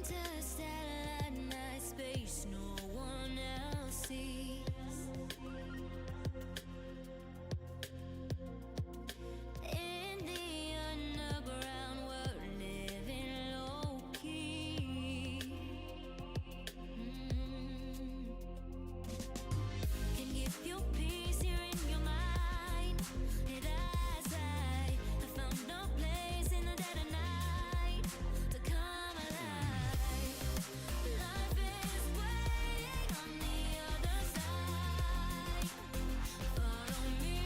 Interstellar night space, no one else sees. In the underground, we're living low key. Can give you peace here in your mind. And as I found no place in the dead of night to come alive. Life is waiting on the other side. Follow me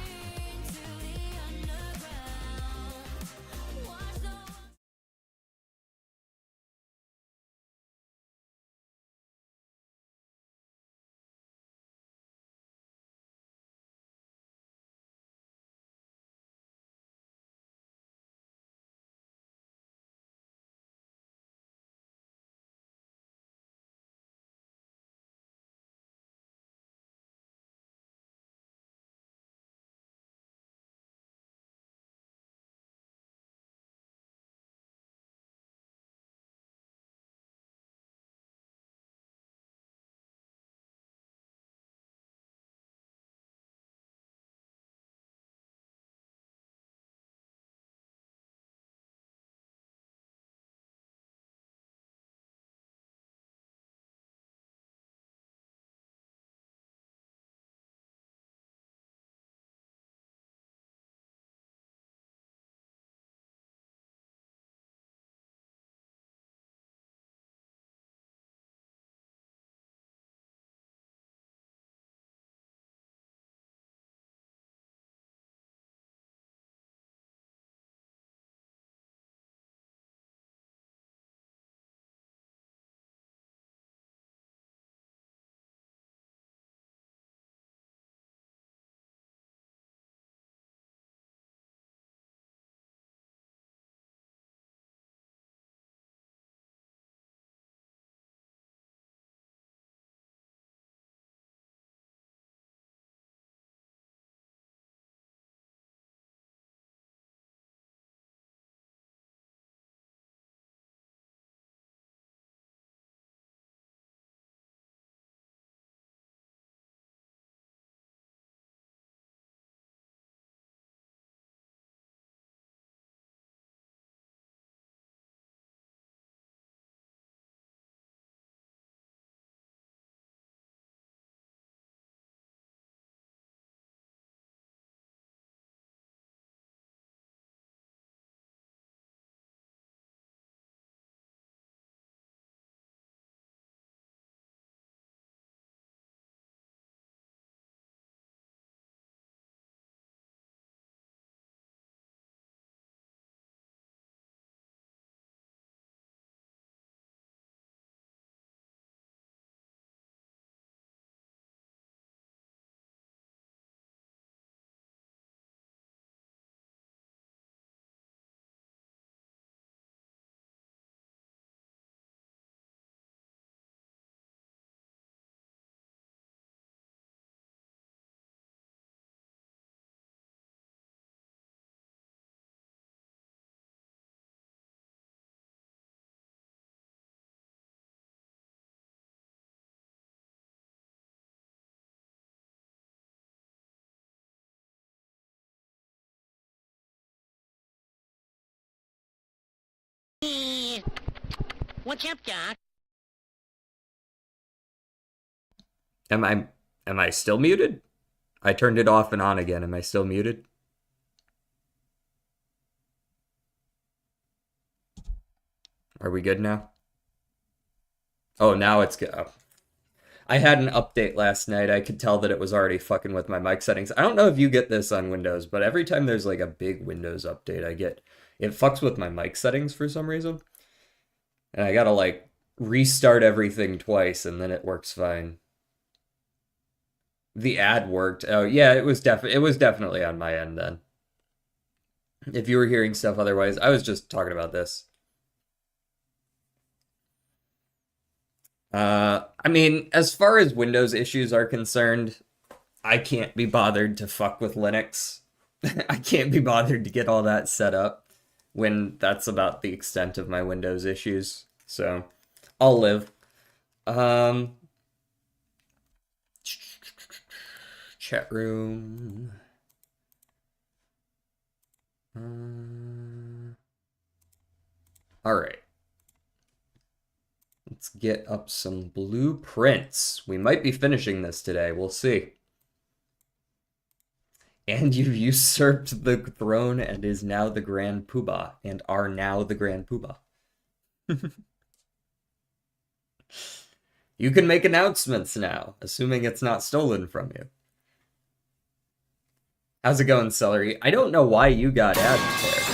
into the underground. Watch the What's up, Doc? Am I still muted? I turned it off and on again. Am I still muted? Are we good now? Oh, now it's good. Oh. I had an update last night. I could tell that it was already fucking with my mic settings. I don't know if you get this on Windows, but every time there's like a big Windows update, it fucks with my mic settings for some reason. And I gotta like restart everything twice and then it works fine. The ad worked. Oh yeah, it was definitely on my end then. If you were hearing stuff otherwise, I was just talking about this. I mean, as far as Windows issues are concerned, I can't be bothered to fuck with Linux. I can't be bothered to get all that set up when that's about the extent of my Windows issues. So I'll live. Um, chat room. All right. Let's get up some blueprints. We might be finishing this today. We'll see. And you usurped the throne and is now the Grand Poobah. And are now the Grand Poobah. You can make announcements now, assuming it's not stolen from you. How's it going, Celery? I don't know why you got ads there.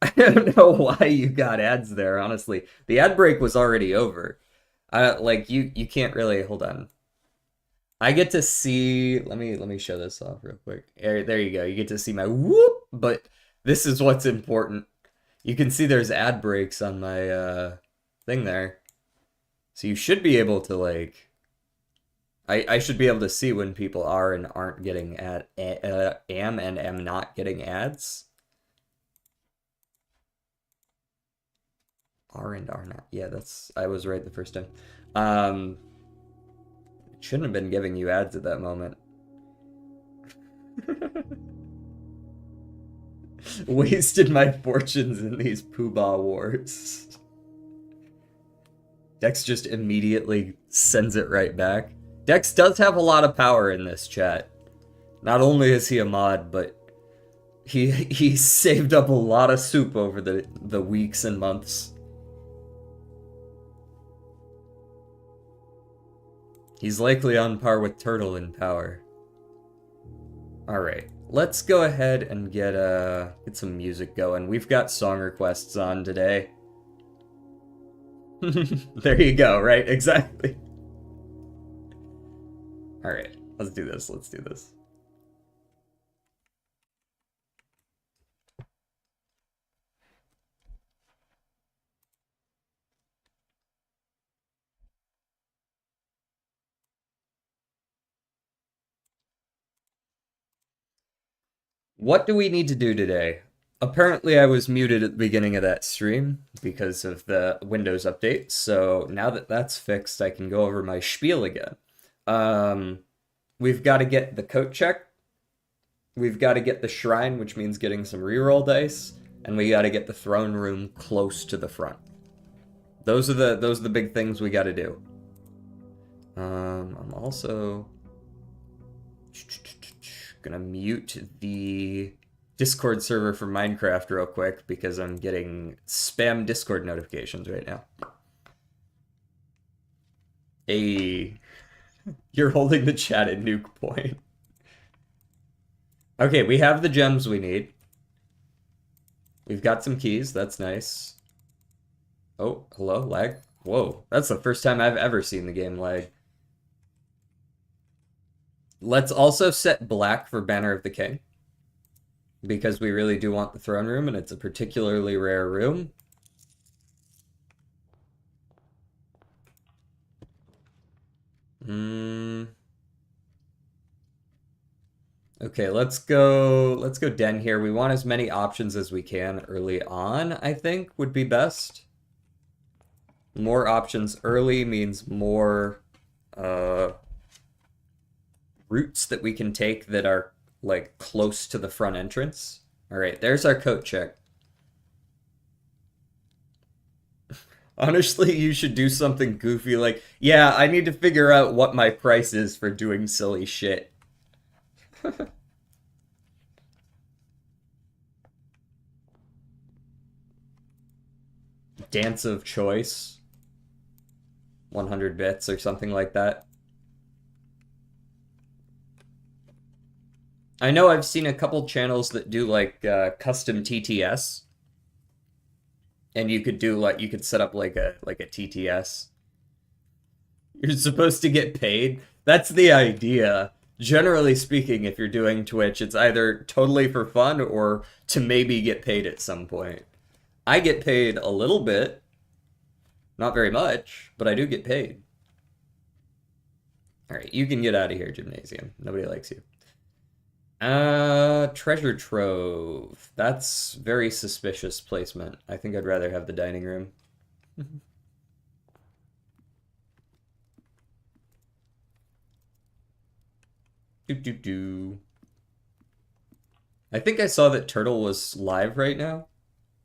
I don't know why you got ads there, honestly. The ad break was already over. Like you can't really hold on. I get to see, let me show this off real quick. There you go. You get to see my whoop, but this is what's important. You can see there's ad breaks on my thing there. So you should be able to like I should be able to see when people are and aren't getting am not getting ads. Are and are not. Yeah, I was right the first time. Shouldn't have been giving you ads at that moment. Wasted my fortunes in these Poobah wars. Dex just immediately sends it right back. Dex does have a lot of power in this chat. Not only is he a mod, but he saved up a lot of soup over the weeks and months. He's likely on par with Turtle in power. Alright, let's go ahead and get some music going. We've got song requests on today. There you go, right? Exactly. Alright, let's do this. What do we need to do today? Apparently I was muted at the beginning of that stream because of the Windows update, so now that that's fixed, I can go over my spiel again. We've got to get the coat check, we've got to get the shrine, which means getting some reroll dice, and we got to get the throne room close to the front. Those are the big things we got to do. I'm also gonna mute the Discord server for Minecraft real quick because I'm getting spam Discord notifications right now. Hey, you're holding the chat at nuke point. Okay, we have the gems we need. We've got some keys, that's nice. Oh, hello, lag. Whoa, that's the first time I've ever seen the game lag. Let's also set black for Banner of the King, because we really do want the throne room, and it's a particularly rare room. Okay, let's go den here. We want as many options as we can early on, I think, would be best. More options early means more routes that we can take that are like close to the front entrance. All right, there's our coat check. Honestly, you should do something goofy like, yeah, I need to figure out what my price is for doing silly shit. Dance of choice. 100 bits or something like that. I know I've seen a couple channels that do like custom TTS, and you could do like you could set up like a TTS. You're supposed to get paid. That's the idea. Generally speaking, if you're doing Twitch, it's either totally for fun or to maybe get paid at some point. I get paid a little bit. Not very much, but I do get paid. Alright, you can get out of here, Gymnasium. Nobody likes you. Treasure trove. That's very suspicious placement. I think I'd rather have the dining room. Do. I think I saw that Turtle was live right now,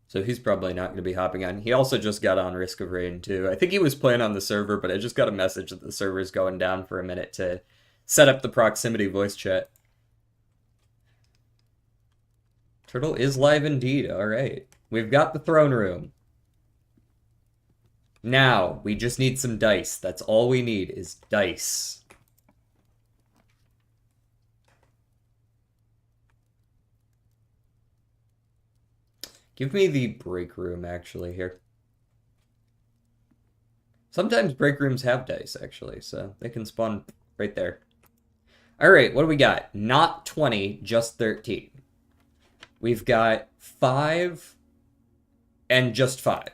so he's probably not going to be hopping on. He also just got on Risk of Rain too. I think he was playing on the server, but I just got a message that the server's going down for a minute to set up the proximity voice chat. Turtle is live indeed. All right. We've got the throne room. Now, we just need some dice. That's all we need is dice. Give me the break room, actually, here. Sometimes break rooms have dice, actually, so they can spawn right there. All right, what do we got? Not 20, just 13. We've got 5 and just 5.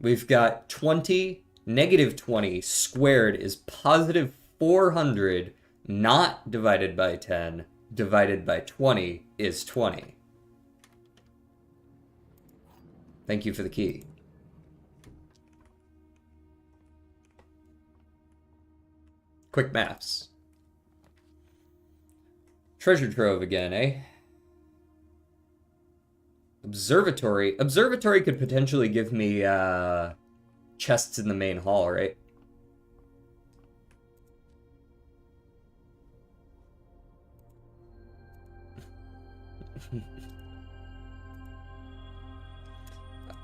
We've got 20, negative 20 squared is positive 400, not divided by 10, divided by 20 is 20. Thank you for the key. Quick maths. Treasure trove again, eh? Observatory. Observatory could potentially give me chests in the main hall, right?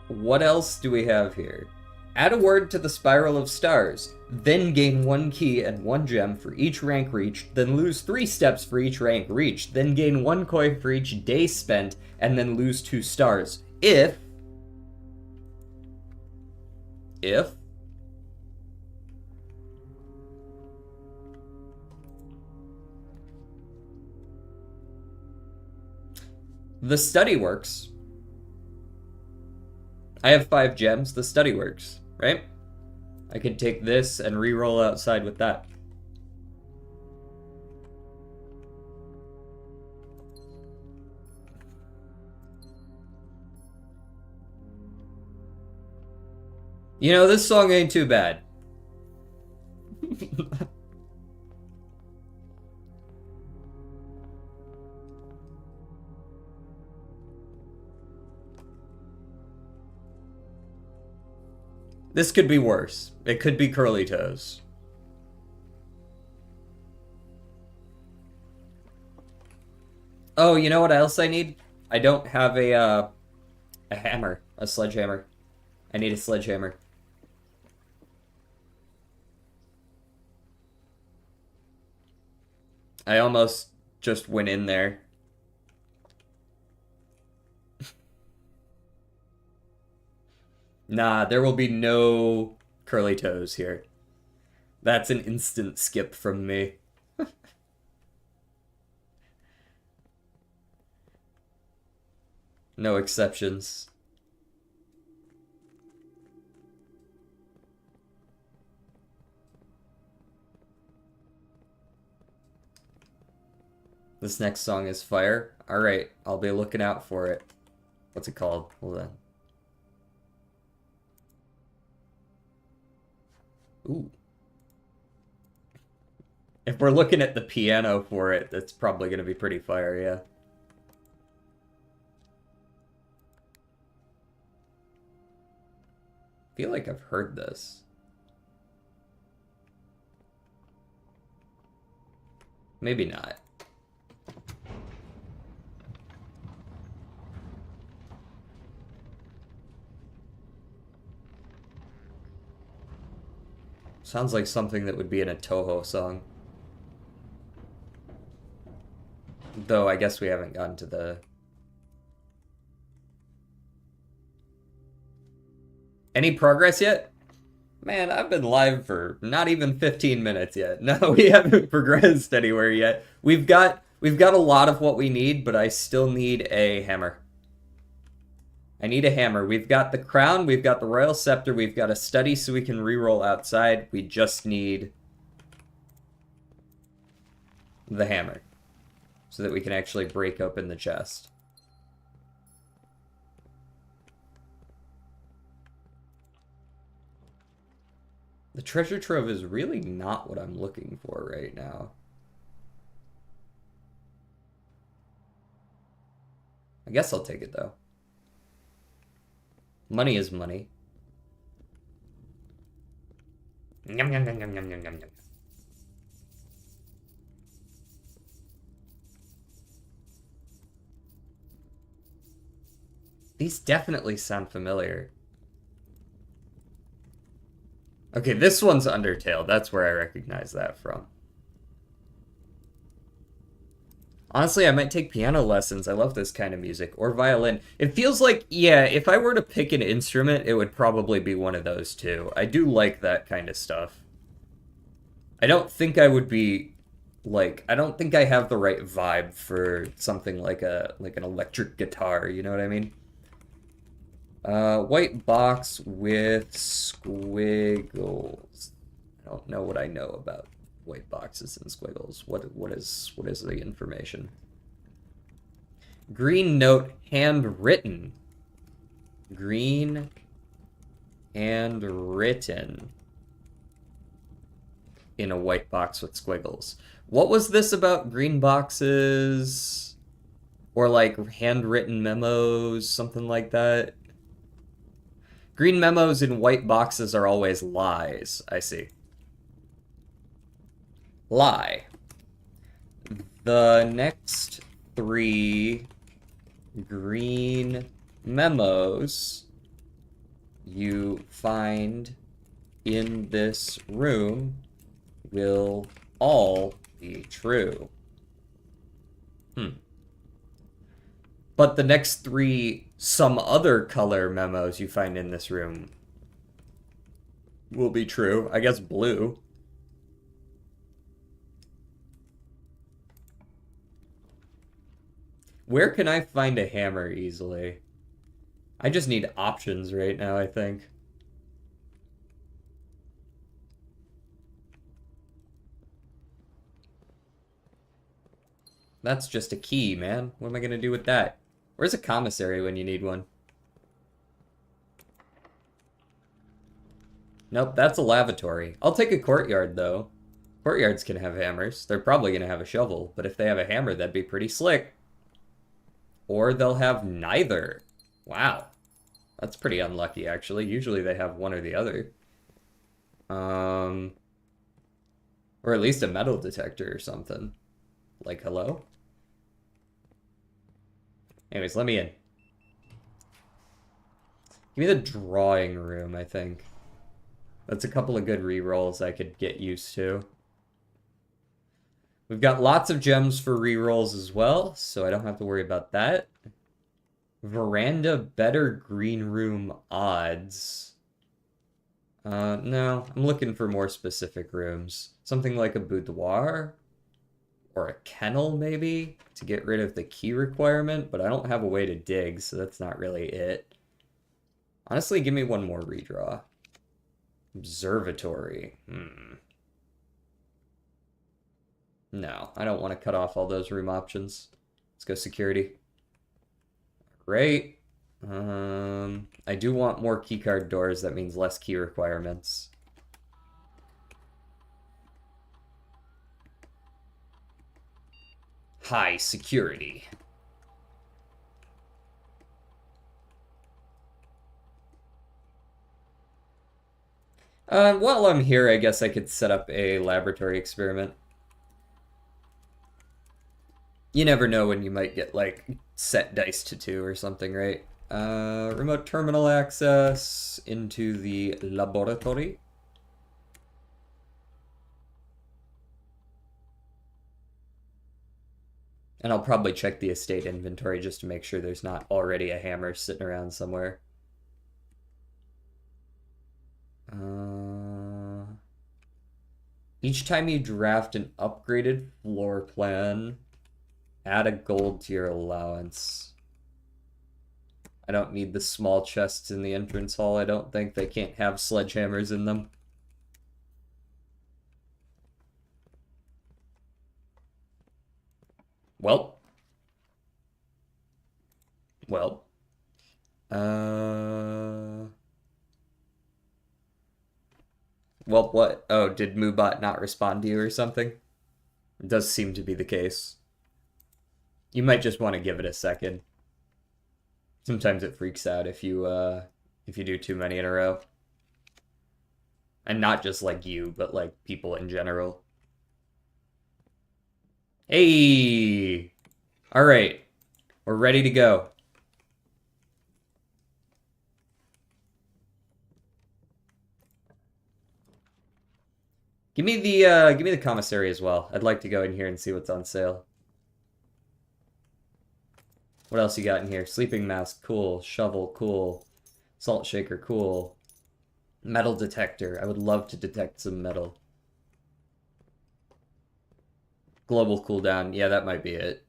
What else do we have here? Add a word to the Spiral of Stars. Then gain 1 key and 1 gem for each rank reached. Then lose 3 steps for each rank reached. Then gain 1 coin for each day spent. And then lose 2 stars. If the study works. I have 5 gems. The study works, right? I could take this and re-roll outside with that. You know, this song ain't too bad. This could be worse. It could be Curly Toes. Oh, you know what else I need? I don't have a hammer, a sledgehammer. I need a sledgehammer. I almost just went in there. Nah, there will be no Curly Toes here. That's an instant skip from me. No exceptions. This next song is Fire. Alright, I'll be looking out for it. What's it called? Hold on. Ooh. If we're looking at the piano for it, that's probably going to be pretty fire, yeah. I feel like I've heard this. Maybe not. Sounds like something that would be in a Toho song. Though I guess we haven't gotten to the... Any progress yet? Man, I've been live for not even 15 minutes yet. No, we haven't progressed anywhere yet. We've got a lot of what we need, but I still need a hammer. I need a hammer. We've got the crown, we've got the royal scepter, we've got a study so we can reroll outside. We just need the hammer. so that we can actually break open the chest. The treasure trove is really not what I'm looking for right now. I guess I'll take it, though. Money is money. Yum, yum, yum, yum, yum, yum, yum, yum. These definitely sound familiar. Okay, this one's Undertale. That's where I recognize that from. Honestly, I might take piano lessons. I love this kind of music. Or violin. It feels like, yeah, if I were to pick an instrument, it would probably be one of those two. I do like that kind of stuff. I don't think I would be, like, I don't think I have the right vibe for something like an electric guitar, you know what I mean? White box with squiggles. I don't know what I know about white boxes and squiggles. What is the information? Green note handwritten. Green handwritten in a white box with squiggles. What was this about green boxes or like handwritten memos, something like that? Green memos in white boxes are always lies. I see. Lie. The next 3 green memos you find in this room will all be true. But the next 3 some other color memos you find in this room will be true. I guess blue. Where can I find a hammer easily? I just need options right now, I think. That's just a key, man. What am I gonna do with that? Where's a commissary when you need one? Nope, that's a lavatory. I'll take a courtyard, though. Courtyards can have hammers. They're probably gonna have a shovel, but if they have a hammer, that'd be pretty slick. Or they'll have neither. Wow. That's pretty unlucky, actually. Usually they have one or the other. Or at least a metal detector or something. Like, hello? Anyways, let me in. Give me the drawing room, I think. That's a couple of good rerolls I could get used to. We've got lots of gems for rerolls as well, so I don't have to worry about that. Veranda better green room odds. No, I'm looking for more specific rooms. Something like a boudoir? Or a kennel, maybe? To get rid of the key requirement, but I don't have a way to dig, so that's not really it. Honestly, give me one more redraw. Observatory. No, I don't want to cut off all those room options. Let's go security. Great. I do want more keycard doors. That means less key requirements. High security. While I'm here, I guess I could set up a laboratory experiment. You never know when you might get, like, set dice to 2 or something, right? Remote terminal access into the laboratory. And I'll probably check the estate inventory just to make sure there's not already a hammer sitting around somewhere. Each time you draft an upgraded floor plan, add a gold to your allowance. I don't need the small chests in the entrance hall. I don't think they can't have sledgehammers in them. Well, Well, what? Oh, did Moobot not respond to you or something? It does seem to be the case. You might just want to give it a second. Sometimes it freaks out if you do too many in a row. And not just like you, but like people in general. Hey! Alright. We're ready to go. Give me the commissary as well. I'd like to go in here and see what's on sale. What else you got in here? Sleeping mask, cool. Shovel, cool. Salt shaker, cool. Metal detector. I would love to detect some metal. Global cooldown. Yeah, that might be it.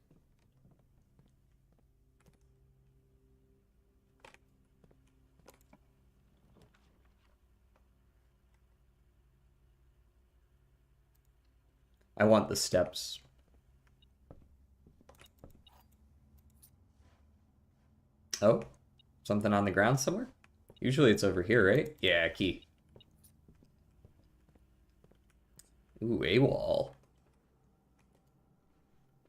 I want the steps. Oh, something on the ground somewhere? Usually it's over here, right? Yeah, key. Ooh, AWOL.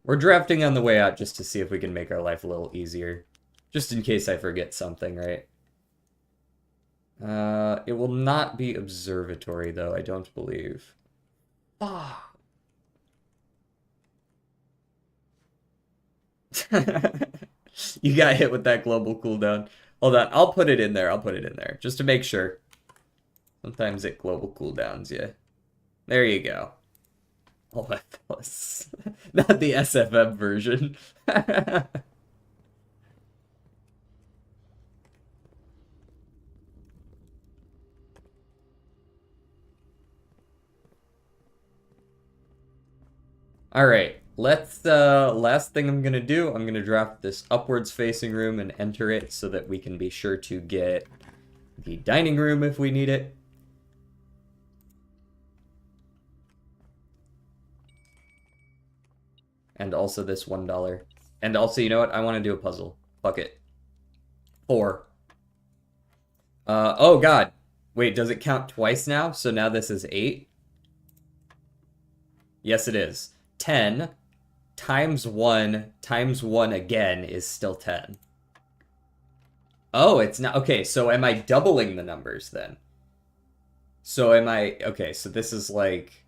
We're drafting on the way out just to see if we can make our life a little easier. Just in case I forget something, right? It will not be observatory, though, I don't believe. Ah. You got hit with that global cooldown. Hold on, I'll put it in there. I'll put it in there just to make sure. Sometimes it global cooldowns, yeah. There you go. Oh my fellas. Not the SFM version. Alright, last thing I'm gonna do, I'm gonna draft this upwards facing room and enter it so that we can be sure to get the dining room if we need it. And also this $1. And also, you know what? I want to do a puzzle. Fuck it. 4. Oh god. Wait, does it count twice now? So now this is 8? Yes, it is. 10 times 1 again is still 10. Oh, it's not. Okay, so am I doubling the numbers then? So am I. Okay, so this is like.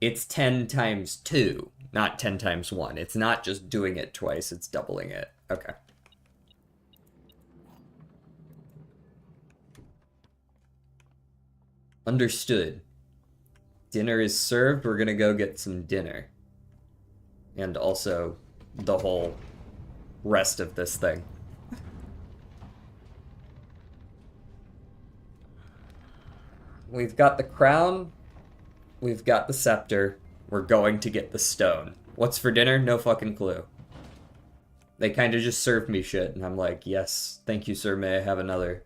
It's 10 times 2, not 10 times 1. It's not just doing it twice, it's doubling it. Okay. Understood. Dinner is served. We're gonna go get some dinner. And also the whole rest of this thing. We've got the crown. We've got the scepter. We're going to get the stone. What's for dinner? No fucking clue. They kind of just served me shit, and I'm like, yes, thank you, sir, may I have another?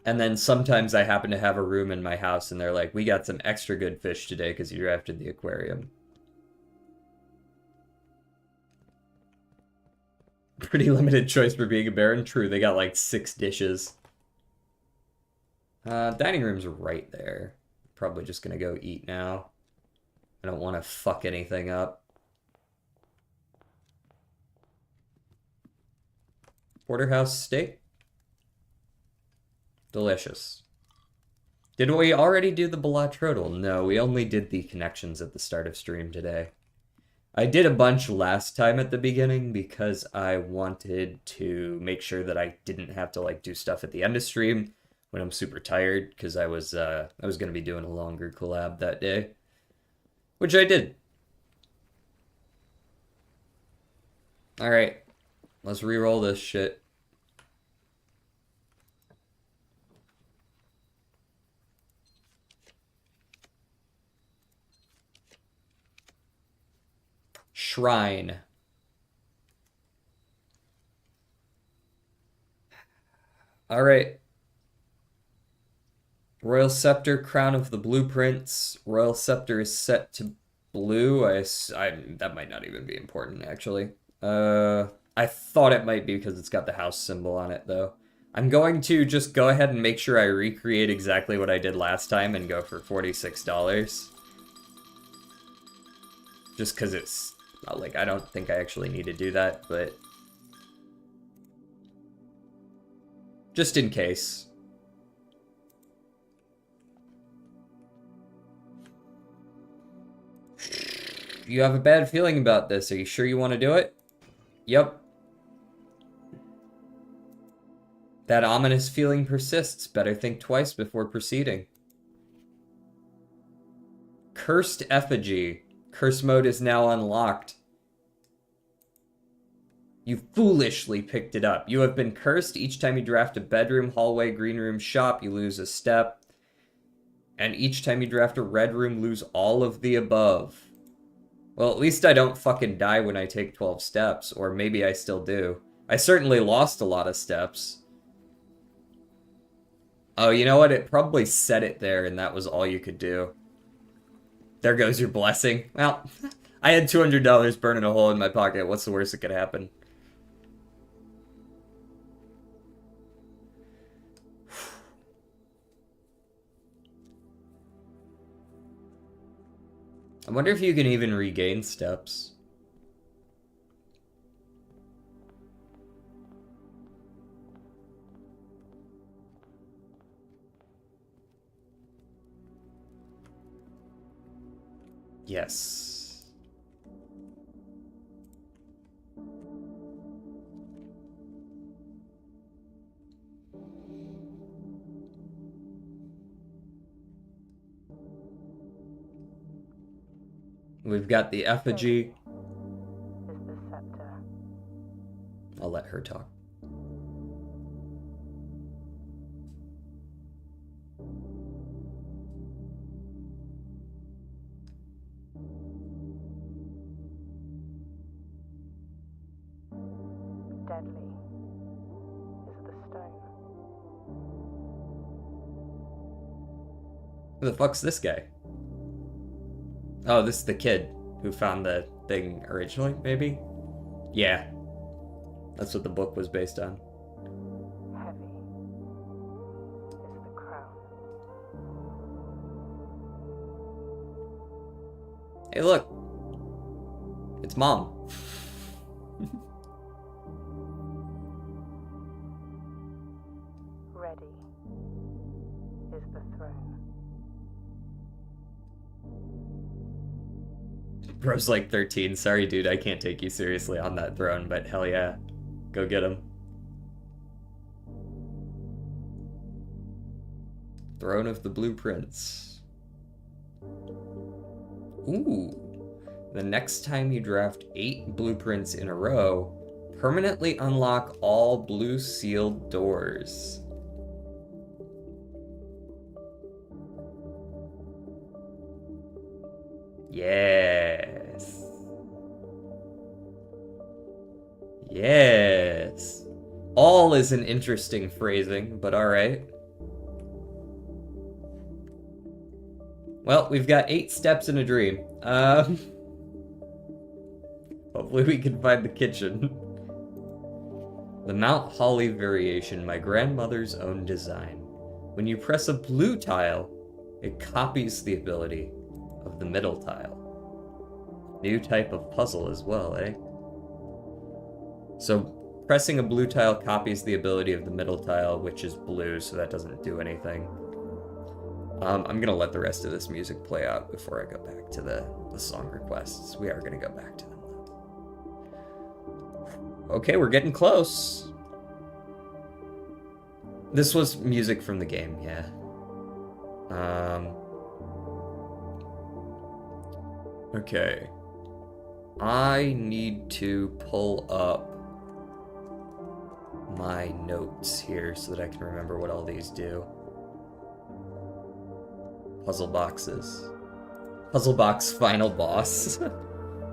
And then sometimes I happen to have a room in my house, and they're like, we got some extra good fish today because you drafted the aquarium. Pretty limited choice for being a baron. True, they got like 6 dishes. Dining room's right there. Probably just gonna go eat now. I don't want to fuck anything up. Porterhouse steak. Delicious. Did we already do the Belatrodal? No, we only did the connections at the start of stream today. I did a bunch last time at the beginning because I wanted to make sure that I didn't have to like do stuff at the end of stream when I'm super tired because I was gonna be doing a longer collab that day, which I did. All right, let's re-roll this shit. Shrine. All right. Royal Scepter, Crown of the Blueprints. Royal Scepter is set to blue. That might not even be important, actually. I thought it might be because it's got the house symbol on it, though. I'm going to just go ahead and make sure I recreate exactly what I did last time and go for $46. Just because it's, like, I don't think I actually need to do that, but... just in case. You have a bad feeling about this. Are you sure you want to do it? Yep. That ominous feeling persists. Better think twice before proceeding. Cursed effigy. Curse mode is now unlocked. You foolishly picked it up. You have been cursed. Each time you draft a bedroom, hallway, green room, shop, you lose a step. And each time you draft a red room, lose all of the above. Well, at least I don't fucking die when I take 12 steps. Or maybe I still do. I certainly lost a lot of steps. Oh, you know what? It probably set it there and that was all you could do. There goes your blessing. Well, I had $200 burning a hole in my pocket. What's the worst that could happen? I wonder if you can even regain steps. Yes. We've got the effigy. Is the scepter. I'll let her talk. Deadly is the stone. Who the fuck's this guy? Oh, this is the kid who found the thing originally, maybe? Yeah. That's what the book was based on. Heavy is the crown. Hey, look. It's Mom. Ready is the throne. Bro's like 13. Sorry, dude, I can't take you seriously on that throne, but hell yeah. Go get him. Throne of the Blueprints. Ooh. The next time you draft 8 blueprints in a row, permanently unlock all blue sealed doors. Yes. Yes. All is an interesting phrasing, but alright. Well, we've got 8 steps in a dream. Hopefully we can find the kitchen. The Mount Holly variation, my grandmother's own design. When you press a blue tile, it copies the ability of the middle tile. New type of puzzle as well, eh? So pressing a blue tile copies the ability of the middle tile, which is blue, so that doesn't do anything. I'm gonna let the rest of this music play out before I go back to the song requests. We are gonna go back to them, though. Okay, we're getting close. This was music from the game, yeah. Okay. I need to pull up my notes here so that I can remember what all these do. Puzzle boxes. Puzzle box final boss.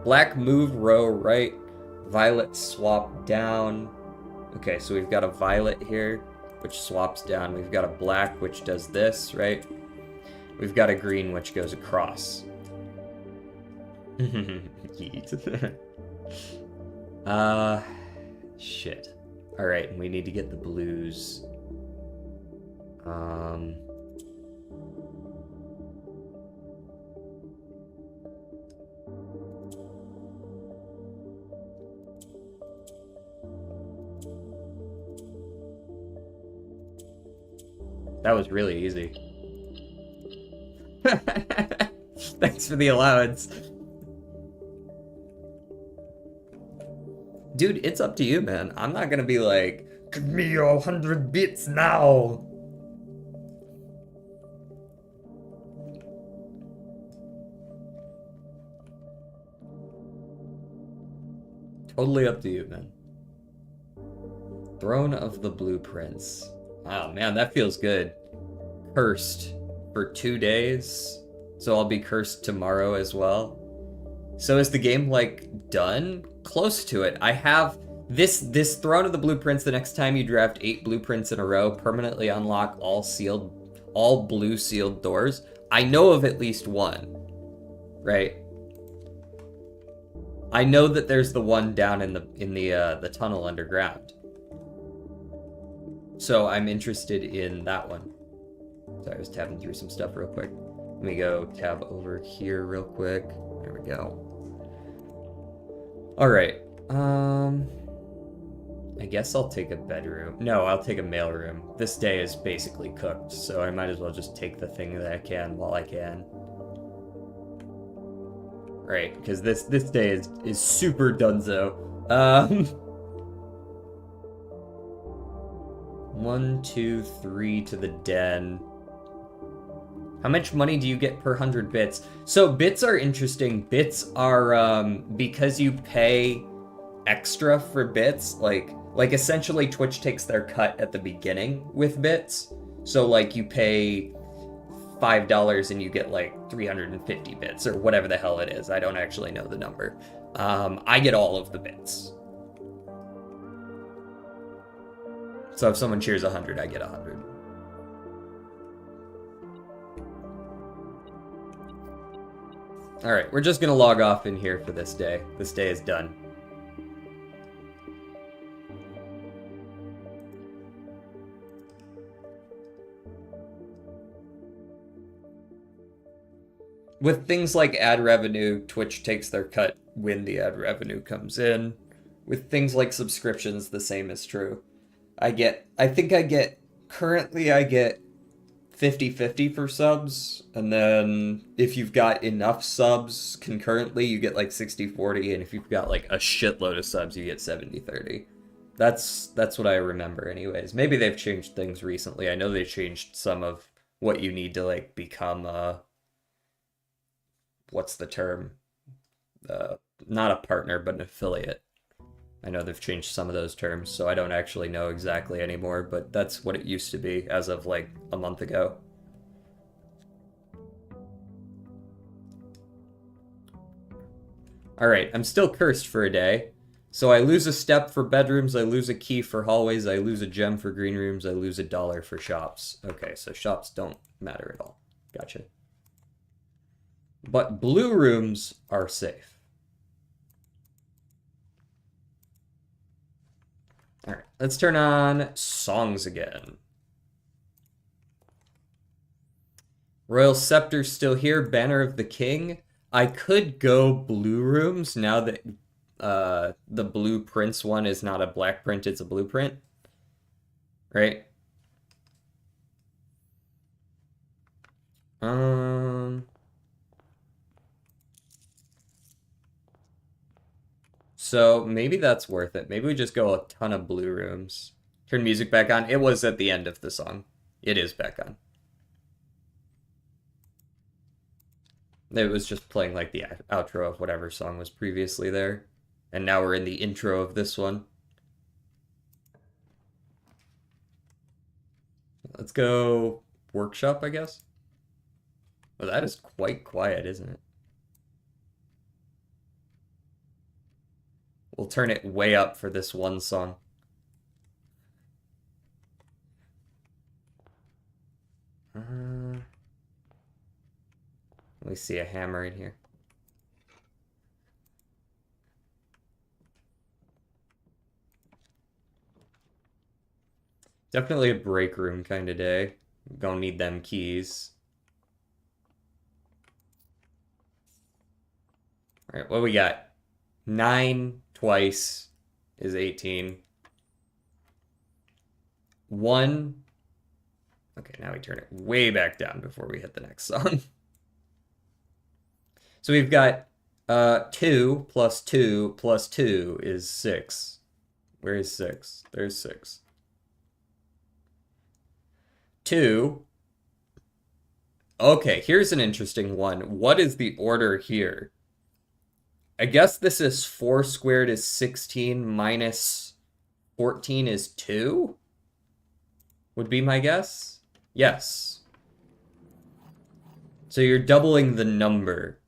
Black move row right. Violet swap down. Okay, so we've got a violet here, which swaps down. We've got a black, which does this, right? We've got a green, which goes across. Yeet. Shit. Alright, we need to get the blues. That was really easy. Thanks for the allowance. Dude, it's up to you, man. I'm not gonna be like, give me your 100 bits now. Totally up to you, man. Throne of the Blueprints. Wow, man, that feels good. Cursed for 2 days, so I'll be cursed tomorrow as well. So is the game, like, done? Close to it. I have this Throne of the Blueprints. The next time you draft 8 blueprints in a row, permanently unlock all blue sealed doors. I know of at least one, right? I know that there's the one down in the tunnel underground. So I'm interested in that one. Sorry, I was tabbing through some stuff real quick. Let me go tab over here real quick. There we go. All right. I guess I'll take a bedroom. No, I'll take a mailroom. This day is basically cooked, so I might as well just take the thing that I can while I can. Right, because this day is super dunzo. 1, 2, 3 to the den. How much money do you get per 100 bits? So bits are interesting. Bits are because you pay extra for bits, like essentially Twitch takes their cut at the beginning with bits. So like you pay $5 and you get like 350 bits or whatever the hell it is. I don't actually know the number. I get all of the bits. So if someone cheers 100, I get 100. All right, we're just gonna log off in here for this day. This day is done. With things like ad revenue, Twitch takes their cut when the ad revenue comes in. With things like subscriptions, the same is true. Currently I get 50-50 for subs, and then if you've got enough subs concurrently, you get like 60-40, and if you've got like a shitload of subs, you get 70-30. That's what I remember anyways. Maybe they've changed things recently. I know they changed some of what you need to like become what's the term? Not a partner, but an affiliate. I know they've changed some of those terms, so I don't actually know exactly anymore, but that's what it used to be as of like a month ago. Alright, I'm still cursed for a day. So I lose a step for bedrooms, I lose a key for hallways, I lose a gem for green rooms, I lose $1 for shops. Okay, so shops don't matter at all. Gotcha. But blue rooms are safe. Alright, let's turn on songs again. Royal Scepter's still here, Banner of the King. I could go blue rooms now that the blueprints one is not a black print, it's a blueprint. Right? So maybe that's worth it. Maybe we just go a ton of blue rooms. Turn music back on. It was at the end of the song. It is back on. It was just playing like the outro of whatever song was previously there. And now we're in the intro of this one. Let's go workshop, I guess. Well, that is quite quiet, isn't it? We'll turn it way up for this one song. Let me see a hammer in here. Definitely a break room kind of day. Gonna need them keys. Alright, what we got? 9 twice is 18. 1. Okay, now we turn it way back down before we hit the next song. So we've got 2 plus 2 plus 2 is 6. Where is 6? There's 6. 2. Okay, here's an interesting one. What is the order here? I guess this is 4 squared is 16 minus 14 is 2? Would be my guess? Yes. So you're doubling the number.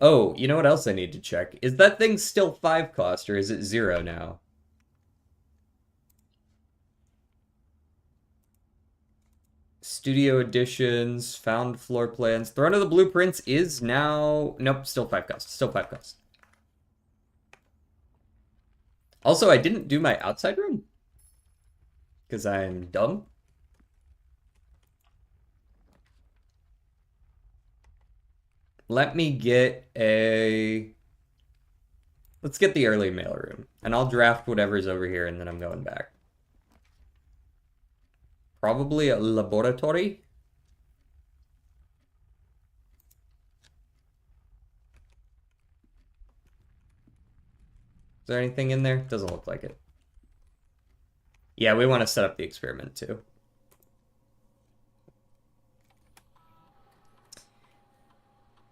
Oh, you know what else I need to check? Is that thing still 5 cost, or is it 0 now? Studio editions, found floor plans. Throne of the Blueprints is now... Nope, still 5 cost. Still 5 cost. Also, I didn't do my outside room. Because I'm dumb. Let me get a... Let's get the early mailroom. And I'll draft whatever's over here, and then I'm going back. Probably a laboratory. Is there anything in there? Doesn't look like it. Yeah, we want to set up the experiment too.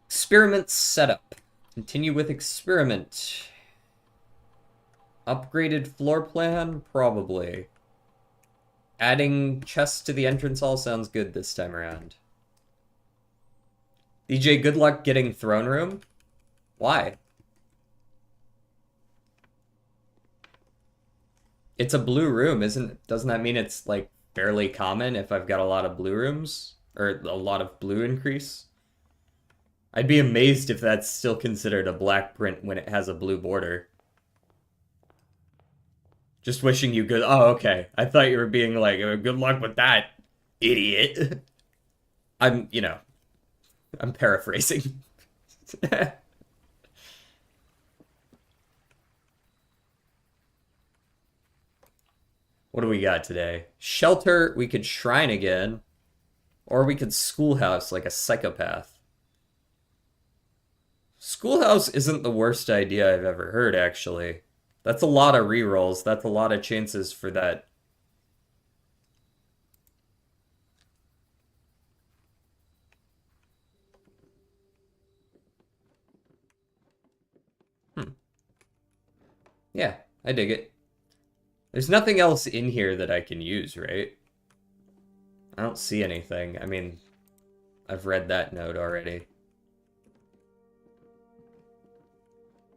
Experiment setup. Continue with experiment. Upgraded floor plan? Probably. Adding chests to the entrance hall sounds good this time around. DJ, good luck getting throne room. Why? It's a blue room, isn't it? Doesn't that mean it's like fairly common if I've got a lot of blue rooms? Or a lot of blue increase? I'd be amazed if that's still considered a black print when it has a blue border. Just wishing you good... Oh, okay. I thought you were being like, oh, good luck with that, idiot. I'm paraphrasing. What do we got today? Shelter, we could shrine again. Or we could schoolhouse like a psychopath. Schoolhouse isn't the worst idea I've ever heard, actually. That's a lot of rerolls. That's a lot of chances for that. Yeah, I dig it. There's nothing else in here that I can use, right? I don't see anything. I mean, I've read that note already.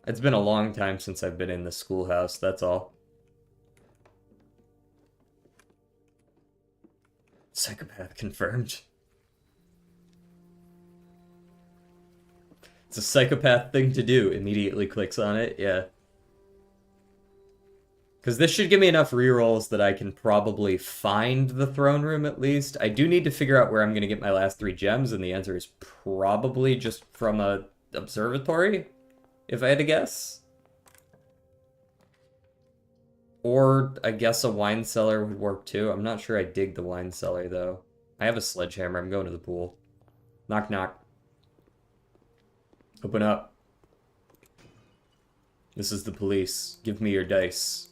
It's been a long time since I've been in the schoolhouse, that's all. Psychopath confirmed. It's a psychopath thing to do. Immediately clicks on it, yeah. Because this should give me enough rerolls that I can probably find the throne room at least. I do need to figure out where I'm going to get my last 3 gems, and the answer is probably just from a observatory, if I had to guess. Or I guess a wine cellar would work too. I'm not sure I dig the wine cellar though. I have a sledgehammer. I'm going to the pool. Knock, knock. Open up. This is the police. Give me your dice.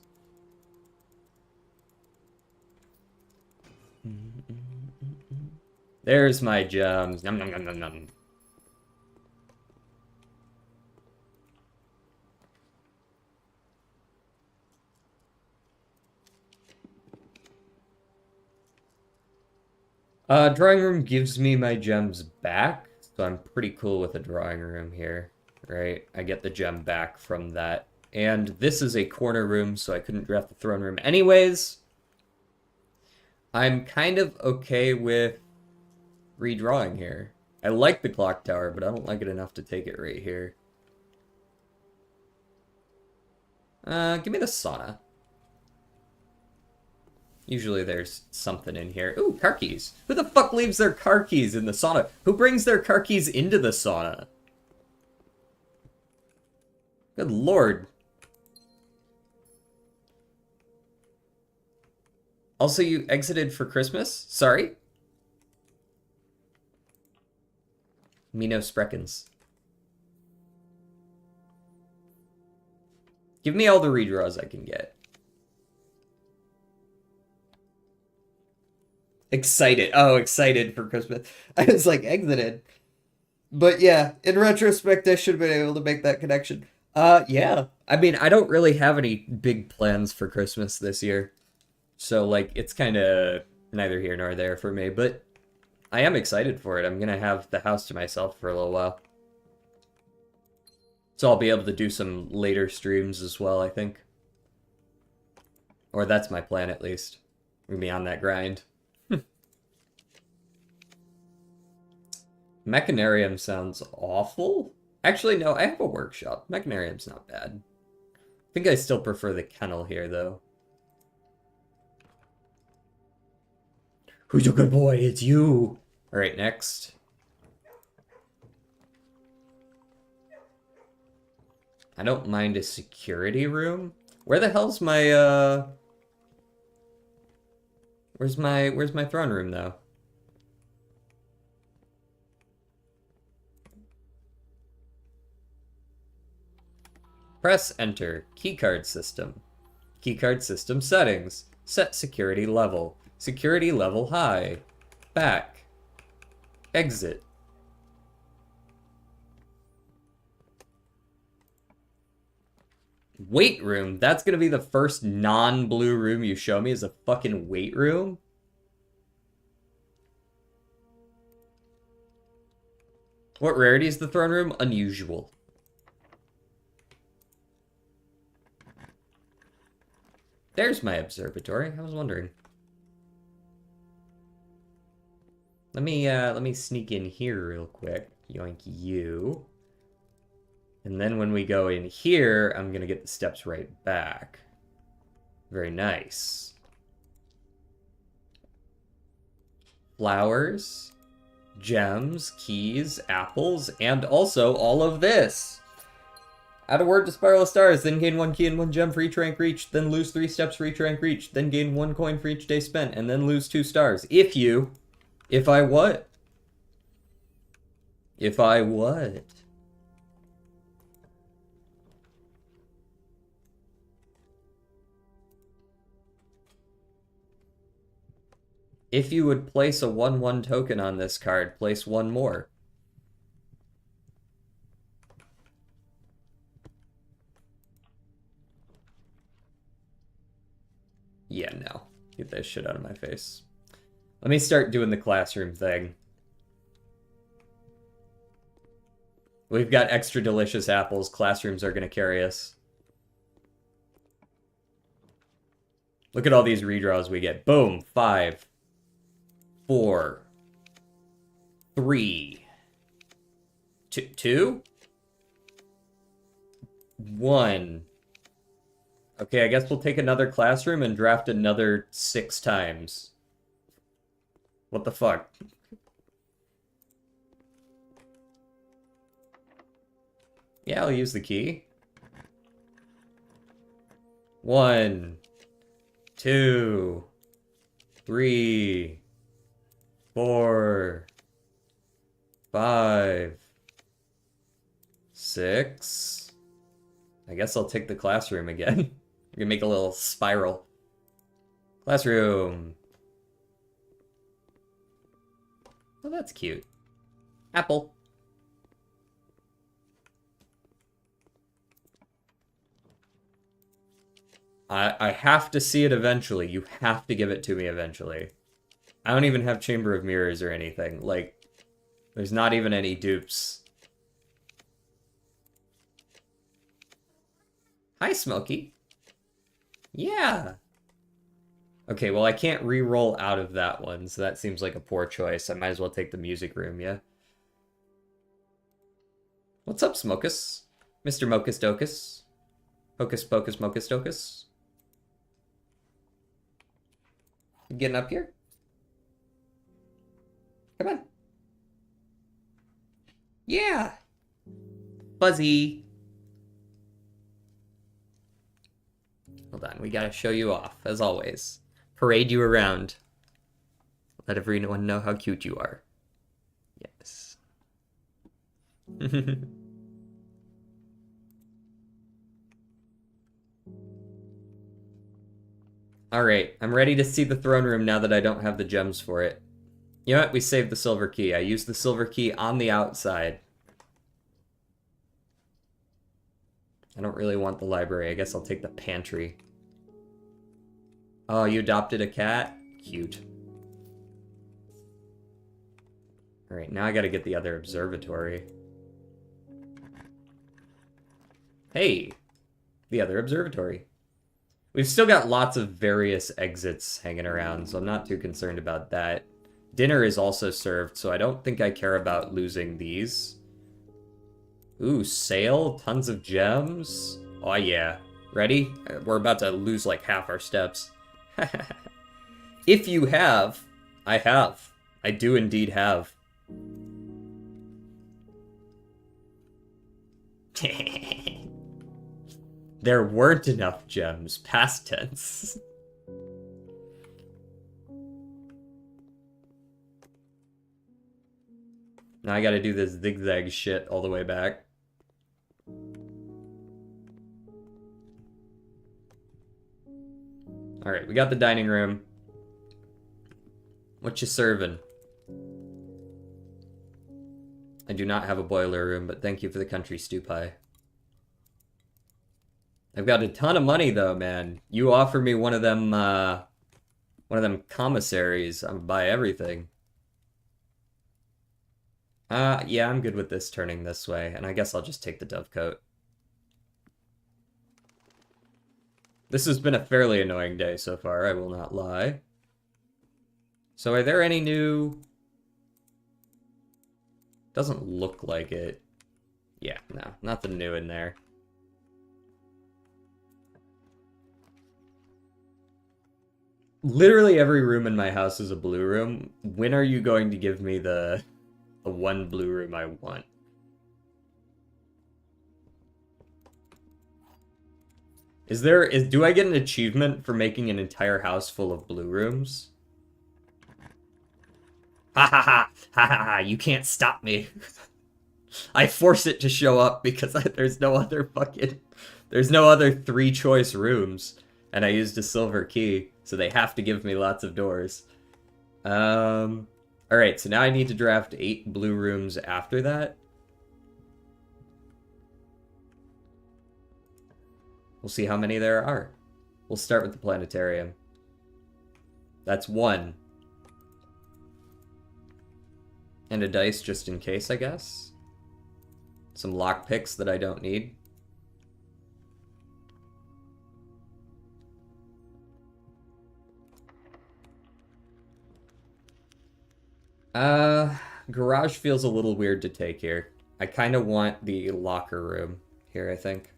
There's my gems. Nom nom nom nom nom. Drawing room gives me my gems back, so I'm pretty cool with a drawing room here, right? I get the gem back from that. And this is a corner room, so I couldn't draft the throne room anyways. I'm kind of okay with redrawing here. I like the clock tower, but I don't like it enough to take it right here. Give me the sauna. Usually there's something in here. Ooh, car keys. Who the fuck leaves their car keys in the sauna? Who brings their car keys into the sauna? Good lord. Also, you exited for Christmas? Sorry? Me no spreckens. Give me all the redraws I can get. Excited. Oh, excited for Christmas. I was like, exited. But yeah, in retrospect, I should have been able to make that connection. Yeah. I mean, I don't really have any big plans for Christmas this year. So, like, it's kind of neither here nor there for me. But I am excited for it. I'm going to have the house to myself for a little while. So I'll be able to do some later streams as well, I think. Or that's my plan, at least. We're going to be on that grind. Mechanarium sounds awful. Actually, no, I have a workshop. Mechanarium's not bad. I think I still prefer the kennel here, though. Who's your good boy? It's you! Alright, next. I don't mind a security room. Where the hell's my, Where's my throne room, though? Press enter. Keycard system. Keycard system settings. Set security level. Security level high. Back. Exit. Weight room. That's gonna be the first non-blue room you show me is a fucking weight room? What rarity is the throne room? Unusual. There's my observatory. I was wondering. Let me sneak in here real quick. Yoink you. And then when we go in here, I'm gonna get the steps right back. Very nice. Flowers, gems, keys, apples, and also all of this. Add a word to Spiral of Stars, then gain 1 key and 1 gem for each rank reached, then lose 3 steps for each rank reached, then gain 1 coin for each day spent, and then lose 2 stars. If I what? If I what? If you would place a 1/1 token on this card, place 1 more. Yeah, no. Get that shit out of my face. Let me start doing the classroom thing. We've got extra delicious apples. Classrooms are going to carry us. Look at all these redraws we get. Boom. 5, 4, 3, 2, 1. Okay, I guess we'll take another classroom and draft another 6 times. What the fuck? Yeah, I'll use the key. 1, 2, 3, 4, 5, 6. I guess I'll take the classroom again. We can make a little spiral. Classroom. Oh, that's cute. Apple. I have to see it eventually. You have to give it to me eventually. I don't even have Chamber of Mirrors or anything. Like, there's not even any dupes. Hi, Smokey. Yeah. Okay, well, I can't re-roll out of that one, so that seems like a poor choice. I might as well take the music room, yeah? What's up, Smokus? Mr. Mocus Docus? Hocus Pocus Mocus Docus? You getting up here? Come on. Yeah! Fuzzy! Hold on, we gotta show you off, as always. Parade you around. Let everyone know how cute you are. Yes. Alright, I'm ready to see the throne room now that I don't have the gems for it. You know what? We saved the silver key. I used the silver key on the outside. I don't really want the library. I guess I'll take the pantry. Oh, you adopted a cat? Cute. Alright, now I gotta get the other observatory. Hey! The other observatory. We've still got lots of various exits hanging around, so I'm not too concerned about that. Dinner is also served, so I don't think I care about losing these. Ooh, sale? Tons of gems? Oh yeah. Ready? We're about to lose like half our steps. If you have, I have. I do indeed have. There weren't enough gems. Past tense. Now I gotta do this zigzag shit all the way back. Alright, we got the dining room. What you serving? I do not have a boiler room, but thank you for the country stew pie. I've got a ton of money though, man. You offer me one of them commissaries, I'm buy everything. Yeah, I'm good with this turning this way, and I guess I'll just take the dovecote. This has been a fairly annoying day so far, I will not lie. So are there any new... Doesn't look like it. Yeah, no, nothing new in there. Literally every room in my house is a blue room. When are you going to give me the one blue room I want? Do I get an achievement for making an entire house full of blue rooms? Ha ha ha! Ha ha ha! You can't stop me. I force it to show up because there's no other 3 choice rooms, and I used a silver key, so they have to give me lots of doors. Alright, so now I need to draft 8 blue rooms after that. We'll see how many there are. We'll start with the planetarium. That's 1. And a dice just in case, I guess. Some lockpicks that I don't need. Garage feels a little weird to take here. I kind of want the locker room here, I think.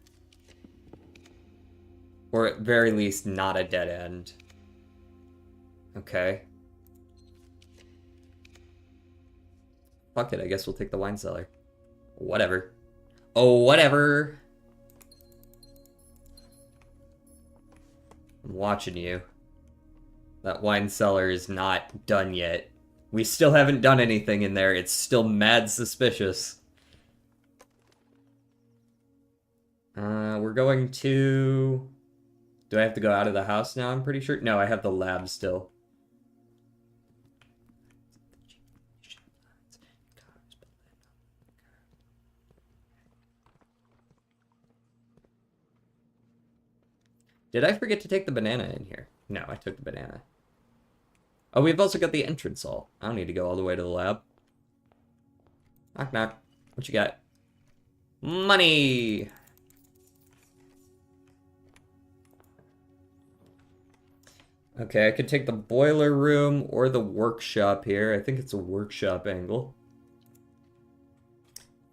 Or at very least, not a dead end. Okay. Fuck it, I guess we'll take the wine cellar. Whatever. Oh, whatever! I'm watching you. That wine cellar is not done yet. We still haven't done anything in there. It's still mad suspicious. We're going to... Do I have to go out of the house now, I'm pretty sure? No, I have the lab still. Did I forget to take the banana in here? No, I took the banana. Oh, we've also got the entrance hall. I don't need to go all the way to the lab. Knock, knock. What you got? Money! Okay, I could take the boiler room or the workshop here. I think it's a workshop angle.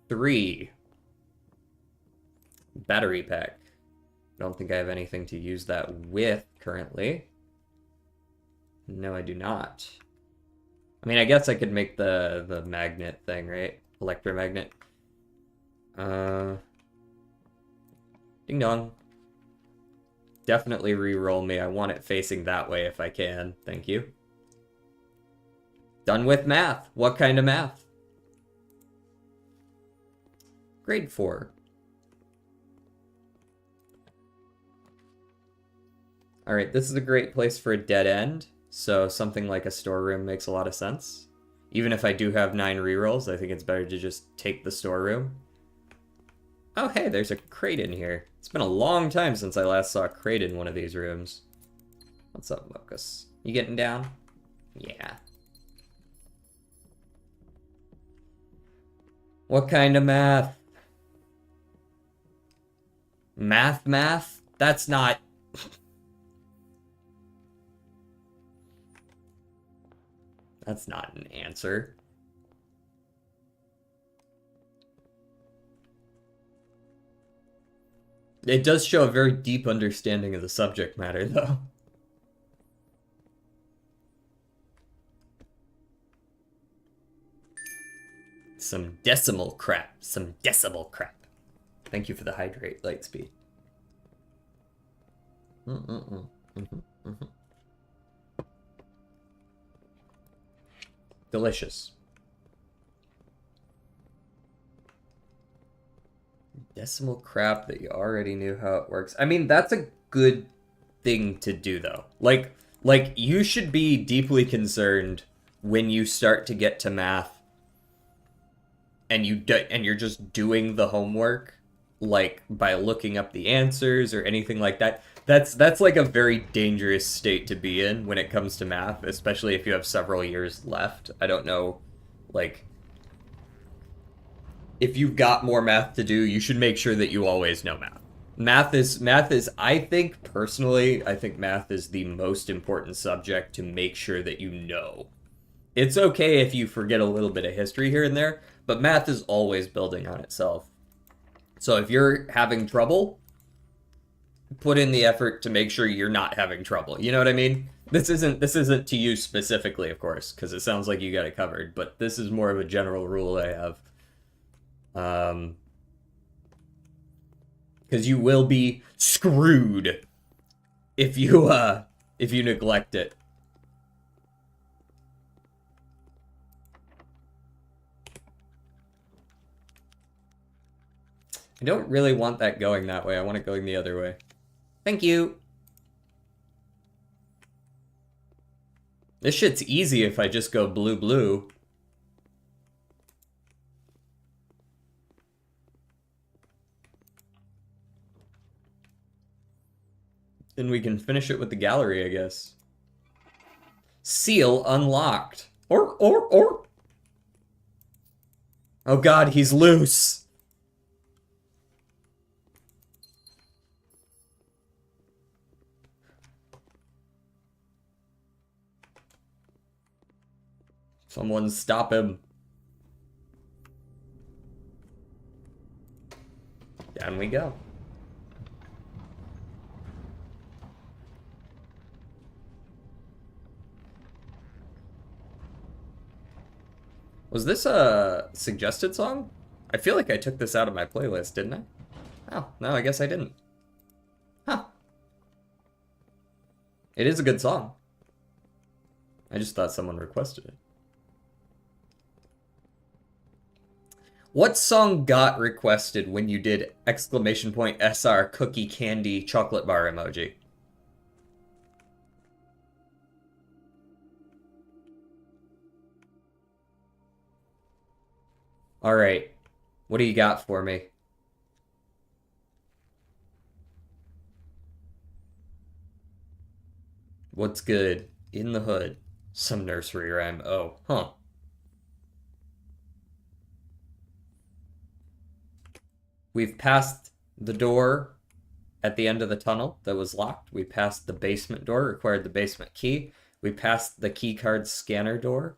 3. battery pack. I don't think I have anything to use that with currently. No, I do not. I mean, I guess I could make the magnet thing, right? Electromagnet. Ding dong. Definitely re-roll me. I want it facing that way if I can. Thank you. Done with math. What kind of math? Grade 4. Alright, this is a great place for a dead end, so something like a storeroom makes a lot of sense. Even if I do have 9 rerolls, I think it's better to just take the storeroom. Oh hey, there's a crate in here. It's been a long time since I last saw a crate in one of these rooms. What's up, Mocus? You getting down? Yeah. What kind of math? Math? That's not... That's not an answer. It does show a very deep understanding of the subject matter, though. Some decimal crap. Some decimal crap. Thank you for the hydrate, Lightspeed. Delicious. Decimal crap that you already knew how it works. I mean, that's a good thing to do, though. Like you should be deeply concerned when you start to get to math and you're just doing the homework, like by looking up the answers or anything like that. That's like a very dangerous state to be in when it comes to math, especially if you have several years left. I don't know, like, if you've got more math to do, you should make sure that you always know math. Math is, I think, personally, I think math is the most important subject to make sure that you know. It's okay if you forget a little bit of history here and there, but math is always building on itself. So if you're having trouble, put in the effort to make sure you're not having trouble. You know what I mean? This isn't to you specifically, of course, because it sounds like you got it covered, but this is more of a general rule I have. Because you will be screwed if you neglect it. I don't really want that going that way. I want it going the other way. Thank you. This shit's easy if I just go blue. Then we can finish it with the gallery, I guess. Seal unlocked. Or. Oh god, he's loose. Someone stop him. Down we go. Was this a suggested song? I feel like I took this out of my playlist, didn't I? Oh, no, I guess I didn't. Huh. It is a good song. I just thought someone requested it. What song got requested when you did !SR cookie candy chocolate bar emoji? Alright. What do you got for me? What's good? In the hood. Some nursery rhyme. Oh, huh. We've passed the door at the end of the tunnel that was locked. We passed the basement door, required the basement key. We passed the key card scanner door.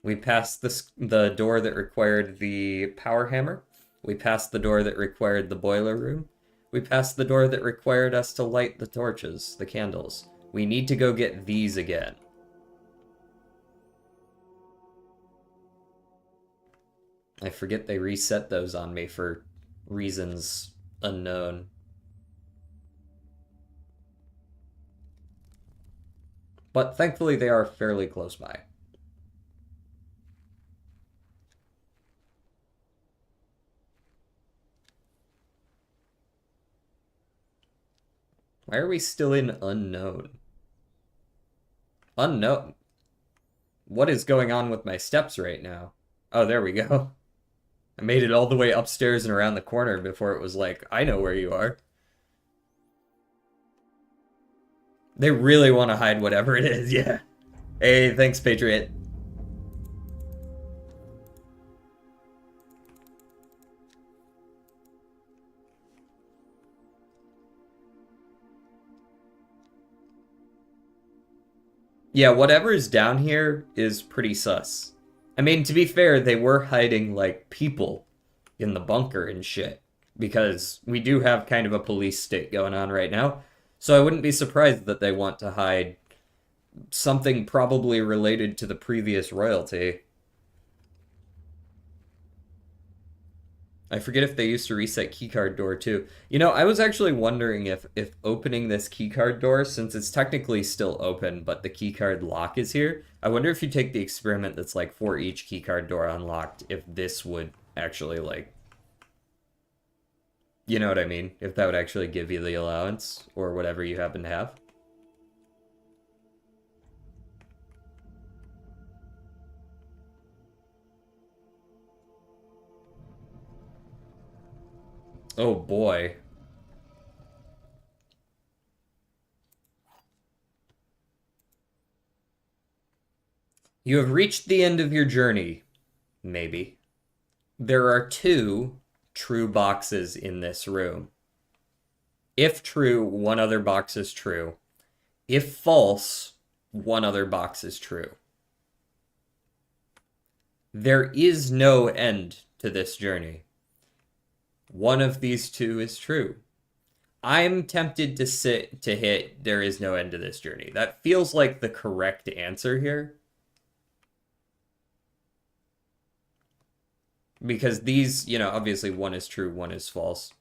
We passed the door that required the power hammer. We passed the door that required the boiler room. We passed the door that required us to light the torches, the candles. We need to go get these again. I forget they reset those on me for reasons unknown. But thankfully they are fairly close by. Why are we still in unknown? Unknown? What is going on with my steps right now? Oh, there we go. I made it all the way upstairs and around the corner before it was like, I know where you are. They really want to hide whatever it is, yeah. Hey, thanks, Patriot. Yeah, whatever's down here is pretty sus. I mean, to be fair, they were hiding, like, people in the bunker and shit. Because we do have kind of a police state going on right now. So I wouldn't be surprised that they want to hide something probably related to the previous royalty. I forget if they used to reset keycard door too. You know, I was actually wondering if opening this keycard door, since it's technically still open, but the keycard lock is here, I wonder if you take the experiment that's like for each keycard door unlocked, if this would actually like... You know what I mean? If that would actually give you the allowance, or whatever you happen to have. Oh boy. You have reached the end of your journey. Maybe. There are 2 true boxes in this room. If true, 1 other box is true. If false, 1 other box is true. There is no end to this journey. 1 of these 2 is true. I'm tempted to hit there is no end to this journey. That feels like the correct answer here. Because these, you know, obviously 1 is true, 1 is false.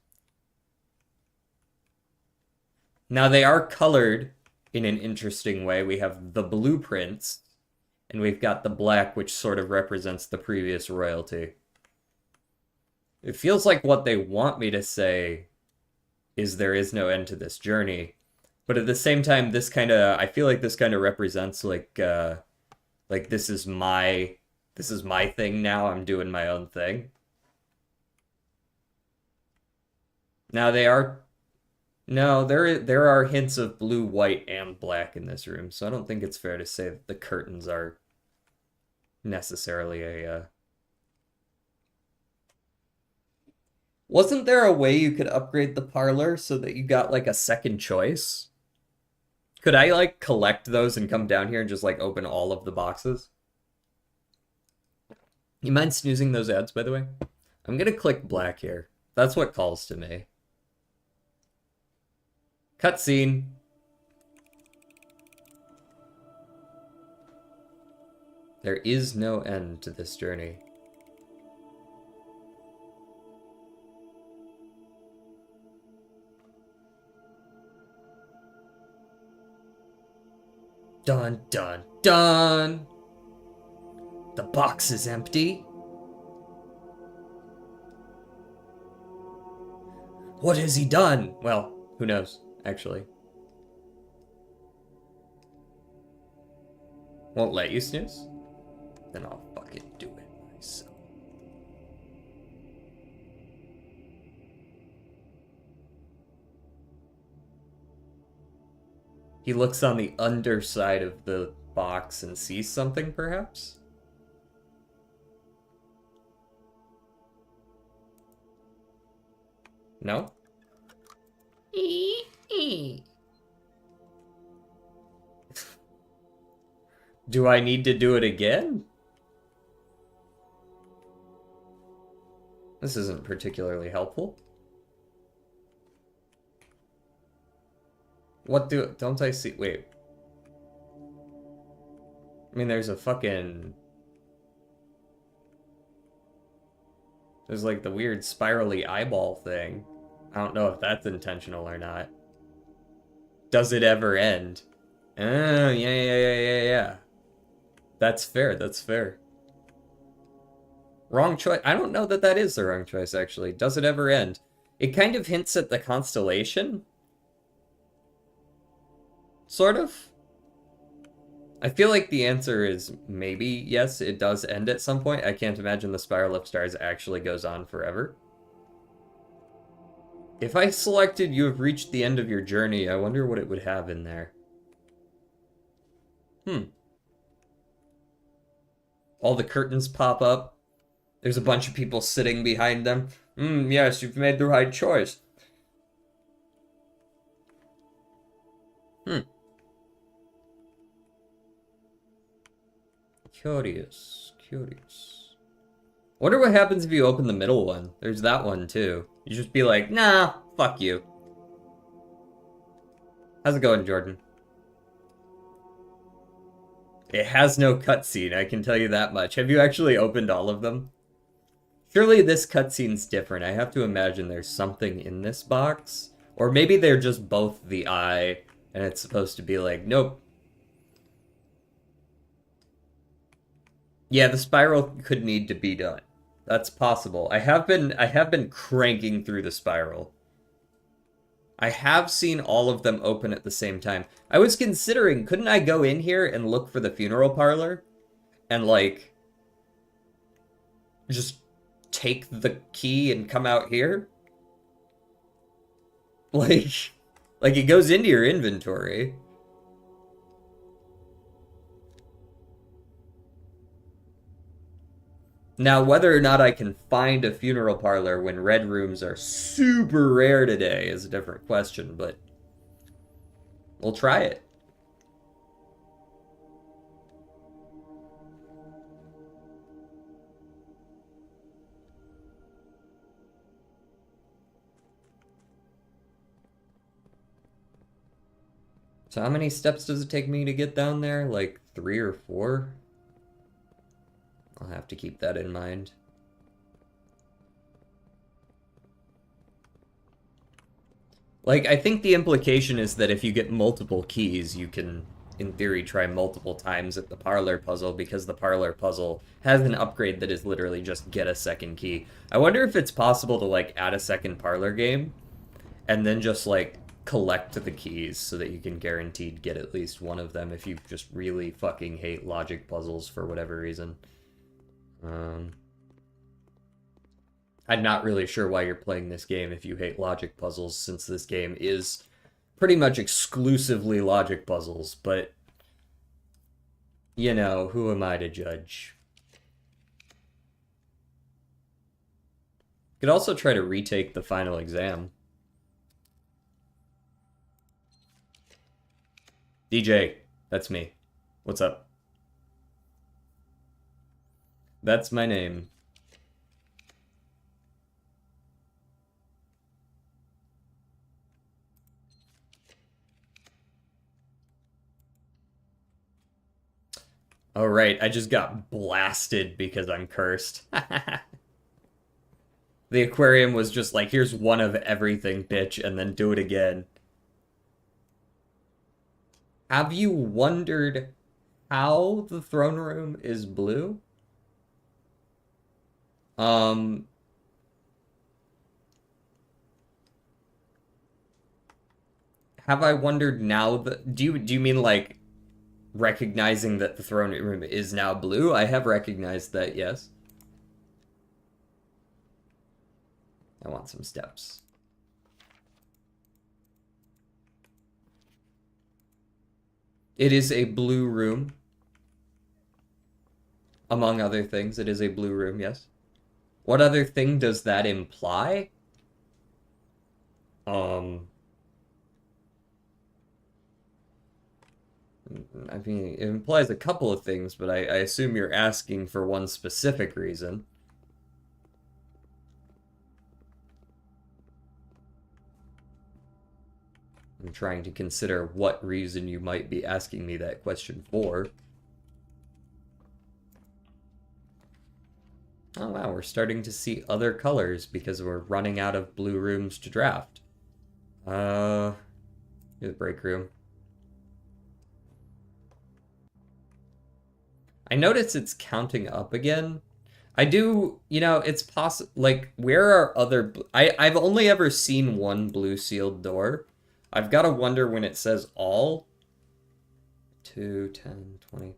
Now they are colored in an interesting way. We have the blueprints, and we've got the black, which sort of represents the previous royalty. It feels like what they want me to say is there is no end to this journey. But at the same time, this kind of, I feel like this kind of represents like this is my thing now. I'm doing my own thing. Now there are hints of blue, white, and black in this room, so I don't think it's fair to say that the curtains are necessarily a Wasn't there a way you could upgrade the parlor so that you got like a second choice? Could I like collect those and come down here and just like open all of the boxes? You mind snoozing those ads, by the way? I'm gonna click black here. That's what calls to me. Cutscene. There is no end to this journey. Dun dun dun! The box is empty. What has he done? Well, who knows, actually. Won't let you snooze? Then I'll fucking do it myself. He looks on the underside of the box and sees something, perhaps? No? Do I need to do it again? This isn't particularly helpful. What don't I see? Wait. I mean, there's a fucking... There's like the weird spirally eyeball thing. I don't know if that's intentional or not. Does it ever end? Oh, yeah. That's fair, that's fair. Wrong choice. I don't know that that is the wrong choice, actually. Does it ever end? It kind of hints at the constellation. Sort of. I feel like the answer is maybe yes, it does end at some point. I can't imagine the Spiral of Stars actually goes on forever. If I selected you have reached the end of your journey, I wonder what it would have in there. All the curtains pop up. There's a bunch of people sitting behind them. Yes, you've made the right choice. Curious. Wonder what happens if you open the middle one. There's that one too. You just be like, nah, fuck you. How's it going, Jordan? It has no cutscene, I can tell you that much. Have you actually opened all of them? Surely this cutscene's different. I have to imagine there's something in this box. Or maybe they're just both the eye, and it's supposed to be like, nope. Yeah, the spiral could need to be done. That's possible. I have been cranking through the spiral. I have seen all of them open at the same time. I was considering, couldn't I go in here and look for the funeral parlor? And, like, just take the key and come out here? Like it goes into your inventory. Now, whether or not I can find a funeral parlor when red rooms are super rare today is a different question, but we'll try it. So how many steps does it take me to get down there? Like 3 or 4? I'll have to keep that in mind. Like, I think the implication is that if you get multiple keys, you can, in theory, try multiple times at the parlor puzzle, because the parlor puzzle has an upgrade that is literally just get a second key. I wonder if it's possible to, like, add a second parlor game, and then just, like, collect the keys so that you can guaranteed get at least one of them if you just really fucking hate logic puzzles for whatever reason. I'm not really sure why you're playing this game if you hate logic puzzles, since this game is pretty much exclusively logic puzzles, but, you know, who am I to judge? Could also try to retake the final exam. DJ, that's me. What's up? That's my name. Oh, right, I just got blasted because I'm cursed. The aquarium was just like, here's one of everything, bitch, and then do it again. Have you wondered how the throne room is blue? Have I wondered now that do you mean like recognizing that the throne room is now blue? I have recognized that, yes. I want some steps. It is a blue room. Among other things, it is a blue room, yes. What other thing does that imply? I mean, it implies a couple of things, but I assume you're asking for one specific reason. I'm trying to consider what reason you might be asking me that question for. Oh wow, we're starting to see other colors because we're running out of blue rooms to draft. Here's the break room. I notice it's counting up again. I do, you know, it's possible, like, where are other, I've only ever seen one blue sealed door. I've got to wonder when it says all, 2, 10, 20,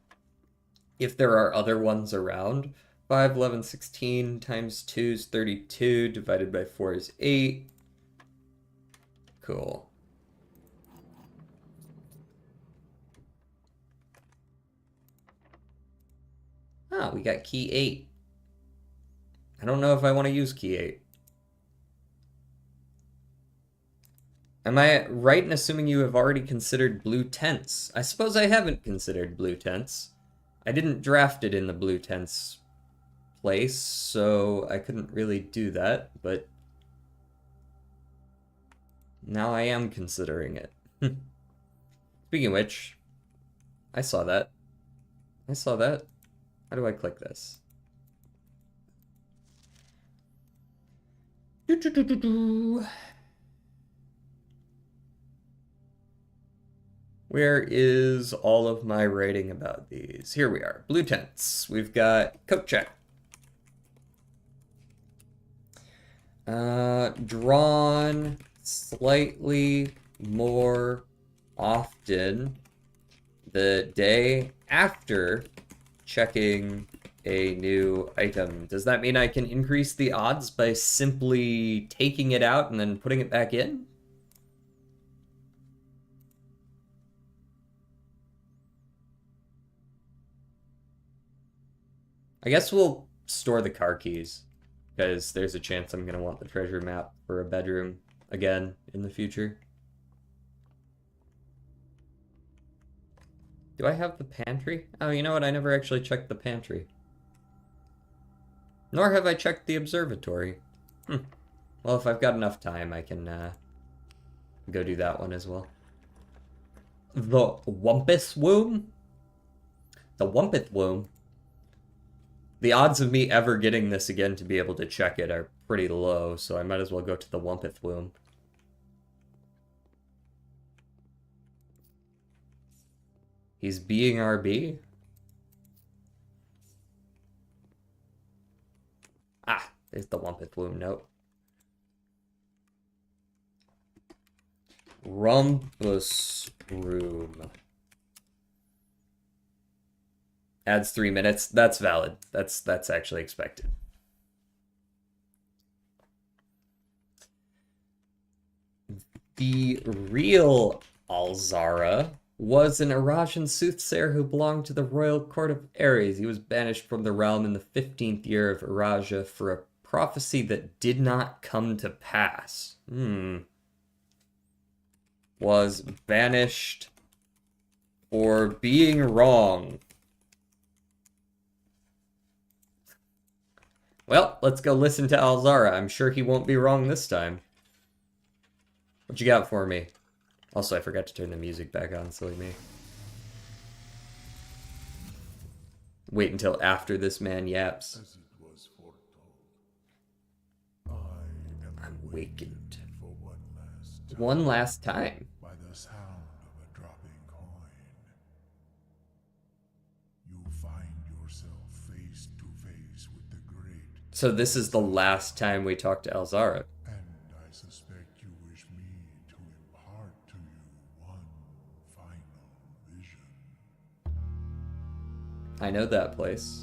if there are other ones around. 5, 11, 16 times 2 is 32, divided by 4 is 8. Cool. Ah, we got key 8. I don't know if I want to use key 8. Am I right in assuming you have already considered blue tents? I suppose I haven't considered blue tents. I didn't draft it in the blue tents place, so I couldn't really do that, but now I am considering it. Speaking of which, I saw that. I saw that. How do I click this? Where is all of my writing about these? Here we are. Blue tents. We've got coat check. Drawn slightly more often the day after checking a new item. Does that mean I can increase the odds by simply taking it out and then putting it back in? I guess we'll store the car keys, because there's a chance I'm going to want the treasure map for a bedroom again in the future. Do I have the pantry? Oh, you know what? I never actually checked the pantry. Nor have I checked the observatory. Well, if I've got enough time, I can go do that one as well. The Wumpus Womb? The Wumpith Womb? The odds of me ever getting this again to be able to check it are pretty low, so I might as well go to the Wumpith Womb. He's being RB? Ah, there's the Wumpith Womb note. Rumpus Room. Adds 3 minutes. That's valid. That's actually expected. The real Alzara was an Arajan soothsayer who belonged to the royal court of Ares. He was banished from the realm in the 15th year of Araja for a prophecy that did not come to pass. Was banished for being wrong. Well, let's go listen to Alzara. I'm sure he won't be wrong this time. What you got for me? Also, I forgot to turn the music back on, silly me. Wait until after this man yaps. As it was foretold, I am Awakened. for One last time. by the sound of a dropping coin. You find yourself face to face with the great, So this is the last time we talk to Alzara. and I suspect you wish me to impart to you one final vision. I know that place.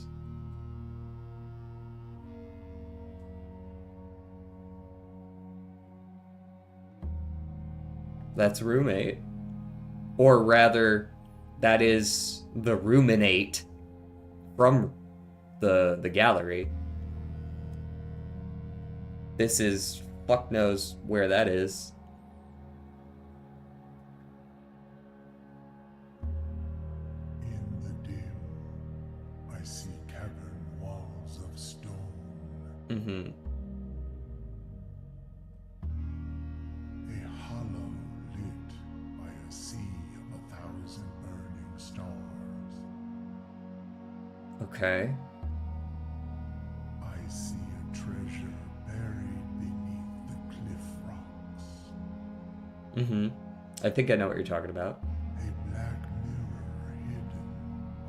That's room 8. Or rather, that is the ruminate from the gallery. This is fuck knows where that is. In the dim, I see cavern walls of stone, Mm-hmm. a hollow lit Okay. I see a treasure buried beneath the cliff rocks. Mm-hmm. I think I know what you're talking about. A black mirror hidden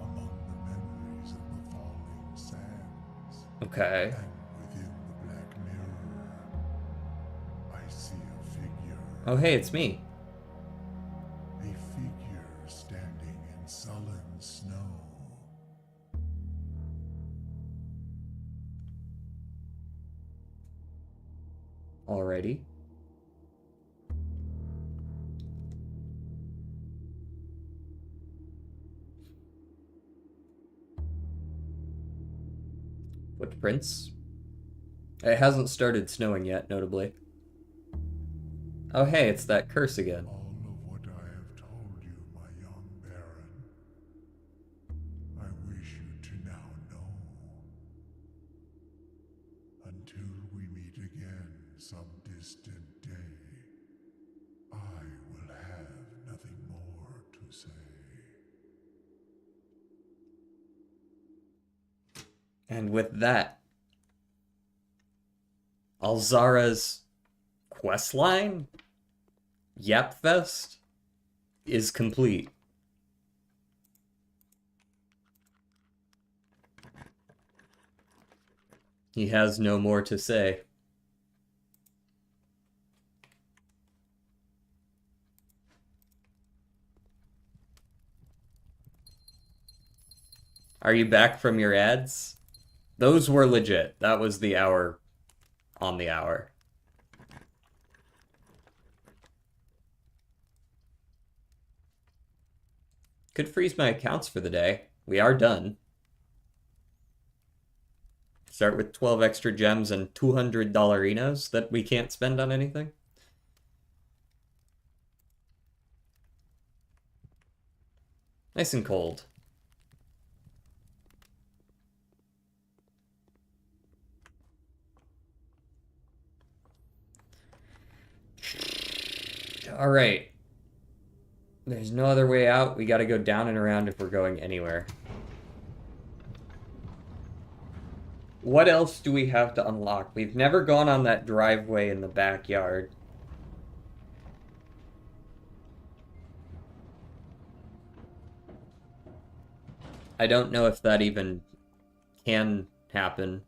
among the memories of the falling sands. Okay. And within the black mirror, I see a figure. Oh, hey, it's me. A figure standing in sullen snow. Alrighty. Footprints. It hasn't started snowing yet, notably. Oh, hey, it's that curse again. All of what I have told you, my young baron, I wish you to now know. Until we meet again some distant day, I will have nothing more to say. And with that, Alzara's questline, Yapfest, is complete. He has no more to say. Are you back from your ads? Those were legit. That was the hour on the hour. Could freeze my accounts for the day. We are done. Start with 12 extra gems and $200 dollarinos that we can't spend on anything. Nice and cold. All right. There's no other way out. We gotta go down and around if we're going anywhere. What else do we have to unlock? We've never gone on that driveway in the backyard. I don't know if that even can happen.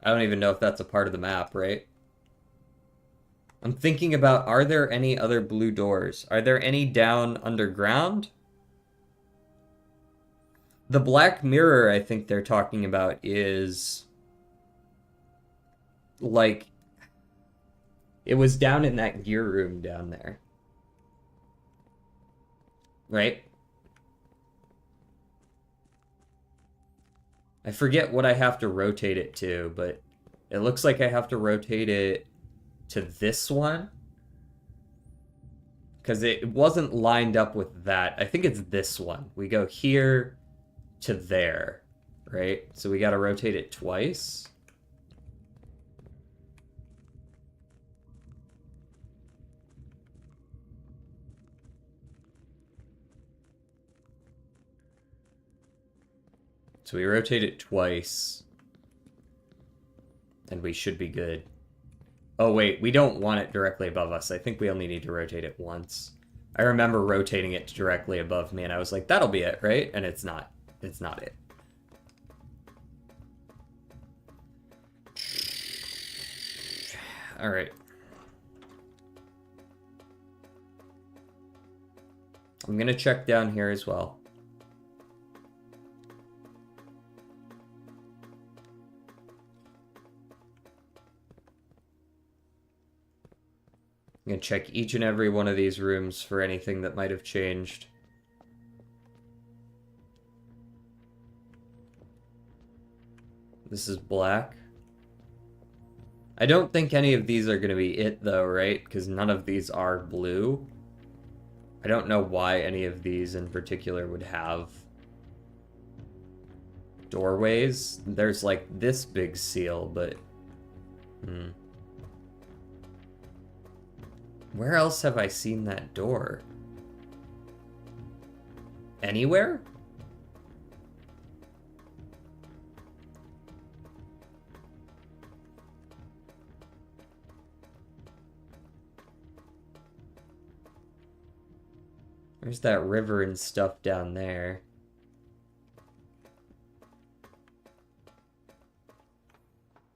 I don't even know if that's a part of the map, right? I'm thinking about, are there any other blue doors? Are there any down underground? The Black Mirror I think they're talking about is like it was down in that gear room down there. Right? I forget what I have to rotate it to, but it looks like I have to rotate it to this one. Because it wasn't lined up with that. I think it's this one. We go here to there, right? So we got to rotate it twice. So we rotate it twice. And we should be good. Oh wait, we don't want it directly above us. I think we only need to rotate it once. I remember rotating it directly above me and I was like, that'll be it, right? And it's not. It's not it. All right. I'm gonna check down here as well. I'm gonna check each and every one of these rooms for anything that might have changed. This is black. I don't think any of these are gonna be it though, right? Because none of these are blue. I don't know why any of these in particular would have doorways. There's like this big seal, but... Where else have I seen that door? Anywhere? There's that river and stuff down there.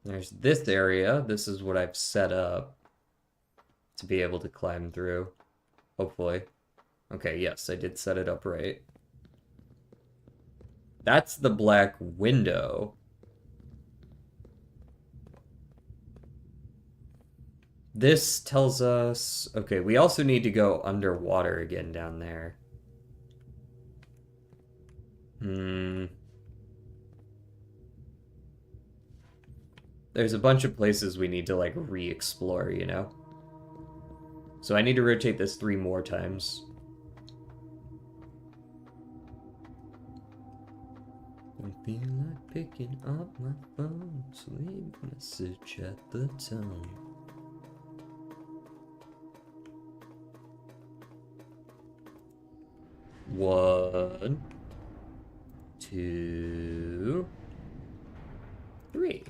There's this area. This is what I've set up to be able to climb through. Hopefully. Okay, yes, I did set it up right. That's the black window. This tells us... Okay, we also need to go underwater again down there. There's a bunch of places we need to, like, re-explore, you know? So I need to rotate this 3 more times. I feel like picking up my phone, so leave a message at the tone. One, 2, 3.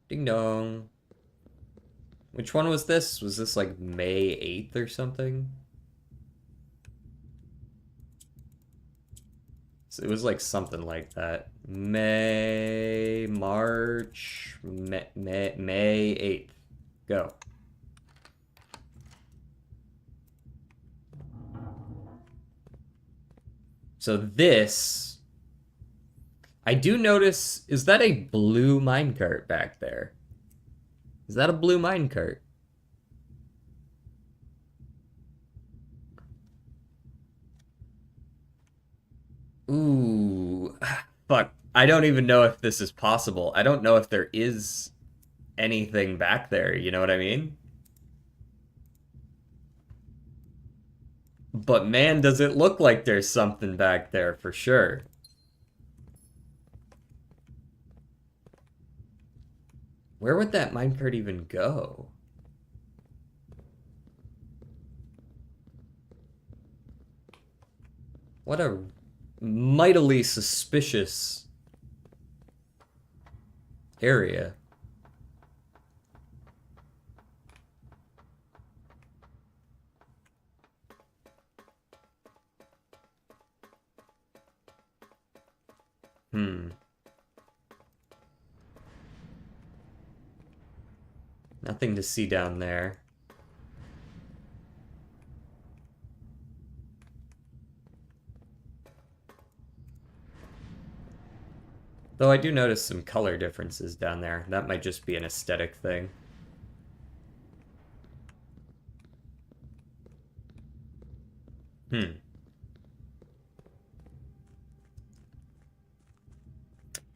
Ding dong. Which one was this? Was this like May 8th or something? So it was like something like that. March, May 8th. Go. So this... I do notice, is that a blue minecart back there? Is that a blue minecart? Ooh, fuck. I don't even know if this is possible. I don't know if there is anything back there, you know what I mean? But man, does it look like there's something back there for sure. Where would that minecart even go? What a mightily suspicious area. Nothing to see down there. Though I do notice some color differences down there. That might just be an aesthetic thing.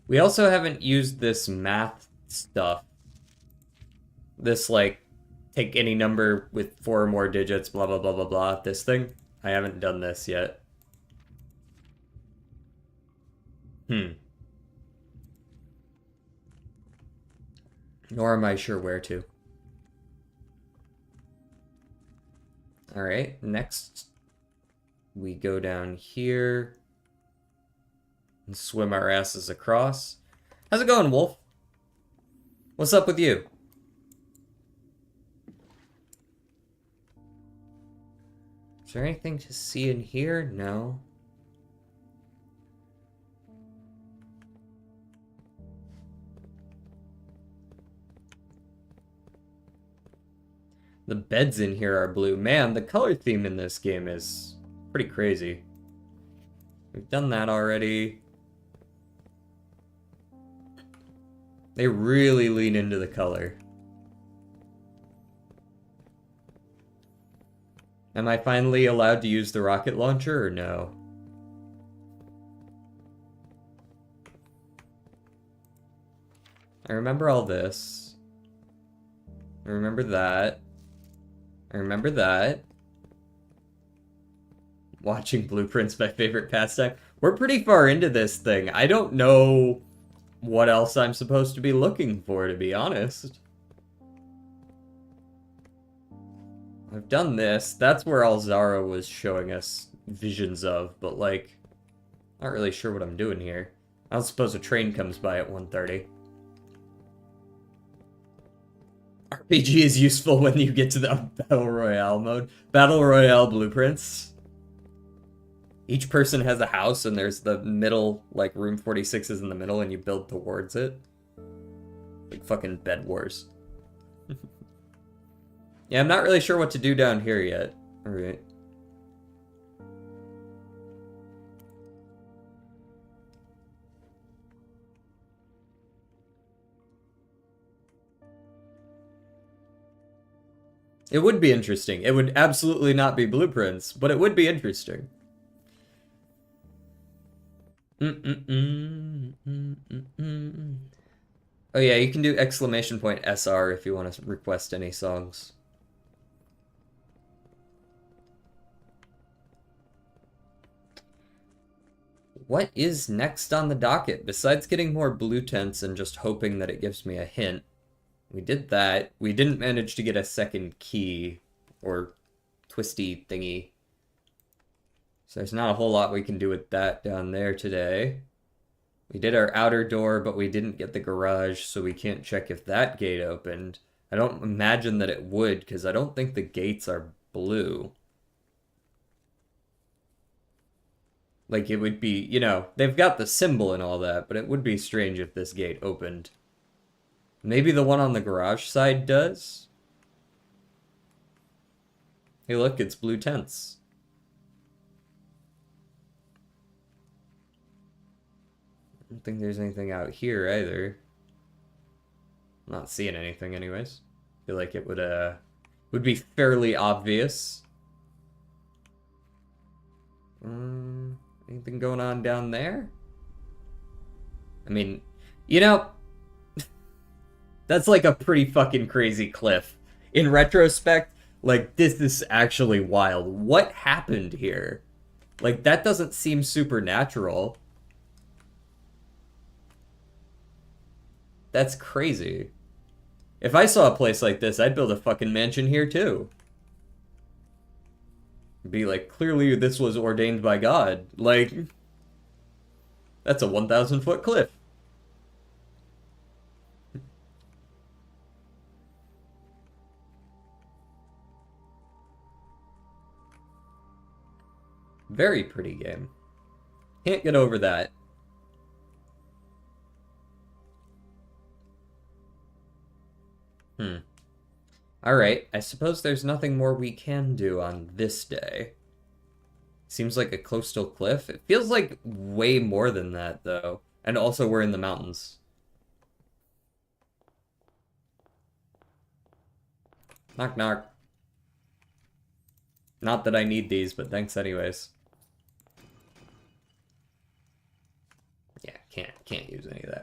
We also haven't used this math stuff. This, like, take any number with 4 or more digits, blah, blah, blah, blah, blah. This thing. I haven't done this yet. Nor am I sure where to. Alright, next we go down here and swim our asses across. How's it going, Wolf? What's up with you? Is there anything to see in here? No. The beds in here are blue. Man, the color theme in this game is pretty crazy. We've done that already. They really lean into the color. Am I finally allowed to use the rocket launcher or no? I remember all this. I remember that. I remember that. Watching Blueprints, my favorite pastime. We're pretty far into this thing. I don't know what else I'm supposed to be looking for, to be honest. I've done this. That's where Alzara was showing us visions of, but like, not really sure what I'm doing here. I don't suppose a train comes by at 1:30. RPG is useful when you get to the Battle Royale mode. Battle Royale blueprints. Each person has a house and there's the middle, like room 46 is in the middle and you build towards it. Like fucking Bed Wars. Yeah, I'm not really sure what to do down here yet. Alright. It would be interesting. It would absolutely not be blueprints, but it would be interesting. Oh yeah, you can do !SR if you want to request any songs. What is next on the docket? Besides getting more blue tents and just hoping that it gives me a hint. We did that. We didn't manage to get a second key or twisty thingy. So there's not a whole lot we can do with that down there today. We did our outer door, but we didn't get the garage, so we can't check if that gate opened. I don't imagine that it would, because I don't think the gates are blue. Like, it would be, you know, they've got the symbol and all that, but it would be strange if this gate opened. Maybe the one on the garage side does? Hey look, it's blue tents. I don't think there's anything out here either. I'm not seeing anything anyways. Feel like it would be fairly obvious. Anything going on down there? I mean, you know, that's like a pretty fucking crazy cliff. In retrospect, like, this is actually wild. What happened here? Like, that doesn't seem supernatural. That's crazy. If I saw a place like this, I'd build a fucking mansion here too. Be like, clearly this was ordained by God. Like, that's a 1,000-foot cliff. Very pretty game. Can't get over that. Alright, I suppose there's nothing more we can do on this day. Seems like a coastal cliff. It feels like way more than that, though. And also we're in the mountains. Knock knock. Not that I need these, but thanks anyways. Yeah, can't use any of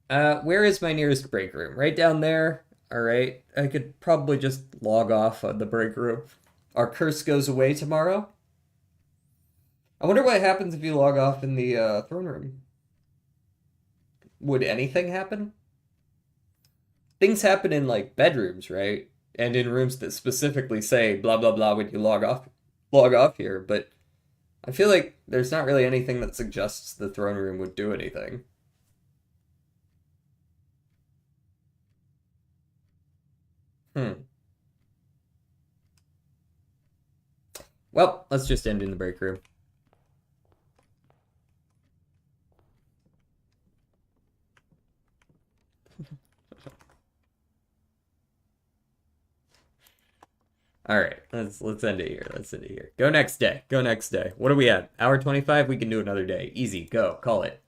that. Where is my nearest break room? Right down there. Alright, I could probably just log off on the break room. Our curse goes away tomorrow. I wonder what happens if you log off in the throne room. Would anything happen? Things happen in, like, bedrooms, right? And in rooms that specifically say blah blah blah when you log off here, but I feel like there's not really anything that suggests the throne room would do anything. Well, let's just end in the break room. Alright, let's end it here. Let's end it here. Go next day. Go next day. What are we at? Hour 25? We can do another day. Easy. Go. Call it.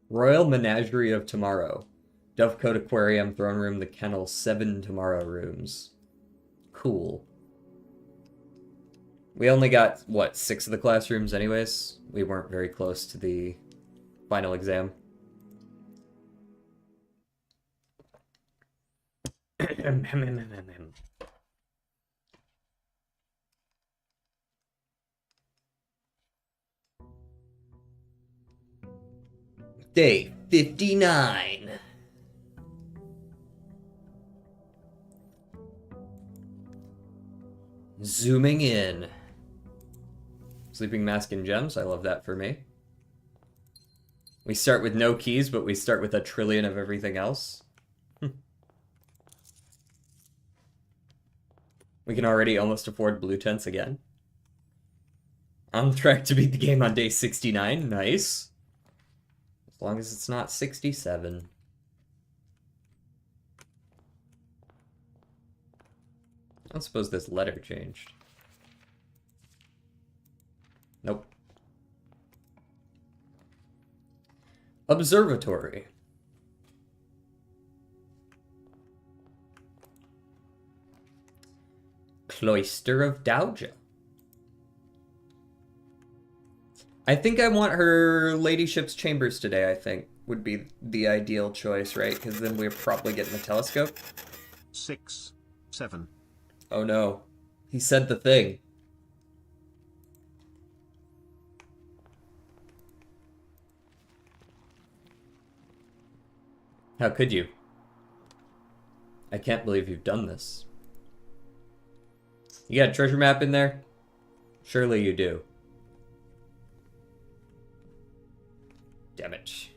Royal Menagerie of Tomorrow. Dovecote Aquarium, Throne Room, The Kennel, 7 Tomorrow rooms. Cool. We only got, what, 6 of the classrooms anyways? We weren't very close to the final exam. Day 59. Zooming in. Sleeping Mask and Gems, I love that for me. We start with no keys, but we start with a trillion of everything else. We can already almost afford blue tents again. On track to beat the game on day 69, nice. As long as it's not 67. I don't suppose this letter changed. Nope. Observatory. Cloister of Dowager. I think I want her ladyship's chambers today, I think, would be the ideal choice, right? Because then we're probably getting the telescope. 6, 7. Oh no. He said the thing. How could you? I can't believe you've done this. You got a treasure map in there? Surely you do. Damn it.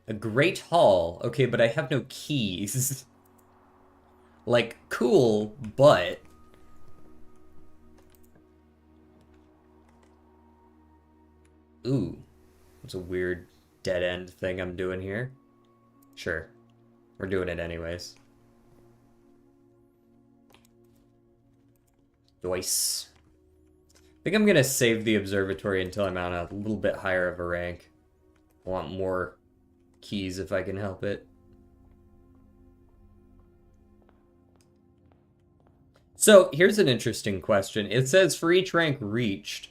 A great hall. Okay, but I have no keys. Like, cool, but... Ooh. It's a weird dead-end thing I'm doing here. Sure. We're doing it anyways. Joyce. I think I'm gonna save the observatory until I'm on a little bit higher of a rank. I want more keys if I can help it. So, here's an interesting question. It says for each rank reached.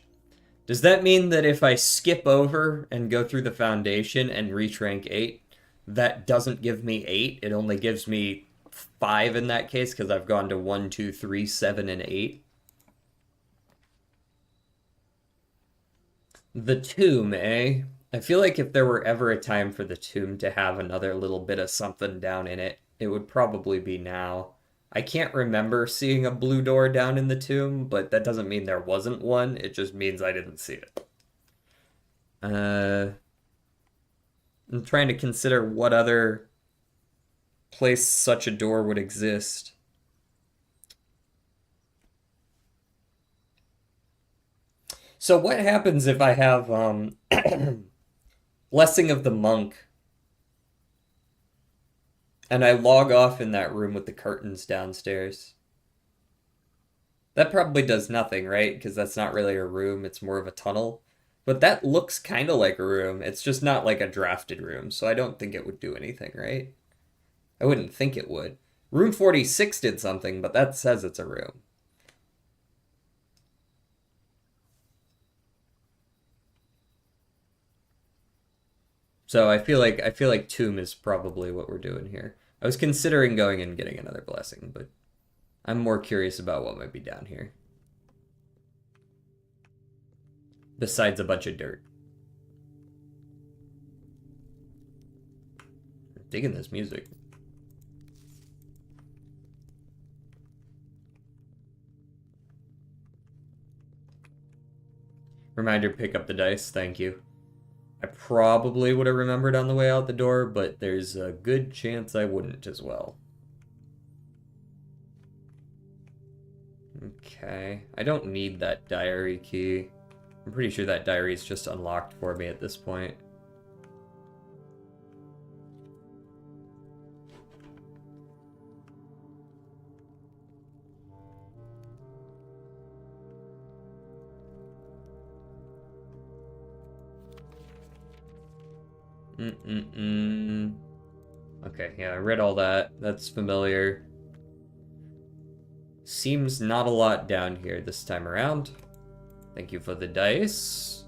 Does that mean that if I skip over and go through the foundation and reach rank 8, that doesn't give me 8? It only gives me 5 in that case because I've gone to 1, 2, 3, 7, and 8. The tomb, eh? I feel like if there were ever a time for the tomb to have another little bit of something down in it, it would probably be now. I can't remember seeing a blue door down in the tomb, but that doesn't mean there wasn't one. It just means I didn't see it. I'm trying to consider what other place such a door would exist. So what happens if I have Blessing of the Monk and I log off in that room with the curtains downstairs? That probably does nothing, right? Because that's not really a room, it's more of a tunnel. But that looks kind of like a room. It's just not like a drafted room, so I don't think it would do anything, right? I wouldn't think it would. Room 46 did something, but that says it's a room. So I feel like tomb is probably what we're doing here. I was considering going and getting another blessing, but I'm more curious about what might be down here. Besides a bunch of dirt. I'm digging this music. Reminder, pick up the dice, thank you. I probably would have remembered on the way out the door, but there's a good chance I wouldn't as well. Okay, I don't need that diary key. I'm pretty sure that diary is just unlocked for me at this point. Okay, yeah, I read all that. That's familiar. Seems not a lot down here this time around. Thank you for the dice.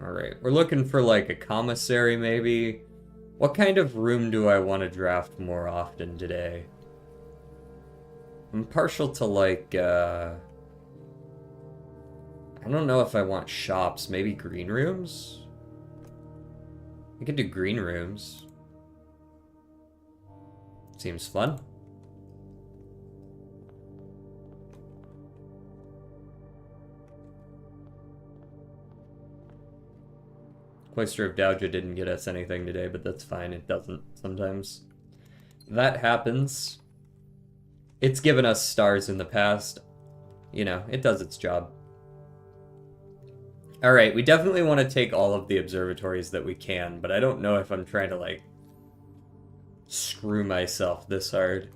Alright, we're looking for like a commissary maybe. What kind of room do I want to draft more often today? I'm partial to like, I don't know if I want shops, maybe green rooms? We could do green rooms. Seems fun. Cloister of Doudja didn't get us anything today, but that's fine. It doesn't sometimes. That happens. It's given us stars in the past. You know, it does its job. Alright, we definitely want to take all of the observatories that we can, but I don't know if I'm trying to, like, screw myself this hard.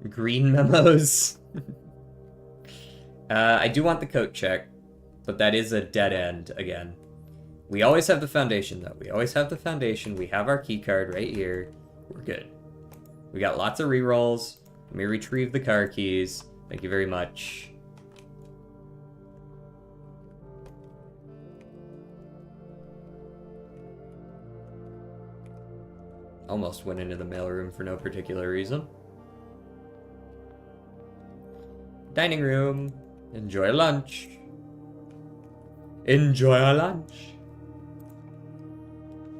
Green memos? I do want the coat check, but that is a dead end again. We always have the foundation, though. We always have the foundation. We have our key card right here. We're good. We got lots of rerolls. Let me retrieve the car keys. Thank you very much. Almost went into the mailroom for no particular reason. Dining room. Enjoy lunch. Enjoy our lunch.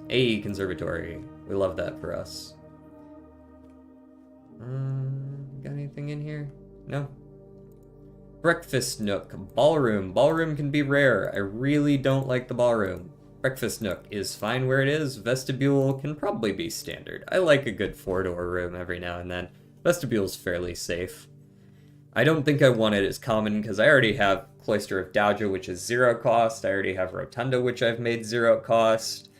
Hey, conservatory. We love that for us. Got anything in here? No. Breakfast nook. Ballroom. Ballroom can be rare. I really don't like the ballroom. Breakfast nook is fine where it is. Vestibule can probably be standard. I like a good 4-door room every now and then. Vestibule's fairly safe. I don't think I want it as common because I already have Cloister of Doudja, which is 0 cost. I already have Rotunda, which I've made 0 cost.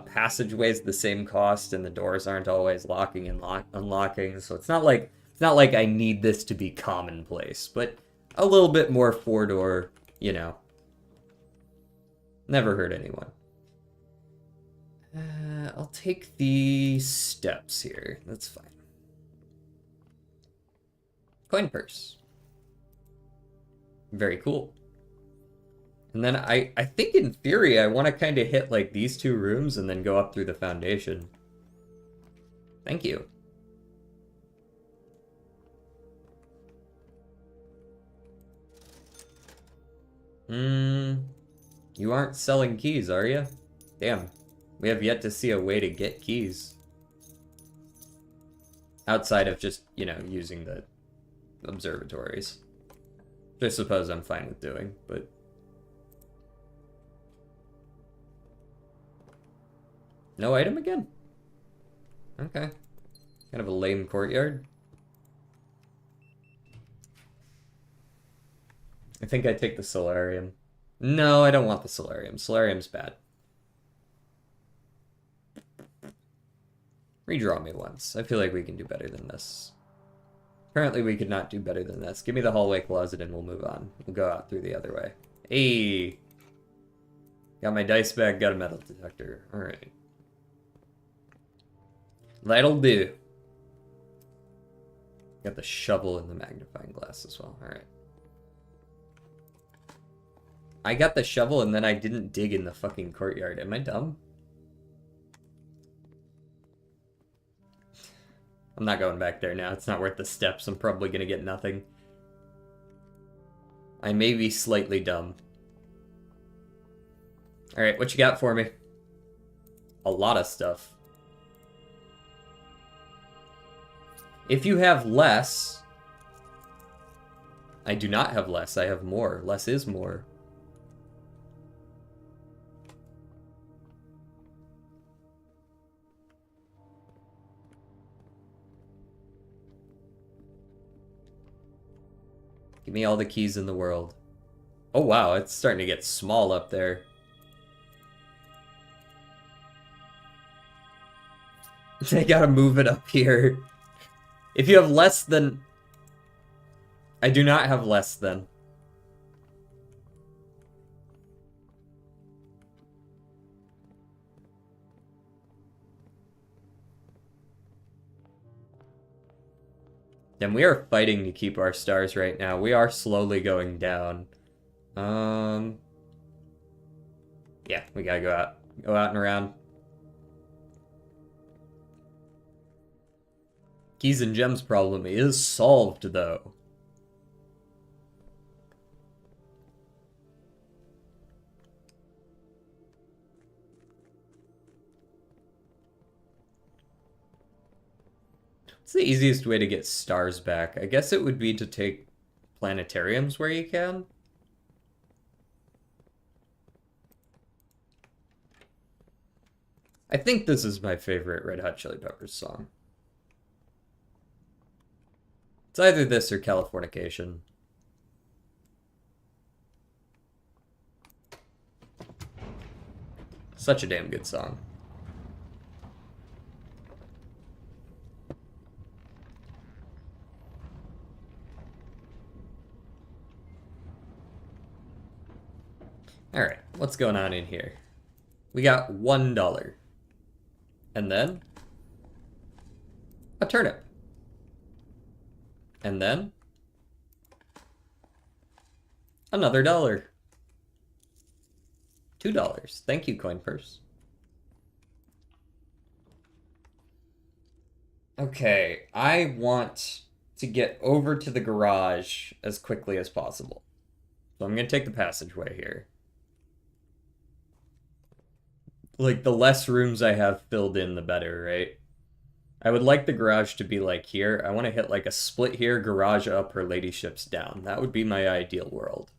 Passageways the same cost, and the doors aren't always locking and unlocking. So it's not like I need this to be commonplace, but a little bit more 4-door, you know. Never hurt anyone. I'll take the steps here. That's fine. Coin purse. Very cool. And then I think in theory I want to kind of hit like these 2 rooms and then go up through the foundation. Thank you. You aren't selling keys, are you? Damn. We have yet to see a way to get keys. Outside of just, you know, using the observatories. Which I suppose I'm fine with doing, but... No item again? Okay. Kind of a lame courtyard. I think I take the solarium. No, I don't want the solarium. Solarium's bad. Redraw me once. I feel like we can do better than this. Apparently we could not do better than this. Give me the hallway closet and we'll move on. We'll go out through the other way. Hey! Got my dice bag, got a metal detector. Alright. That'll do. Got the shovel and the magnifying glass as well. Alright. I got the shovel and then I didn't dig in the fucking courtyard. Am I dumb? I'm not going back there now. It's not worth the steps. I'm probably gonna get nothing. I may be slightly dumb. Alright, what you got for me? A lot of stuff. If you have less... I do not have less. I have more. Less is more. Give me all the keys in the world. Oh wow, it's starting to get small up there. I gotta move it up here. If you have less than... I do not have less than. And we are fighting to keep our stars right now. We are slowly going down. Yeah, we gotta go out. Go out and around. Keys and gems problem is solved, though. What's the easiest way to get stars back? I guess it would be to take planetariums where you can. I think this is my favorite Red Hot Chili Peppers song. It's either this or Californication. Such a damn good song. Alright, what's going on in here? We got $1. And then a turnip. And then another $1. $2. Thank you, coin purse. Okay, I want to get over to the garage as quickly as possible. So I'm going to take the passageway here. Like, the less rooms I have filled in, the better, right? I would like the garage to be like here. I want to hit like a split here, garage up, her ladyship's down. That would be my ideal world.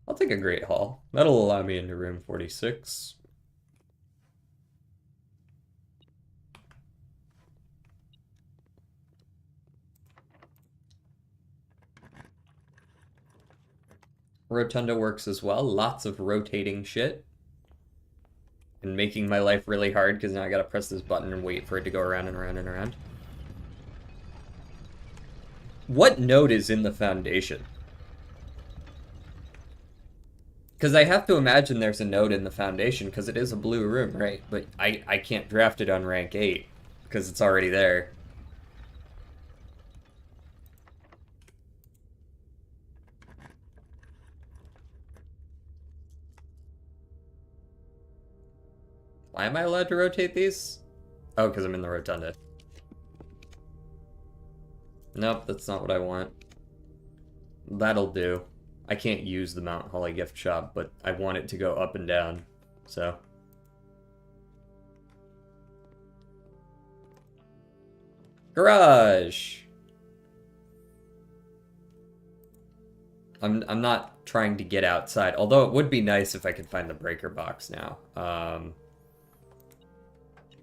I'll take a Great Hall. That'll allow me into room 46. Rotunda works as well. Lots of rotating shit. And making my life really hard because now I gotta press this button and wait for it to go around and around and around. What node is in the foundation? Because I have to imagine there's a node in the foundation because it is a blue room, right? But I can't draft it on rank 8 because it's already there. Why am I allowed to rotate these? Oh, because I'm in the rotunda. Nope, that's not what I want. That'll do. I can't use the Mount Holly gift shop, but I want it to go up and down, so. Garage! I'm not trying to get outside, although it would be nice if I could find the breaker box now.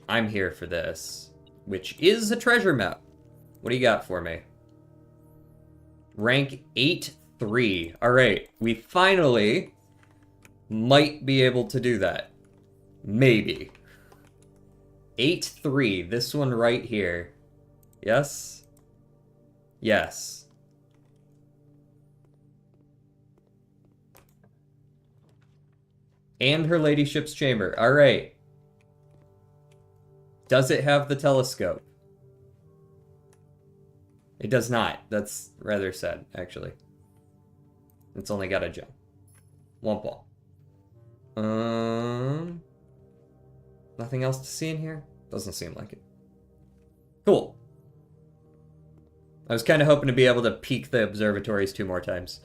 I'm here for this, which is a treasure map. What do you got for me? Rank 8-3. Alright, we finally might be able to do that. Maybe. 8-3, this one right here. Yes? Yes. And her ladyship's chamber. Alright. Does it have the telescope? It does not. That's rather sad, actually. It's only got a gem. Womp womp. Nothing else to see in here? Doesn't seem like it. Cool. I was kind of hoping to be able to peek the observatories 2 more times.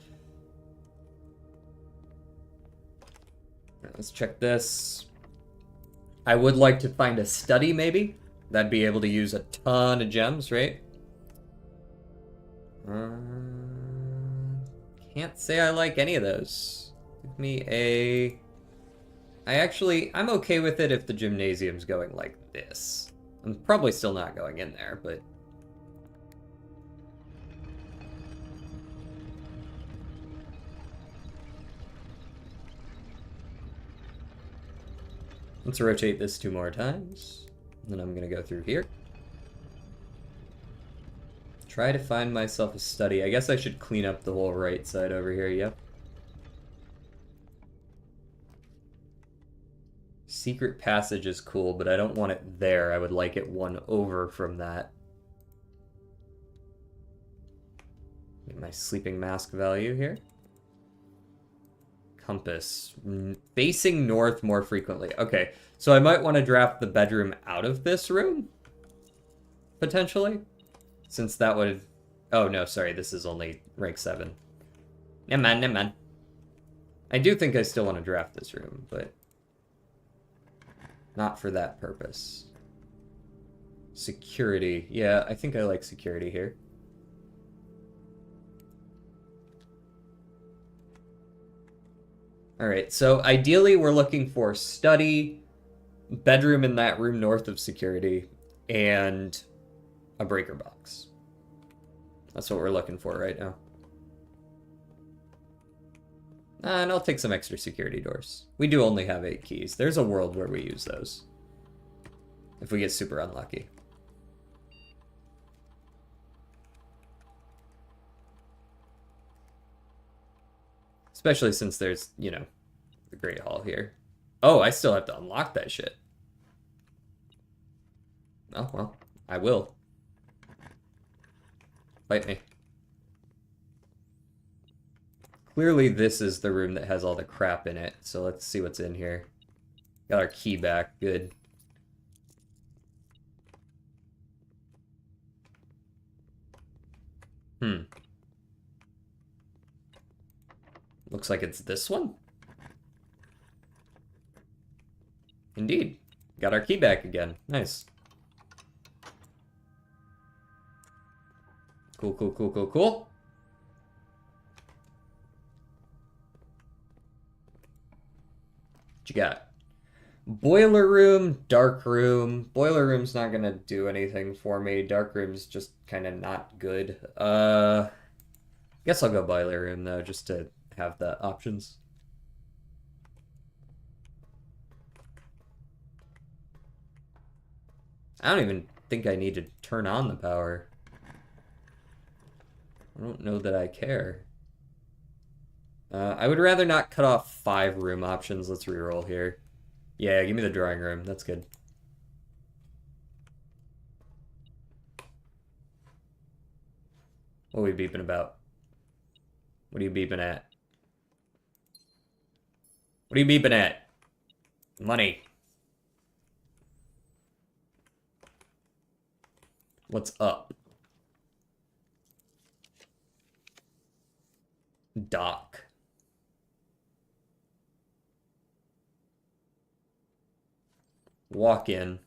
Let's check this. I would like to find a study, maybe. That'd be able to use a ton of gems, right? Can't say I like any of those. Give me a... I'm okay with it if the gymnasium's going like this. I'm probably still not going in there, but... Let's rotate this 2 more times. And then I'm gonna go through here. Try to find myself a study. I guess I should clean up the whole right side over here, yep. Secret passage is cool, but I don't want it there. I would like it one over from that. Get my sleeping mask value here. compass. Facing north more frequently. Okay, so I might want to draft the bedroom out of this room, potentially, since that would... Oh, no, sorry, this is only rank 7. Never mind, never mind. I do think I still want to draft this room, but not for that purpose. Security. Yeah, I think I like security here. Alright, so ideally we're looking for study, bedroom in that room north of security, and a breaker box. That's what we're looking for right now. And I'll take some extra security doors. We do only have 8 keys. There's a world where we use those. If we get super unlucky. Especially since there's, you know, the Great Hall here. Oh, I still have to unlock that shit. Oh, well, I will. Fight me. Clearly this is the room that has all the crap in it, so let's see what's in here. Got our key back, good. Looks like it's this one. Indeed. Got our key back again. Nice. Cool, cool, cool, cool, cool. What you got? Boiler room, dark room. Boiler room's not gonna do anything for me. Dark room's just kind of not good. Guess I'll go boiler room though, just to have the options. I don't even think I need to turn on the power. I don't know that I care. I would rather not cut off 5 room options. Let's reroll here. Yeah, give me the drawing room. That's good. What are we beeping about? What are you beeping at? What are you beeping at? Money. What's up? Dock. Walk in.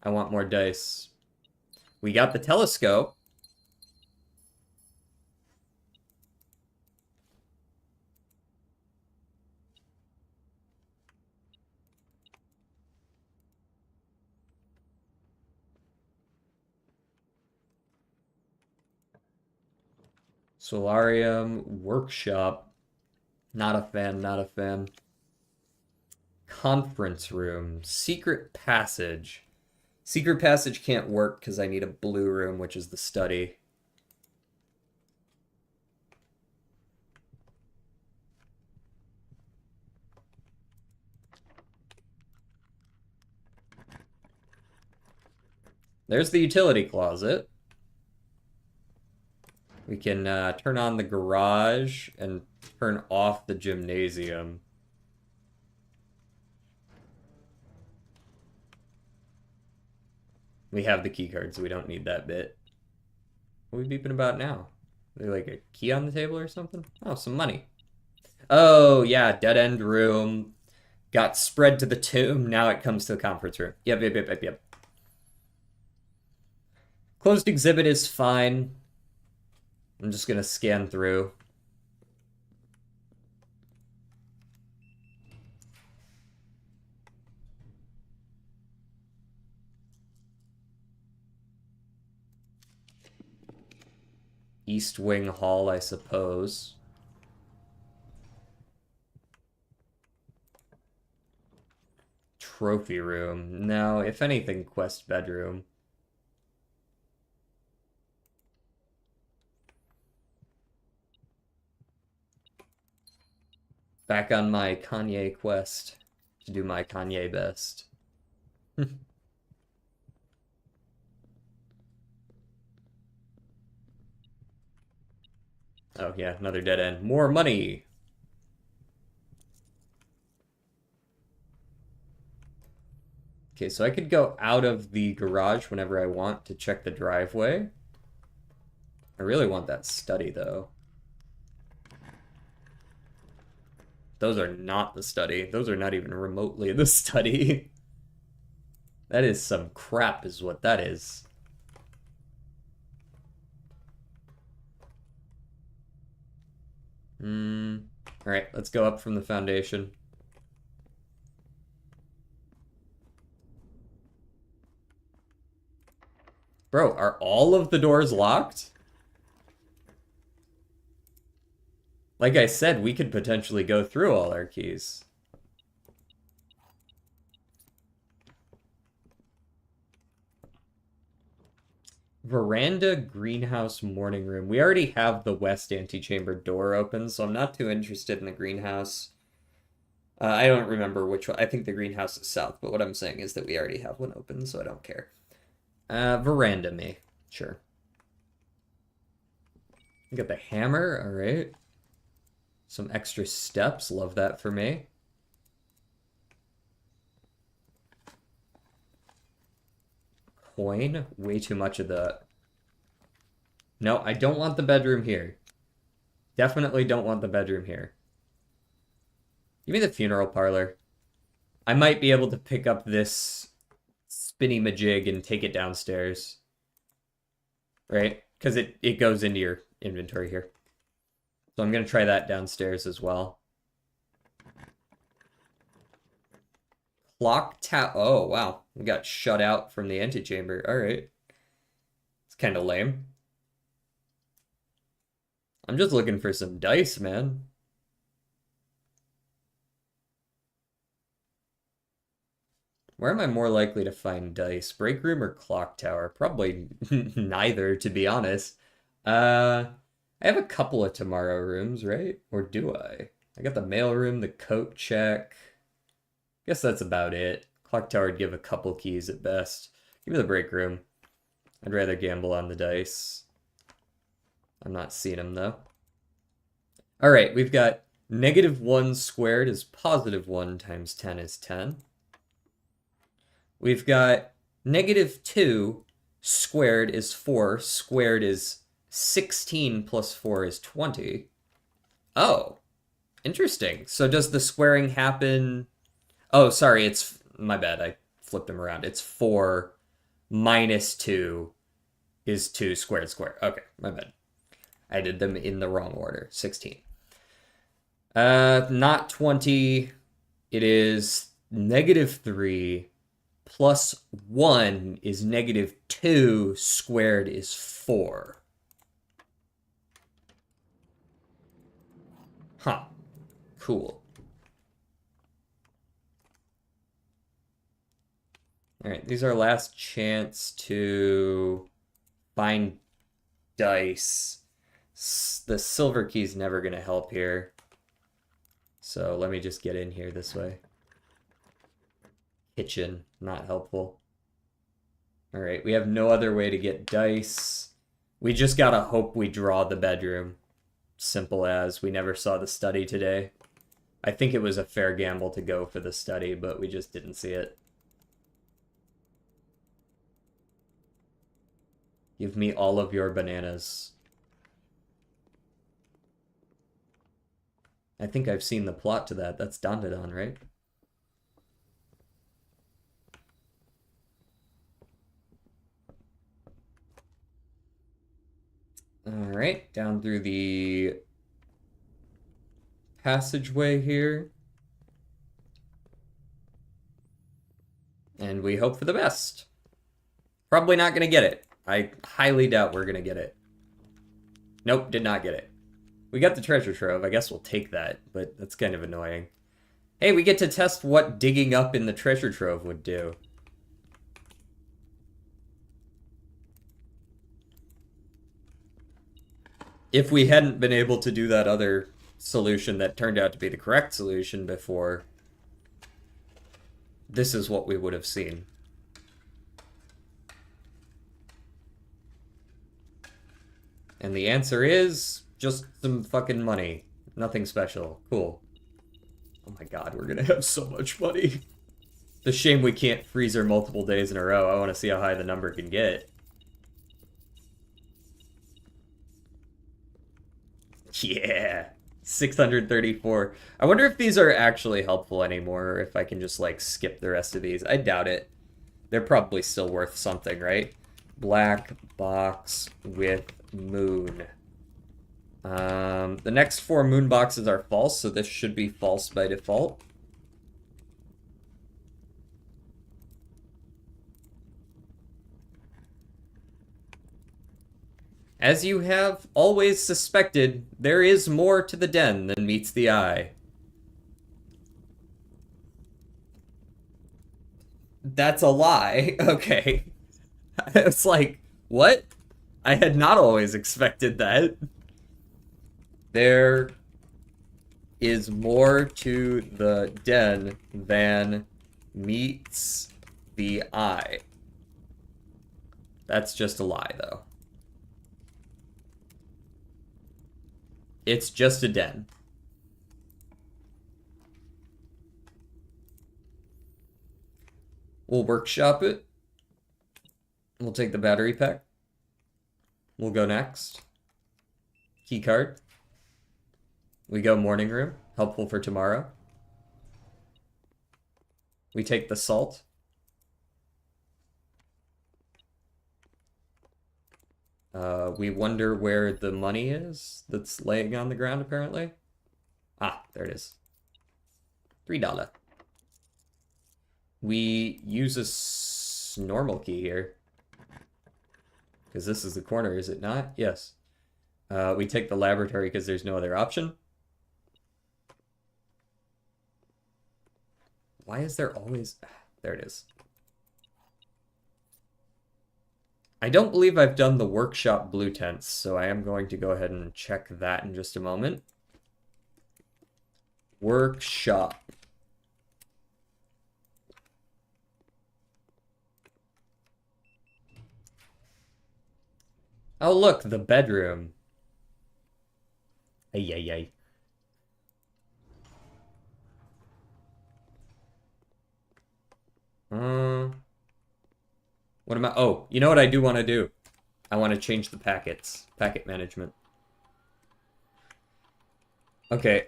I want more dice. We got the telescope. Solarium, workshop. Not a fan, not a fan. Conference room, secret passage. Secret passage can't work because I need a blue room, which is the study. There's the utility closet. We can turn on the garage and turn off the gymnasium. We have the key card, so we don't need that bit. What are we beeping about now? Is there like a key on the table or something? Oh, some money. Oh, yeah, dead end room. Got spread to the tomb. Now it comes to the conference room. Yep. Closed exhibit is fine. I'm just gonna scan through. East Wing Hall, I suppose. Trophy room. No, if anything, quest bedroom. Back on my Kanye quest to do my Kanye best. Oh yeah, another dead end. More money! Okay, so I could go out of the garage whenever I want to check the driveway. I really want that study, though. Those are not the study. Those are not even remotely the study. That is some crap is what that is. Alright, let's go up from the foundation. Bro, are all of the doors locked? Like I said, we could potentially go through all our keys. Veranda, greenhouse, morning room. We already have the west antechamber door open, so I'm not too interested in the greenhouse. I don't remember which one. I think the greenhouse is south, but what I'm saying is that we already have one open, so I don't care. Veranda me. Sure. We got the hammer, alright. Some extra steps, love that for me. Coin, way too much of the... No, I don't want the bedroom here. Definitely don't want the bedroom here. Give me the funeral parlor. I might be able to pick up this spinny majig and take it downstairs. Right? Because it goes into your inventory here. So I'm going to try that downstairs as well. Clock tower. Oh, wow. We got shut out from the antechamber. Alright. It's kind of lame. I'm just looking for some dice, man. Where am I more likely to find dice? Break room or clock tower? Probably neither, to be honest. I have a couple of tomorrow rooms, right? Or do I? I got the mail room, the coat check. Guess that's about it. Clock tower would give a couple keys at best. Give me the break room. I'd rather gamble on the dice. I'm not seeing them, though. Alright, we've got -1 squared is +1 times 10 is 10. We've got -2 squared is 4. Squared is 16 plus 4 is 20. Oh, interesting. So does the squaring happen... Oh, sorry, it's... My bad, I flipped them around. It's 4 minus 2 is 2 squared squared. Okay, my bad. I did them in the wrong order. 16. Not 20. It is -3 plus 1 is -2 squared is 4. Huh. Cool. Alright, these are our last chance to find dice. The silver key's never gonna help here. So let me just get in here this way. Kitchen, not helpful. Alright, we have no other way to get dice. We just gotta hope we draw the bedroom. Simple as. We never saw the study today. I think it was a fair gamble to go for the study, but we just didn't see it. Give me all of your bananas. I think I've seen the plot to that. That's Dandadan, right? Alright, down through the passageway here. And we hope for the best. Probably not gonna get it. I highly doubt we're gonna get it. Nope, did not get it. We got the treasure trove. I guess we'll take that, but that's kind of annoying. Hey, we get to test what digging up in the treasure trove would do. If we hadn't been able to do that other solution that turned out to be the correct solution before, this is what we would have seen. And the answer is just some fucking money. Nothing special. Cool. Oh my god, we're gonna have so much money. The shame we can't freeze her multiple days in a row. I want to see how high the number can get. Yeah, 634. I wonder if these are actually helpful anymore, or if I can just, like, skip the rest of these. I doubt it. They're probably still worth something, right? Black box with moon. The next 4 moon boxes are false, so this should be false by default. As you have always suspected, there is more to the den than meets the eye. That's a lie. Okay. It's like, what? I had not always expected that. There is more to the den than meets the eye. That's just a lie, though. It's just a den. We'll workshop it. We'll take the battery pack. We'll go next. Key card. We go morning room. Helpful for tomorrow. We take the salt. We wonder where the money is that's laying on the ground, apparently. Ah, there it is. $3. We use a normal key here. Because this is the corner, is it not? Yes. We take the laboratory because there's no other option. Why is there always... There it is. I don't believe I've done the workshop blue tents, so I am going to go ahead and check that in just a moment. Workshop. Oh, look, the bedroom. Ay, ay, ay. What am I? Oh, you know what I do want to do? I want to change the packets. Packet management. Okay,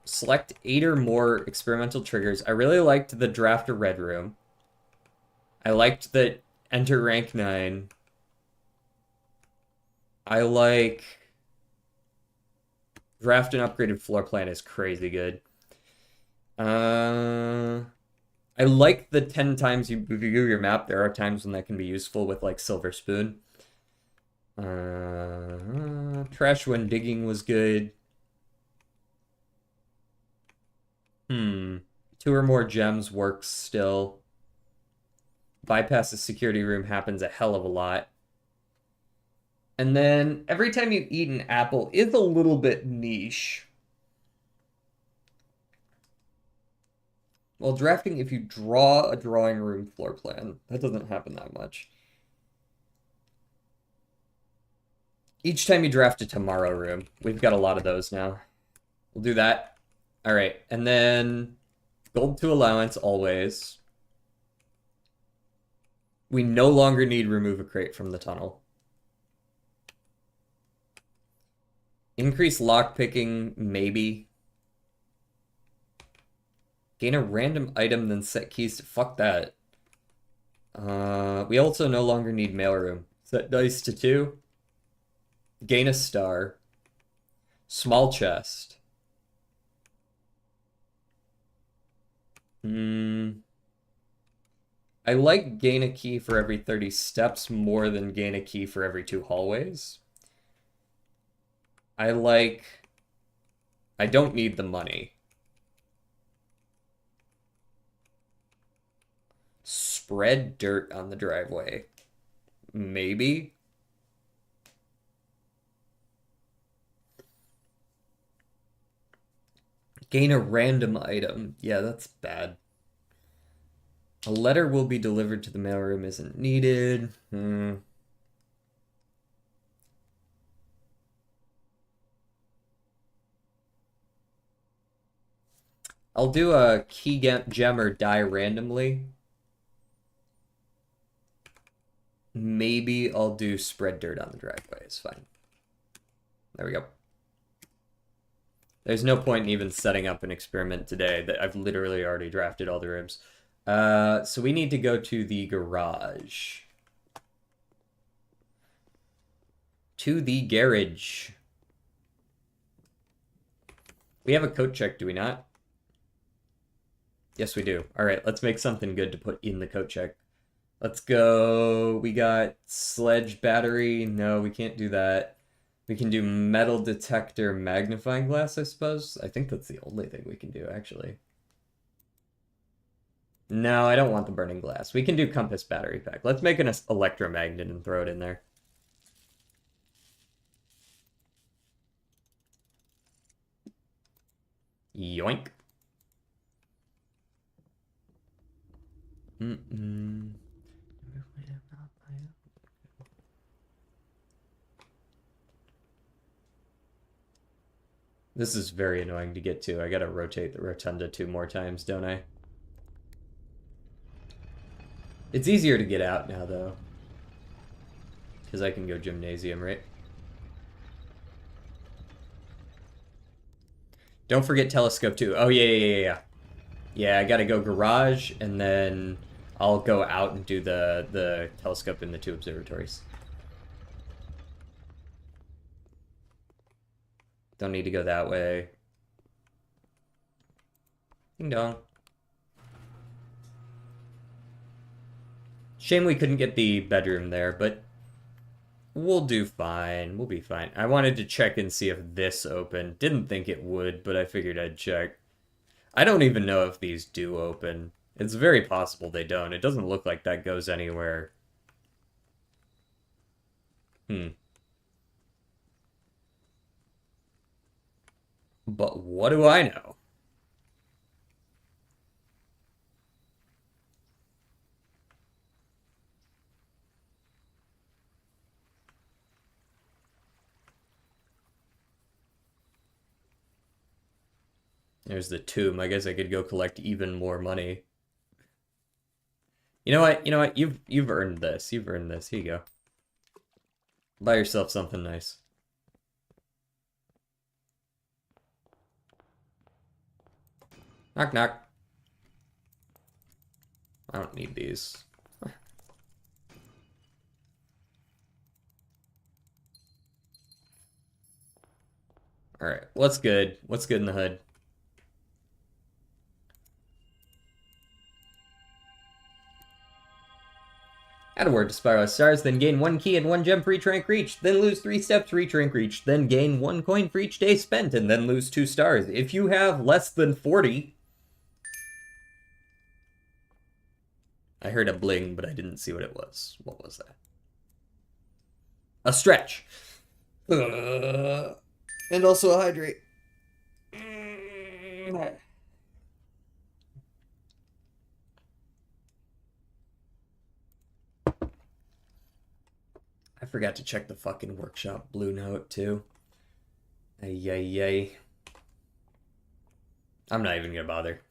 select 8 or more experimental triggers. I really liked the draft a red room. I liked the enter rank 9. I like draft an upgraded floor plan is crazy good. I like the 10 times you view your map. There are times when that can be useful with, like, Silver Spoon. Trash when digging was good. 2 or more gems works still. Bypass the security room happens a hell of a lot. And then every time you eat an apple is a little bit niche. Well, drafting, if you draw a drawing room floor plan, that doesn't happen that much. Each time you draft a tomorrow room, we've got a lot of those now. We'll do that. All right, and then gold to allowance always. We no longer need remove a crate from the tunnel. Increase lockpicking, maybe. Gain a random item, then set keys to... Fuck that. We also no longer need mailroom. Set dice to 2. Gain a star. Small chest. I like gain a key for every 30 steps more than gain a key for every 2 hallways. I don't need the money. Spread dirt on the driveway. Maybe. Gain a random item. Yeah, that's bad. A letter will be delivered to the mailroom isn't needed. I'll do a key gem or die randomly. Maybe I'll do spread dirt on the driveway. It's fine. There we go. There's no point in even setting up an experiment today that I've literally already drafted all the ribs. So we need to go to the garage. To the garage. We have a coat check, do we not? Yes, we do. All right, let's make something good to put in the coat check. Let's go. We got sledge battery. No, we can't do that. We can do metal detector magnifying glass, I suppose. I think that's the only thing we can do, actually. No, I don't want the burning glass. We can do compass battery pack. Let's make an electromagnet and throw it in there. Yoink. This is very annoying to get to. I gotta rotate the rotunda 2 more times, don't I? It's easier to get out now, though. Because I can go gymnasium, right? Don't forget telescope, too. Oh, yeah. Yeah, I gotta go garage, and then I'll go out and do the telescope in the 2 observatories. Don't need to go that way. Ding dong. Shame we couldn't get the bedroom there, but we'll do fine. We'll be fine. I wanted to check and see if this opened. Didn't think it would, but I figured I'd check. I don't even know if these do open. It's very possible they don't. It doesn't look like that goes anywhere. But what do I know? There's the tomb. I guess I could go collect even more money. You know what? You know what? You've earned this. You've earned this. Here you go. Buy yourself something nice. Knock knock. I don't need these. Alright, what's good? What's good in the hood? Add a word to Spiral Stars, then gain 1 key and 1 gem for each rank reached, then lose 3 steps for each rank reached, then gain 1 coin for each day spent, and then lose 2 stars. If you have less than 40... I heard a bling, but I didn't see what it was. What was that? A stretch. And also a hydrate. I forgot to check the fucking workshop blue note, too. Ay. I'm not even gonna bother.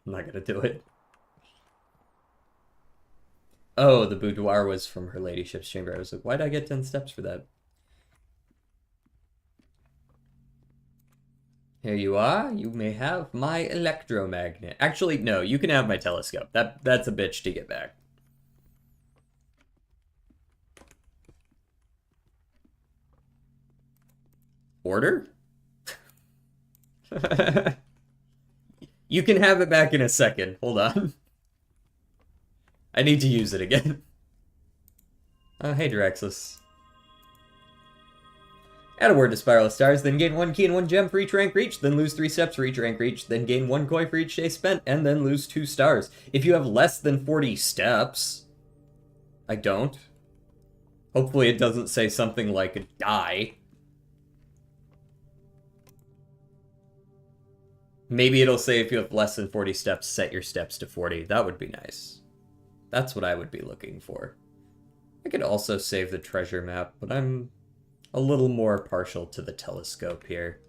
I'm not gonna do it. Oh, the boudoir was from her ladyship's chamber. I was like, why'd I get 10 steps for that? Here you are. You may have my electromagnet. Actually, no, you can have my telescope. That's a bitch to get back. Order? You can have it back in a second. Hold on. I need to use it again. Hey, Draxus. Add a word to Spiral of Stars, then gain 1 key and 1 gem for each rank reached, then lose 3 steps for each rank reached, then gain 1 coin for each day spent, and then lose 2 stars. If you have less than 40 steps... I don't. Hopefully it doesn't say something like die. Maybe it'll say if you have less than 40 steps, set your steps to 40. That would be nice. That's what I would be looking for. I could also save the treasure map, but I'm a little more partial to the telescope here.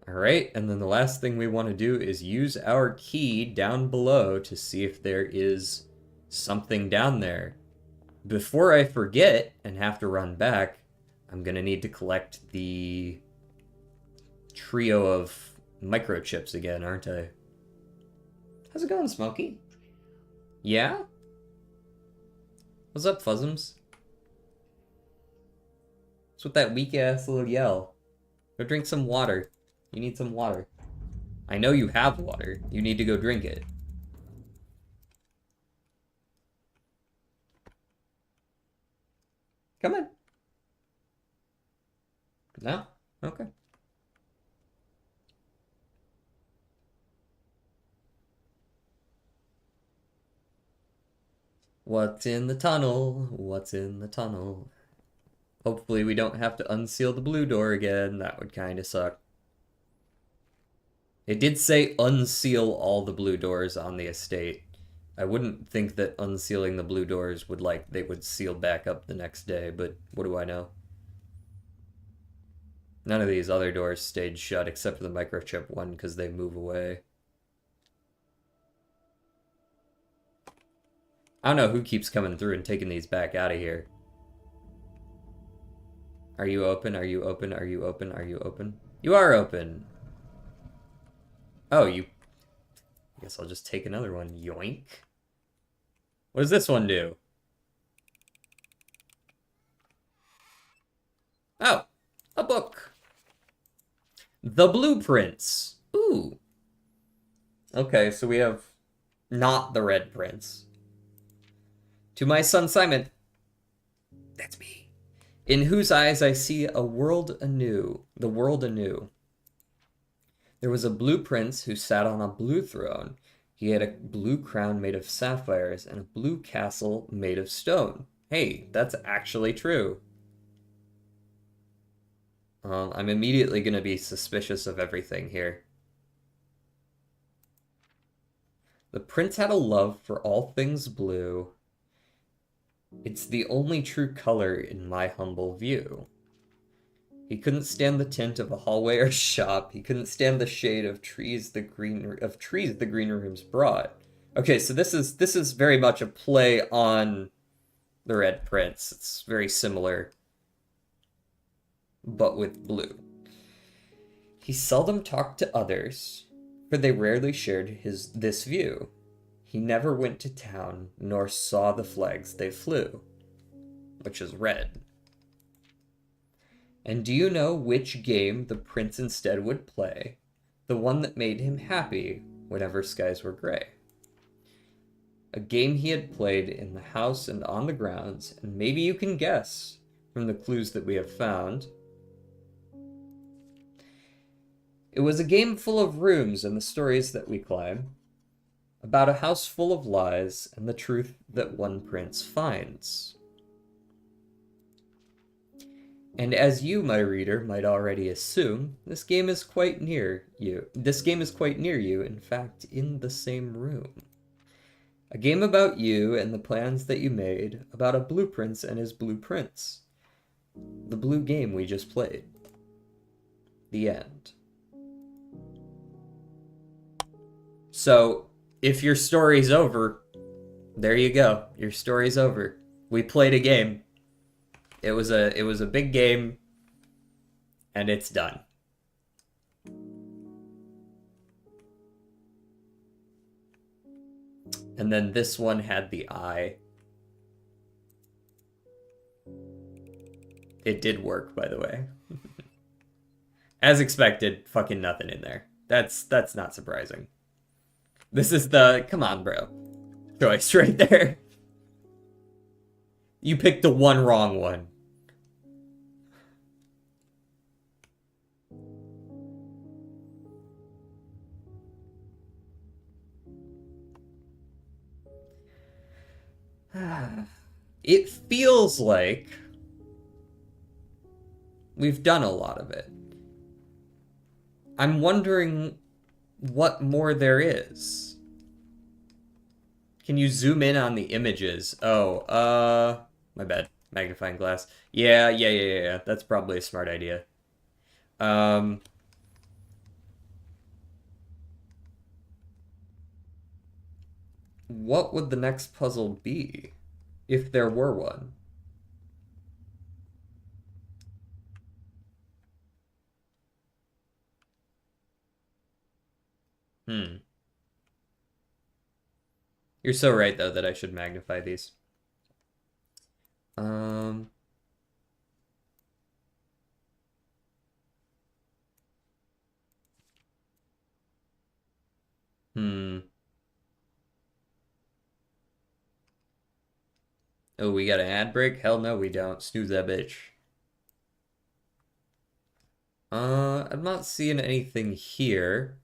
Alright, and then the last thing we want to do is use our key down below to see if there is something down there. Before I forget and have to run back, I'm gonna need to collect the trio of microchips again, aren't I? How's it going, Smokey? Yeah? What's up, Fuzzums? What's with that weak-ass little yell? Go drink some water. You need some water. I know you have water. You need to go drink it. Come on. No? Okay. What's in the tunnel? What's in the tunnel? Hopefully we don't have to unseal the blue door again. That would kind of suck. It did say unseal all the blue doors on the estate. I wouldn't think that unsealing the blue doors would, like, they would seal back up the next day, but what do I know? None of these other doors stayed shut except for the microchip one because they move away. I don't know who keeps coming through and taking these back out of here. Are you open? Are you open? Are you open? Are you open? You are open. Oh, you... I guess I'll just take another one. Yoink. What does this one do? Oh, a book. The Blueprints. Ooh. Okay, so we have not the Red Prince. To my son Simon. That's me. In whose eyes I see a world anew. The world anew. There was a blue prince who sat on a blue throne. He had a blue crown made of sapphires and a blue castle made of stone. Hey, that's actually true. I'm immediately going to be suspicious of everything here. The prince had a love for all things blue. It's the only true color in my humble view. He couldn't stand the tint of a hallway or shop. He couldn't stand the shade of trees the green rooms brought. Okay, so this is very much a play on the Red Prince. It's very similar, but with blue. He seldom talked to others, for they rarely shared this view. He never went to town, nor saw the flags they flew, which is red. And do you know which game the prince instead would play? The one that made him happy whenever skies were gray. A game he had played in the house and on the grounds, and maybe you can guess from the clues that we have found. It was a game full of rooms and the stories that we climb, about a house full of lies and the truth that one prince finds. And as you, my reader, might already assume, this game is quite near you. This game is quite near you, in fact, in the same room. A game about you and the plans that you made, about a blue prince and his blueprints. The blue game we just played. The end. So, if your story's over, there you go. Your story's over. We played a game. It was a big game, and it's done. And then this one had the eye. It did work, by the way. As expected, fucking nothing in there. That's not surprising. This is the, come on, bro, choice right there. You picked the one wrong one. It feels like we've done a lot of it. I'm wondering what more there is. Can you zoom in on the images? Oh, my bad. Magnifying glass. Yeah. That's probably a smart idea. what would the next puzzle be? If there were one. You're so right, though, that I should magnify these. Oh, we got an ad break? Hell no, we don't. Snooze that bitch. I'm not seeing anything here.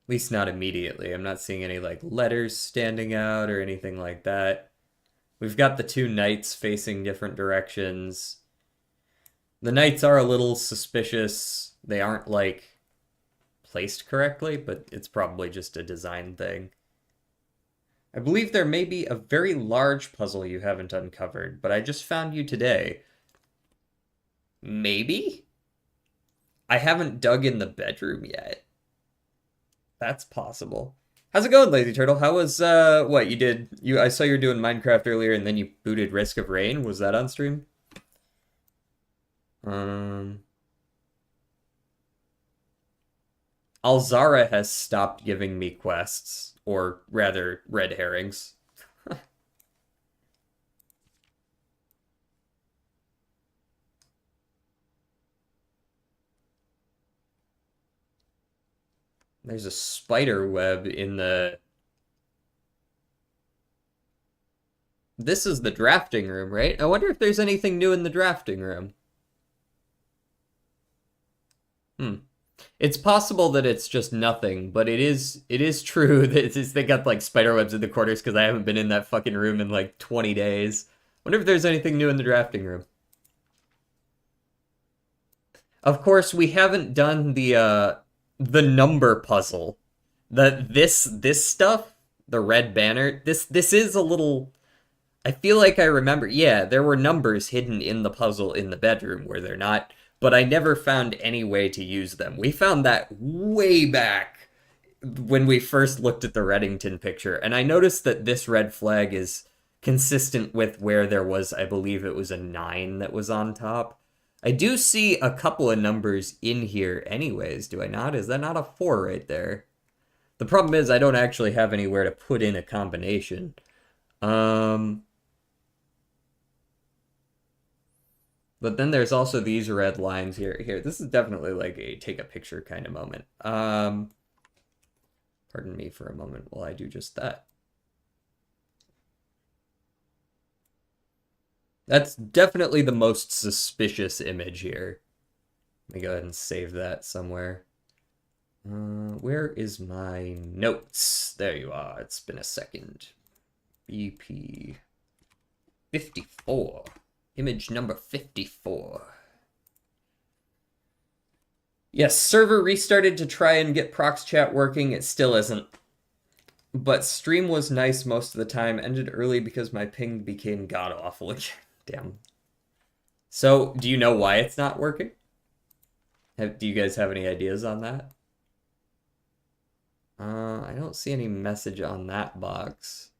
At least not immediately. I'm not seeing any, like, letters standing out or anything like that. We've got the two knights facing different directions. The knights are a little suspicious. They aren't, like, placed correctly, but it's probably just a design thing. I believe there may be a very large puzzle you haven't uncovered, but I just found you today. Maybe? I haven't dug in the bedroom yet. That's possible. How's it going, Lazy Turtle? How was, what, you did, I saw you were doing Minecraft earlier and then you booted Risk of Rain. Was that on stream? Alzara has stopped giving me quests, or rather, red herrings. There's a spider web in the... This is the drafting room, right? I wonder if there's anything new in the drafting room. It's possible that it's just nothing, but it is true that they got like spider webs in the corners because I haven't been in that fucking room in like 20 days. Wonder if there's anything new in the drafting room. Of course, we haven't done the number puzzle. This stuff, the red banner, this is a little... I feel like I remember, yeah, there were numbers hidden in the puzzle in the bedroom where they're not, but I never found any way to use them. We found that way back when we first looked at the Reddington picture, and I noticed that this red flag is consistent with where there was, I believe it was a 9 that was on top. I do see a couple of numbers in here anyways, do I not? Is that not a 4 right there? The problem is I don't actually have anywhere to put in a combination. But then there's also these red lines here. Here, this is definitely like a take a picture kind of moment. Pardon me for a moment while I do just that. That's definitely the most suspicious image here. Let me go ahead and save that somewhere. Where is my notes? There you are. It's been a second. BP 54. Image number 54. Yes, server restarted to try and get prox chat working. It still isn't. But stream was nice most of the time. Ended early because my ping became god-awful again. Damn. So, do you know why it's not working? Do you guys have any ideas on that? I don't see any message on that box.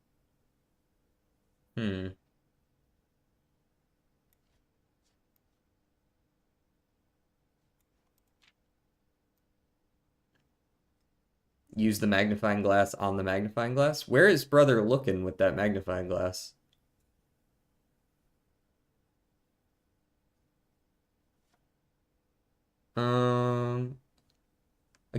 Use the magnifying glass on the magnifying glass? Where is brother looking with that magnifying glass? A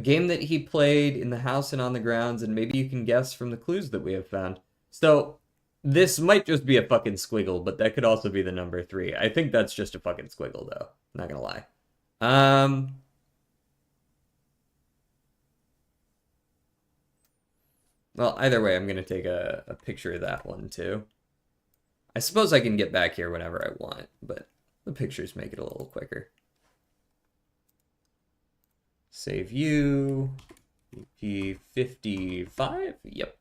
game that he played in the house and on the grounds, and maybe you can guess from the clues that we have found. So, this might just be a fucking squiggle, but that could also be the number 3. I think that's just a fucking squiggle, though. Not gonna lie. Well, either way, I'm gonna take a picture of that one, too. I suppose I can get back here whenever I want, but the pictures make it a little quicker. Save you. BP55? Yep.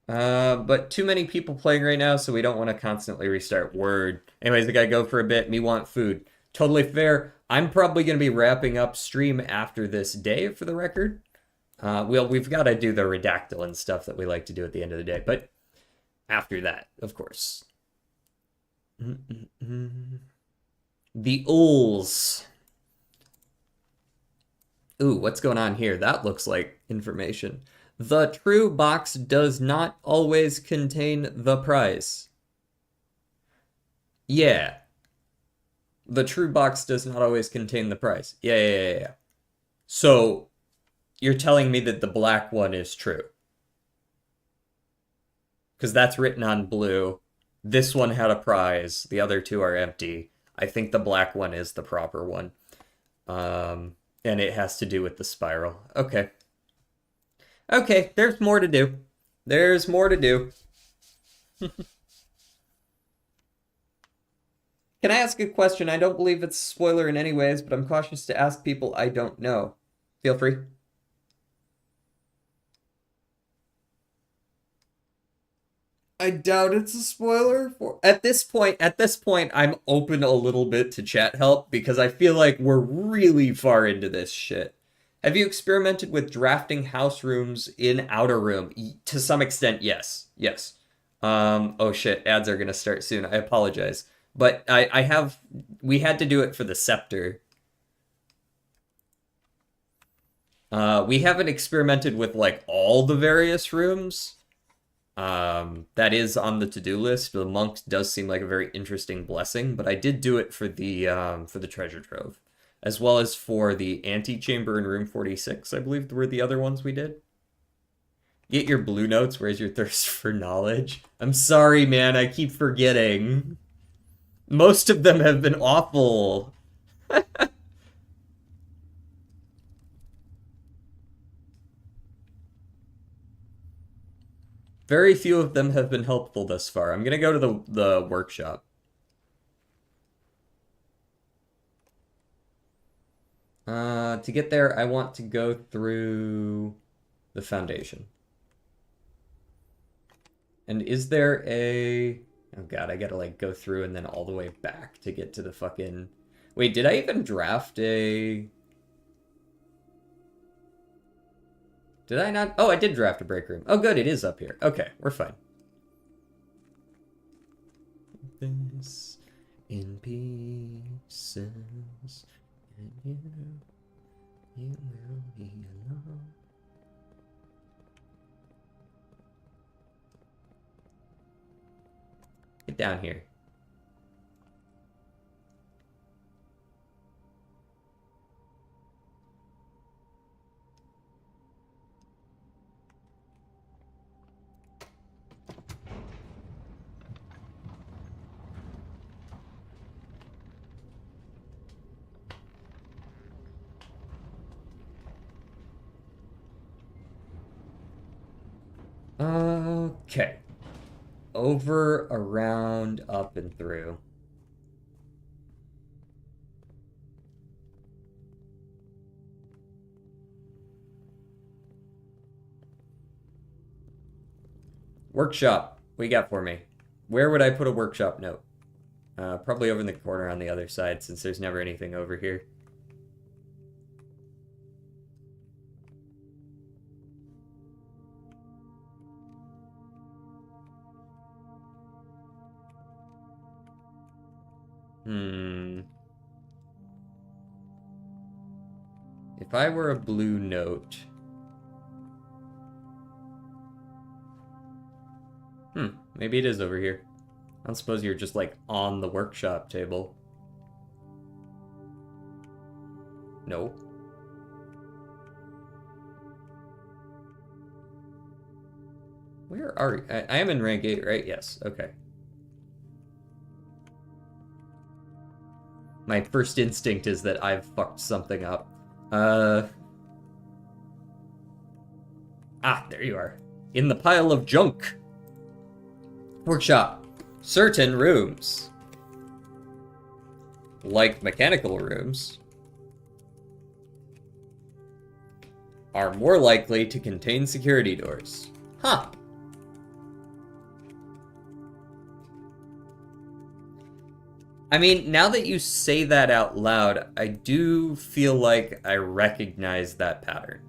But too many people playing right now, so we don't want to constantly restart. Word. Anyways, I gotta go for a bit. Me want food. Totally fair. I'm probably going to be wrapping up stream after this day, for the record. We've got to do the redactyl and stuff that we like to do at the end of the day, but after that, of course. The Ols. Ooh, what's going on here? That looks like information. The true box does not always contain the prize. Yeah. The true box does not always contain the prize. Yeah. So, you're telling me that the black one is true. Because that's written on blue. This one had a prize. The other two are empty. I think the black one is the proper one. And it has to do with the spiral. Okay. Okay, there's more to do. There's more to do. Can I ask a question? I don't believe it's a spoiler in any ways, but I'm cautious to ask people I don't know. Feel free. I doubt it's a spoiler. At this point, I'm open a little bit to chat help because I feel like we're really far into this shit. Have you experimented with drafting house rooms in Outer Room? To some extent, yes. Oh shit, ads are gonna start soon. I apologize. But we had to do it for the Scepter. We haven't experimented with, like, all the various rooms. That is on the to-do list. The monk does seem like a very interesting blessing, but I did do it for the treasure trove, as well as for the antechamber in room 46, I believe were the other ones we did. Get your blue notes, where's your thirst for knowledge? I'm sorry, man, I keep forgetting. Most of them have been awful. Very few of them have been helpful thus far. I'm gonna go to the workshop. To get there, I want to go through the foundation. And is there a... Oh god, I gotta, like, go through and then all the way back to get to the fucking... Wait, did I even draft a... Did I not? Oh, I did draft a break room. Oh, good, it is up here. Okay, we're fine. This in pieces, and you will be alone. Get down here. Okay. Over, around, up, and through. Workshop. What you got for me? Where would I put a workshop note? Probably over in the corner on the other side, since there's never anything over here. If I were a blue note... maybe it is over here. I don't suppose you're just, like, on the workshop table. No. Where are... I am in rank 8, right? Yes, okay. My first instinct is that I've fucked something up. Ah, there you are. In the pile of junk. Workshop. Certain rooms, like mechanical rooms, are more likely to contain security doors. Huh. I mean, now that you say that out loud, I do feel like I recognize that pattern.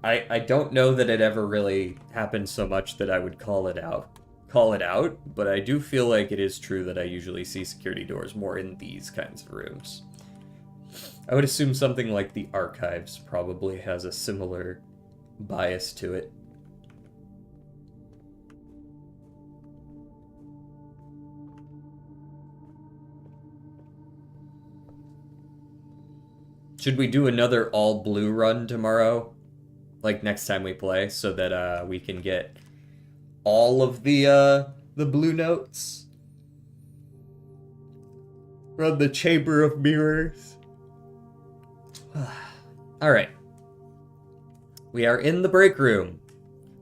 I don't know that it ever really happened so much that I would call it out, but I do feel like it is true that I usually see security doors more in these kinds of rooms. I would assume something like the archives probably has a similar bias to it. Should we do another all blue run tomorrow? Like next time we play, so that we can get all of the blue notes? Run the Chamber of Mirrors. Alright. We are in the break room.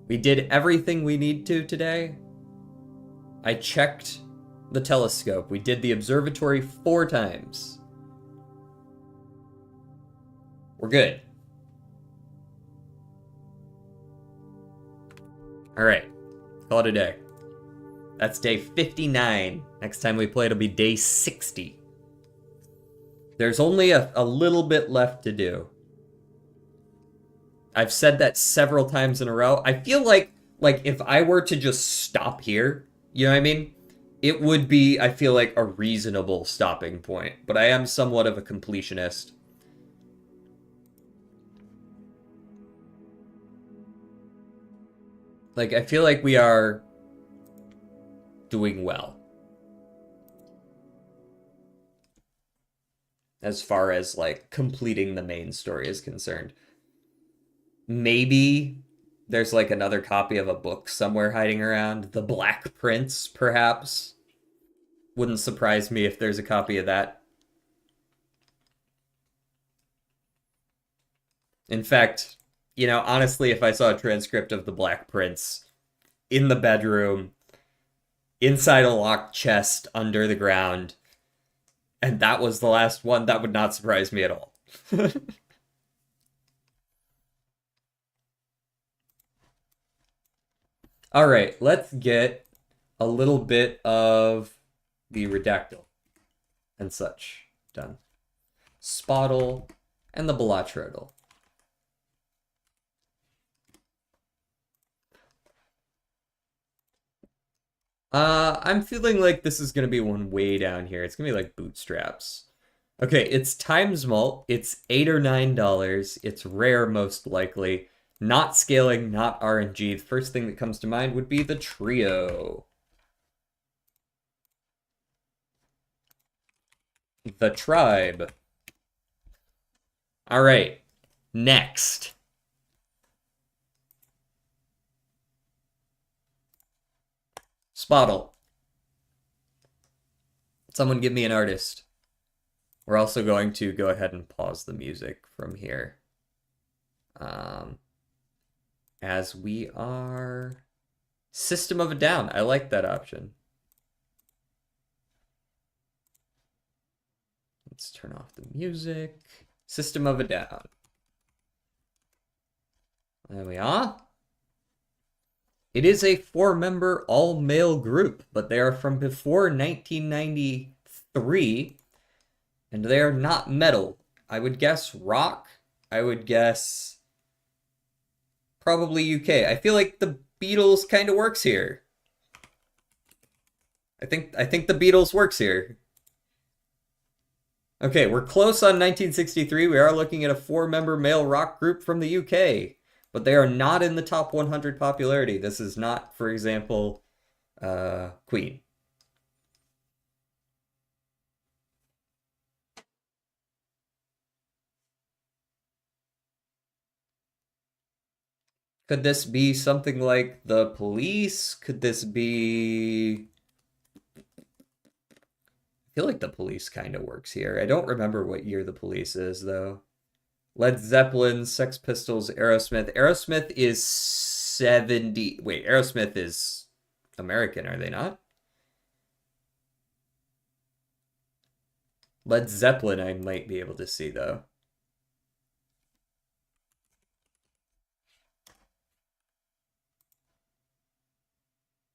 We did everything we need to today. I checked the telescope. We did the observatory 4 times. We're good. Alright. Call it a day. That's day 59. Next time we play, it'll be day 60. There's only a little bit left to do. I've said that several times in a row. I feel like if I were to just stop here, you know what I mean? It would be, I feel like, a reasonable stopping point. But I am somewhat of a completionist. Like, I feel like we are doing well. As far as, like, completing the main story is concerned. Maybe there's, like, another copy of a book somewhere hiding around. The Black Prince, perhaps. Wouldn't surprise me if there's a copy of that. In fact, you know, honestly, if I saw a transcript of The Black Prince in the bedroom, inside a locked chest under the ground, and that was the last one, that would not surprise me at all. Alright, let's get a little bit of the redactyl and such done. Spottle and the Bellatrodal. I'm feeling like this is gonna be one way down here. It's gonna be like bootstraps. Okay, it's Times Malt. It's $8 or $9. It's rare, most likely. Not scaling, not RNG. The first thing that comes to mind would be the Trio. The Tribe. Alright, next. Spottle. Someone give me an artist. We're also going to go ahead and pause the music from here. As we are... System of a Down. I like that option. Let's turn off the music. System of a Down. There we are. It is a 4-member all-male group, but they are from before 1993, and they are not metal. I would guess rock. I would guess probably UK. I feel like the Beatles kind of works here. I think the Beatles works here. Okay, we're close on 1963. We are looking at a 4-member male rock group from the UK. But they are not in the top 100 popularity. This is not, for example, Queen. Could this be something like The Police? Could this be... I feel like The Police kind of works here. I don't remember what year The Police is, though. Led Zeppelin, Sex Pistols, Aerosmith. Aerosmith is 70... Wait, Aerosmith is American, are they not? Led Zeppelin I might be able to see, though.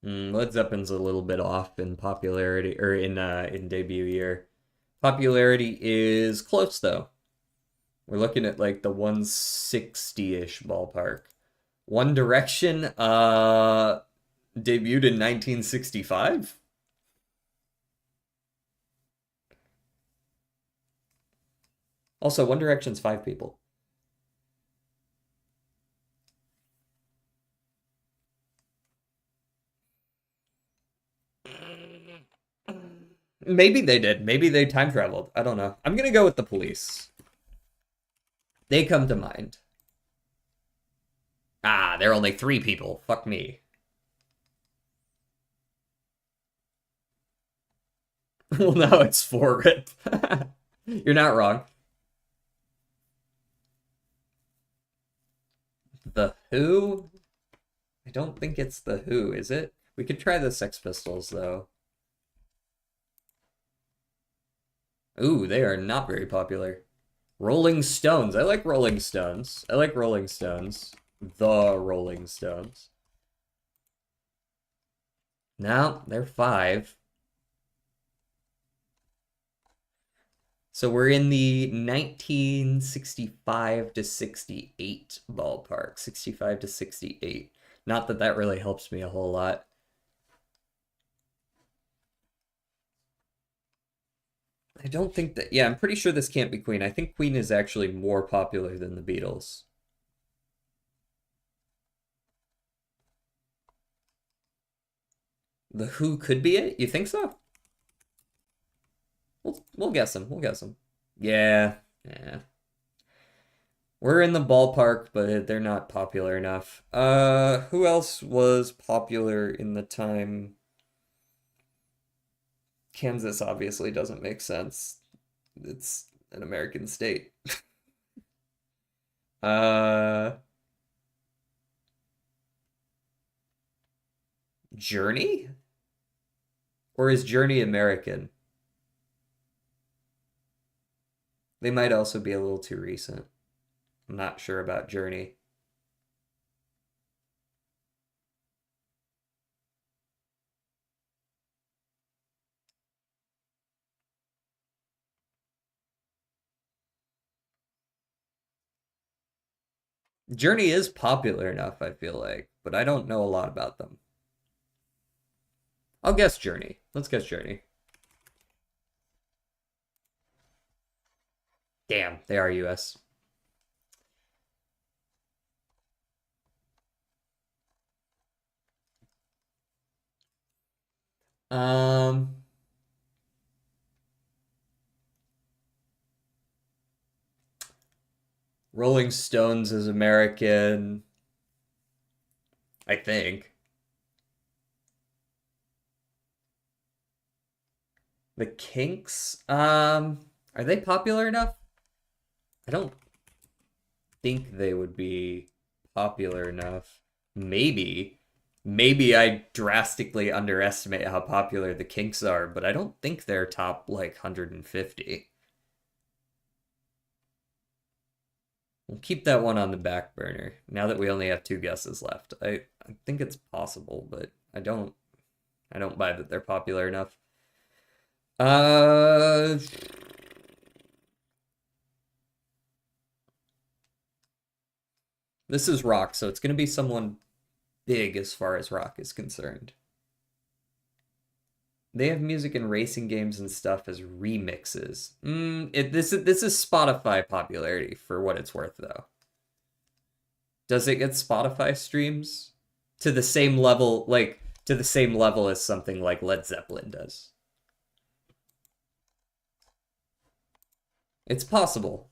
Led Zeppelin's a little bit off in popularity, or in debut year. Popularity is close though. We're looking at like the 160-ish ballpark. One Direction debuted in 1965. Also, One Direction's 5 people. Maybe they did. Maybe they time traveled. I don't know. I'm gonna go with the Police. They come to mind. Ah, there are only 3 people. Fuck me. Well, now it's 4 Rip. You're not wrong. The Who? I don't think it's The Who, is it? We could try the Sex Pistols, though. Ooh, they are not very popular. Rolling Stones. I like Rolling Stones. I like Rolling Stones. The Rolling Stones. No, they're 5. So we're in the 1965 to 68 ballpark. 65 to 68. Not that that really helps me a whole lot. I don't think that... Yeah, I'm pretty sure this can't be Queen. I think Queen is actually more popular than the Beatles. The Who could be it? You think so? We'll guess them. We'll guess them. Yeah. Yeah. We're in the ballpark, but they're not popular enough. Who else was popular in the time? Kansas obviously doesn't make sense. It's an American state. Journey? Or is Journey American? They might also be a little too recent. I'm not sure about Journey. Journey is popular enough, I feel like, but I don't know a lot about them. I'll guess Journey. Let's guess Journey. Damn, they are US. Um, Rolling Stones is American, I think. The Kinks, are they popular enough? I don't think they would be popular enough. Maybe. Maybe I drastically underestimate how popular the Kinks are, but I don't think they're top like 150. We'll keep that one on the back burner now that we only have 2 guesses left. I think it's possible, but I don't buy that they're popular enough. This is rock, so it's going to be someone big as far as rock is concerned. They have music and racing games and stuff as remixes. This is Spotify popularity for what it's worth, though. Does it get Spotify streams to the same level, as something like Led Zeppelin does? It's possible.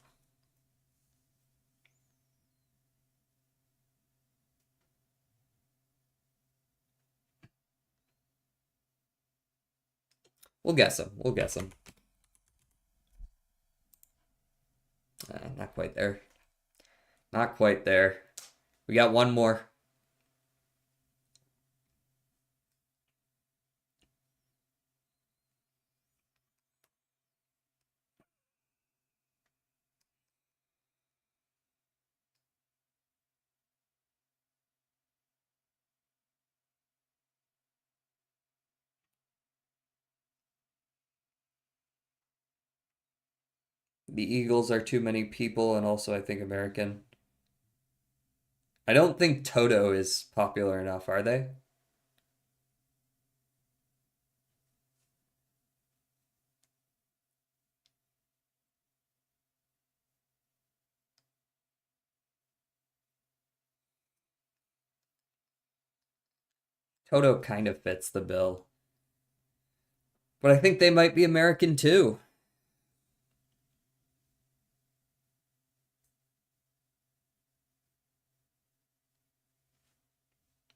We'll guess them. We'll guess them. Not quite there. Not quite there. We got one more. The Eagles are too many people, and also I think American. I don't think Toto is popular enough, are they? Toto kind of fits the bill. But I think they might be American too.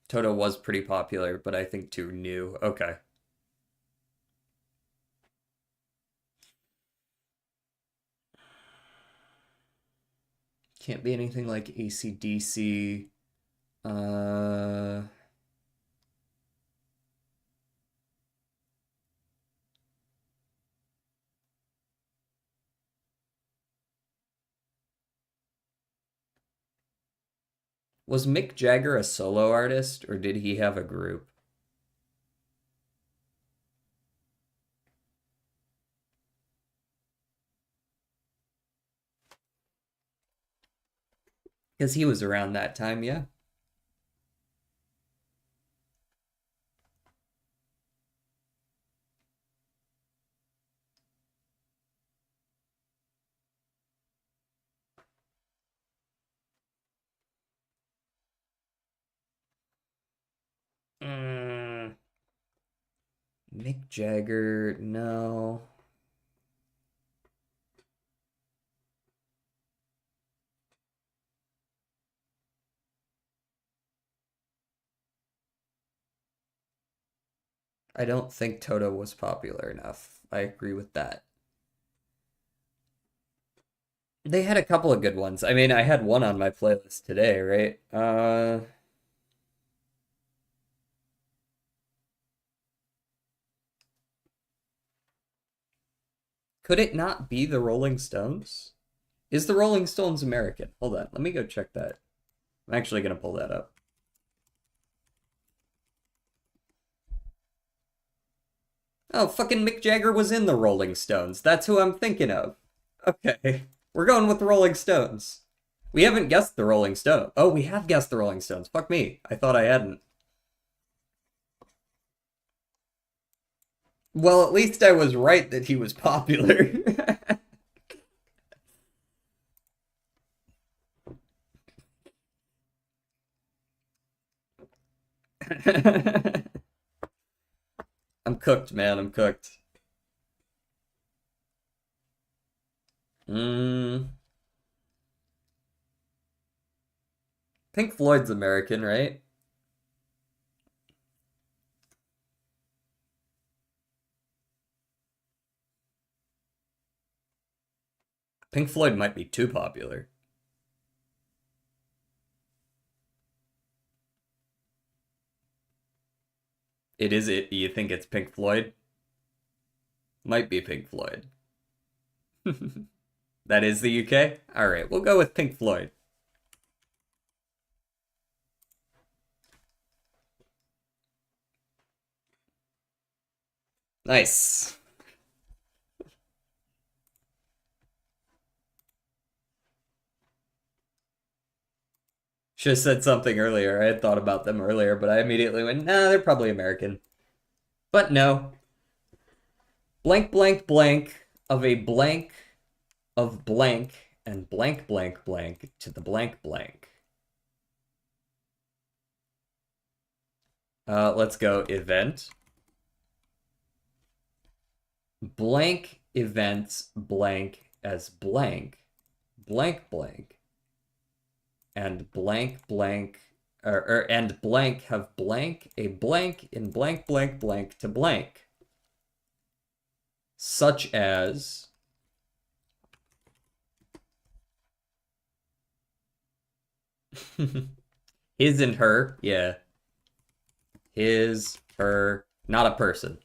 Toto was pretty popular, but I think too new. Okay. Can't be anything like AC/DC. Was Mick Jagger a solo artist, or did he have a group? Because he was around that time, yeah. Mick Jagger, no. I don't think Toto was popular enough. I agree with that. They had a couple of good ones. I mean, I had one on my playlist today, right? Could it not be the Rolling Stones? Is the Rolling Stones American? Hold on, let me go check that. I'm actually gonna pull that up. Oh, fucking Mick Jagger was in the Rolling Stones. That's who I'm thinking of. Okay, we're going with the Rolling Stones. We haven't guessed the Rolling Stones. Oh, we have guessed the Rolling Stones. Fuck me. I thought I hadn't. Well, at least I was right that he was popular. I'm cooked, man. I'm cooked. Pink Floyd's American, right? Pink Floyd might be too popular. It is it. You think it's Pink Floyd? Might be Pink Floyd. That is the UK? Alright, we'll go with Pink Floyd. Nice. Should have said something earlier. I had thought about them earlier, but I immediately went, nah, they're probably American. But no. Blank, blank, blank of a blank of blank and blank, blank, blank to the blank, blank. Let's go event. Blank events blank as blank, blank, blank. And blank, blank, and blank have blank, a blank in blank, blank, blank to blank. Such as his and her, yeah. His, her, not a person.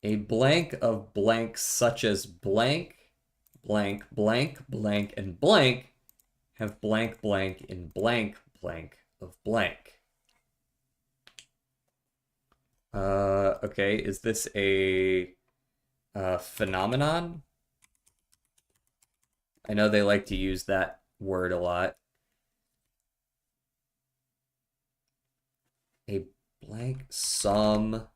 A blank of blanks such as blank, blank, blank, blank, and blank have blank, blank in blank, blank of blank. Okay, is this a Phenomenon. I know they like to use that word a lot. A blank some.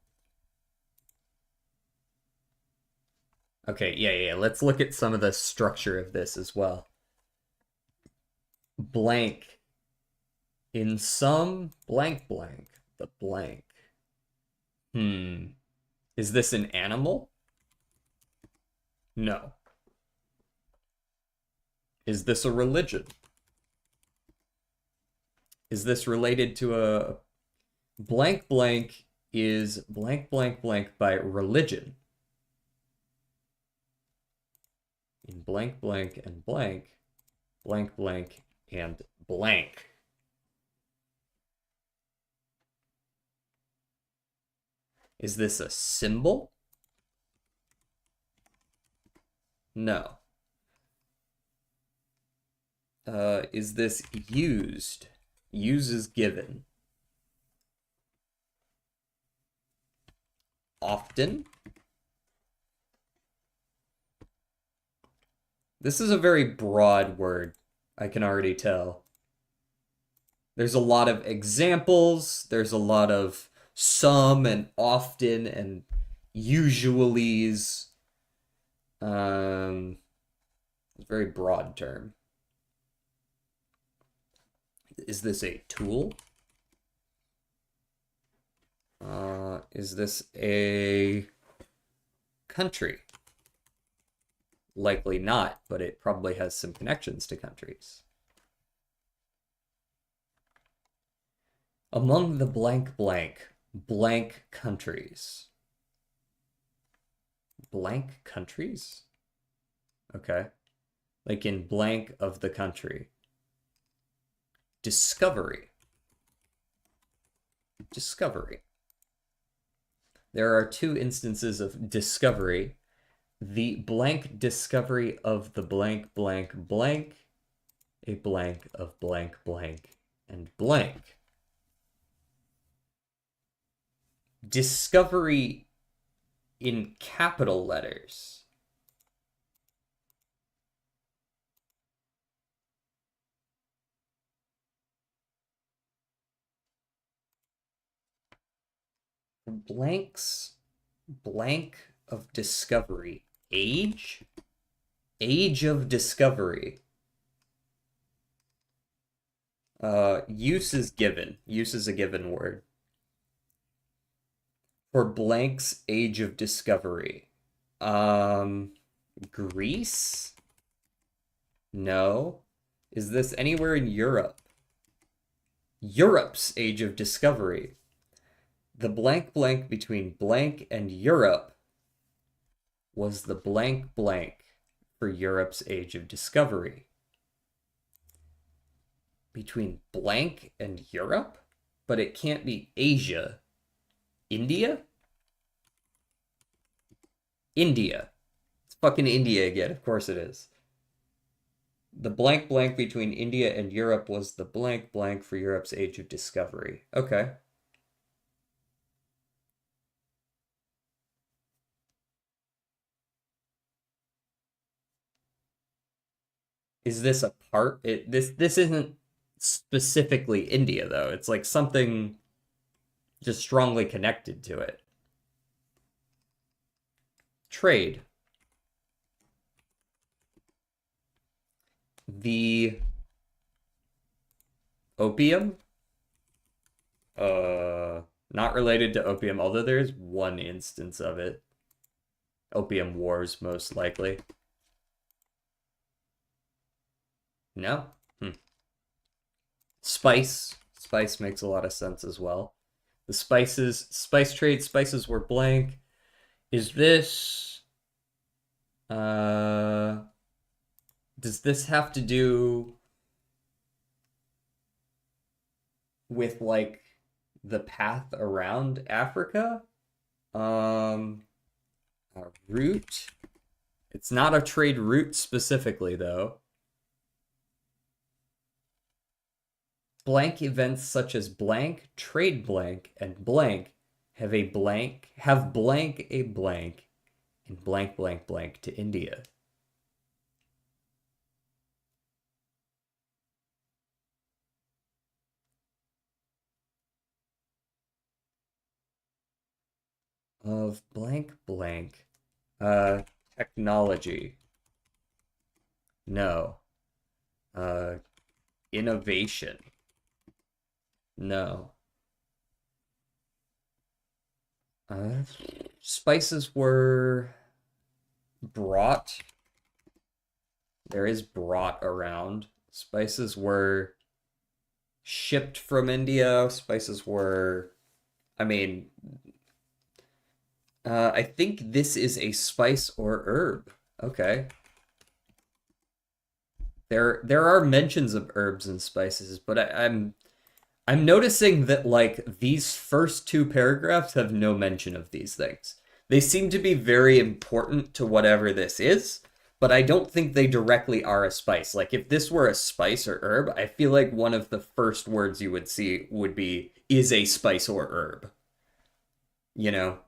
Okay, yeah. Let's look at some of the structure of this as well. Blank. In some blank blank. The blank. Is this an animal? No. Is this a religion? Is this related to a blank blank is blank blank blank by religion? In blank blank and blank, blank blank and blank. Is this a symbol? No. Is this used? Use is given. Often. This is a very broad word, I can already tell. There's a lot of examples, there's a lot of some and often and usuallys. It's a very broad term. Is this a tool? Is this a country? Likely not, but it probably has some connections to countries. Among the blank blank, blank countries. Blank countries? Okay. Like in blank of the country. Discovery. Discovery. There are two instances of discovery. The blank discovery of the blank blank blank, a blank of blank blank and blank. Discovery in capital letters. Blanks, blank of discovery. Age? Age of discovery. Use is given. Use is a given word. For blank's age of discovery. Greece? No. Is this anywhere in Europe? Europe's age of discovery. The blank blank between blank and Europe was the blank blank for Europe's age of discovery. Between blank and Europe? But it can't be Asia. India? India. It's fucking India again, of course it is. The blank blank between India and Europe was the blank blank for Europe's age of discovery. Okay. Is this a part? This isn't specifically India though. It's like something just strongly connected to it. Trade. The opium? Not related to opium, although there is one instance of it. Opium Wars, most likely. No? Spice. Spice makes a lot of sense as well. The spice trade, spices were blank. Is this... does this have to do with, like, the path around Africa? A route? It's not a trade route specifically, though. Blank events such as blank, trade blank, and blank have blank a blank in blank blank blank to India. Of blank blank. Technology. No. Innovation. No. Spices were brought. There is brought around. Spices were shipped from India. Spices were, I mean, I think this is a spice or herb. Okay. There are mentions of herbs and spices, but I'm noticing that like these first two paragraphs have no mention of these things. They seem to be very important to whatever this is, but I don't think they directly are a spice. Like if this were a spice or herb, I feel like one of the first words you would see would be is a spice or herb. You know?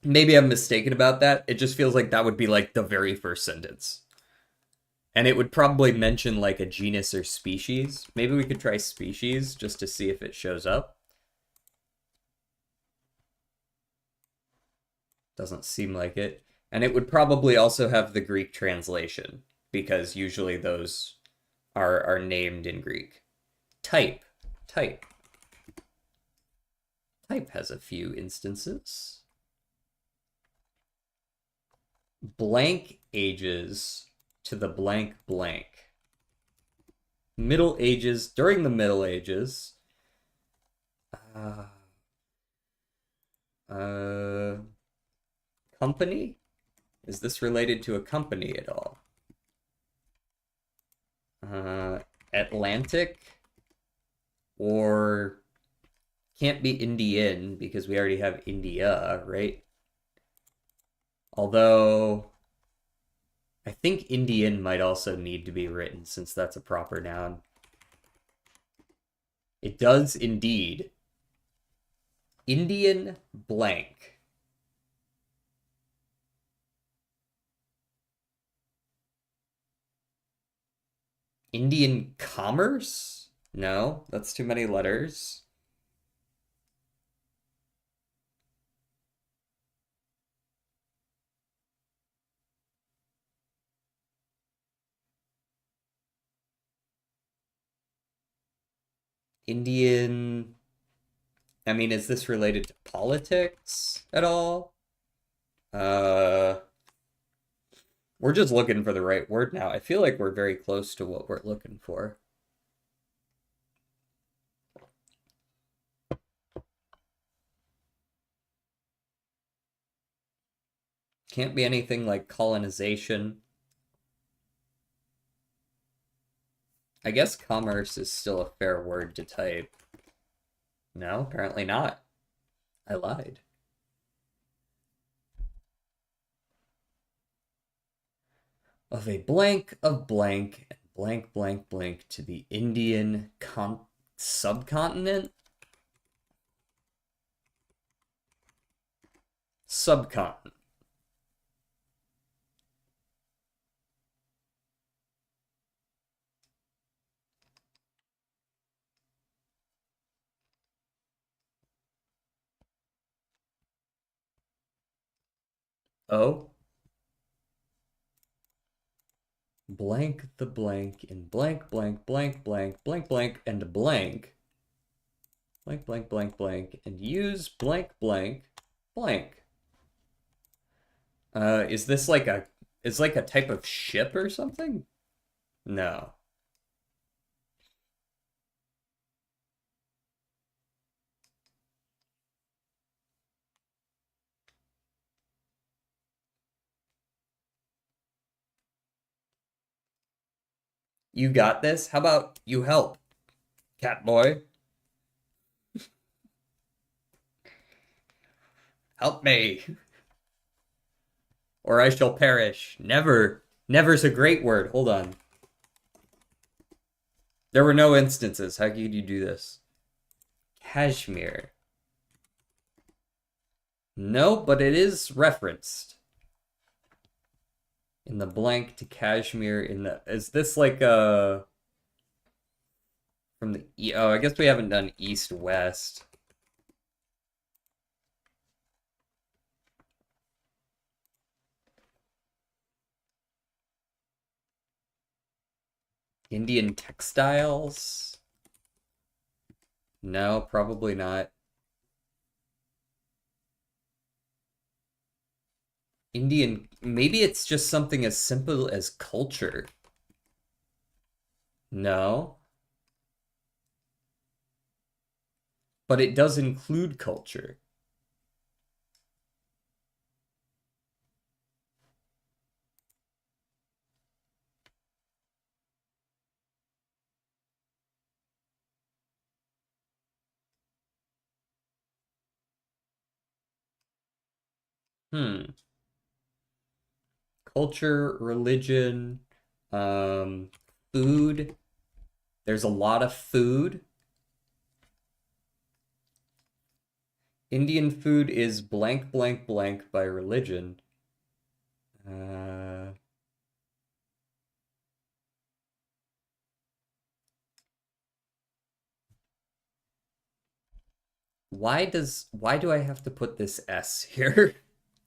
Maybe I'm mistaken about that. It just feels like that would be like the very first sentence. And it would probably mention like a genus or species. Maybe we could try species just to see if it shows up. Doesn't seem like it. And it would probably also have the Greek translation, because usually those are named in Greek. Type. Type. Type has a few instances. Blank ages to the blank blank. Middle Ages, during the Middle Ages. Company? Is this related to a company at all? Atlantic? Or can't be Indian because we already have India, right? Although I think Indian might also need to be written since that's a proper noun. It does indeed. Indian blank. Indian commerce? No, that's too many letters. Indian... I mean, is this related to politics at all? We're just looking for the right word now. I feel like we're very close to what we're looking for. Can't be anything like colonization. I guess commerce is still a fair word to type. No, apparently not. I lied. Of a blank of blank and blank blank blank to the Indian subcontinent? Subcontinent. Oh. Blank the blank in blank blank blank blank blank blank and blank. Blank blank blank blank and use blank blank blank. Is this like a type of ship or something? No. You got this? How about you help, cat boy? Help me. Or I shall perish. Never. Never's a great word. Hold on. There were no instances. How could you do this? Kashmir. No, but it is referenced in the blank to Kashmir. Is this like from the oh, I guess we haven't done east west. Indian textiles? No, probably not. Indian, maybe it's just something as simple as culture. No. But it does include culture. Culture, religion, food. There's a lot of food. Indian food is blank blank blank by religion. Why do I have to put this S here?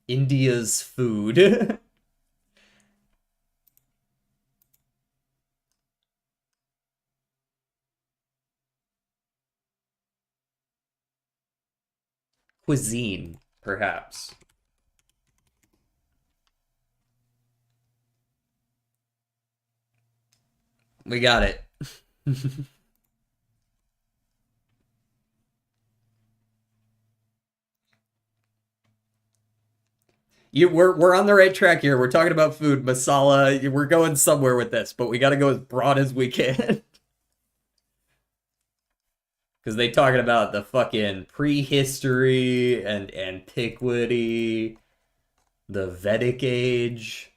India's food. Cuisine, perhaps. We got it. We're on the right track here. We're talking about food, masala. We're going somewhere with this, but we got to go as broad as we can. Because they talking about the fucking prehistory and antiquity, the Vedic age.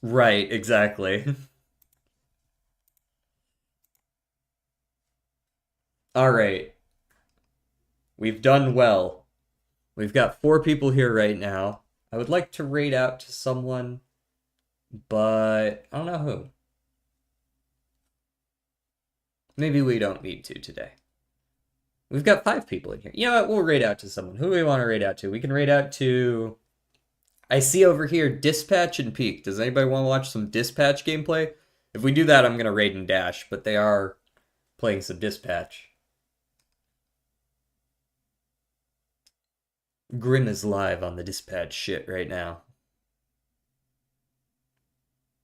Right, exactly. All right. We've done well. We've got 4 people here right now. I would like to raid out to someone, but I don't know who. Maybe we don't need to today. We've got 5 people in here. You know what? We'll raid out to someone. Who do we want to raid out to? We can raid out to... I see over here Dispatch and Peak. Does anybody want to watch some Dispatch gameplay? If we do that, I'm going to raid and dash, but they are playing some Dispatch. Grim is live on the Dispatch shit right now.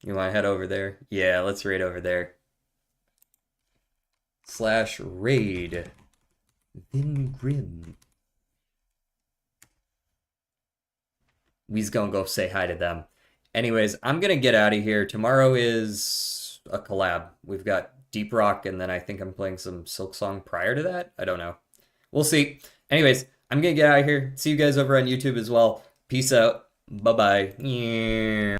You want to head over there? Yeah, let's raid over there. /raid Vin Grim. We's gonna go say hi to them. Anyways, I'm gonna get out of here. Tomorrow is a collab. We've got Deep Rock, and then I think I'm playing some Silksong prior to that. I don't know. We'll see. Anyways, I'm gonna get out of here. See you guys over on YouTube as well. Peace out. Bye-bye.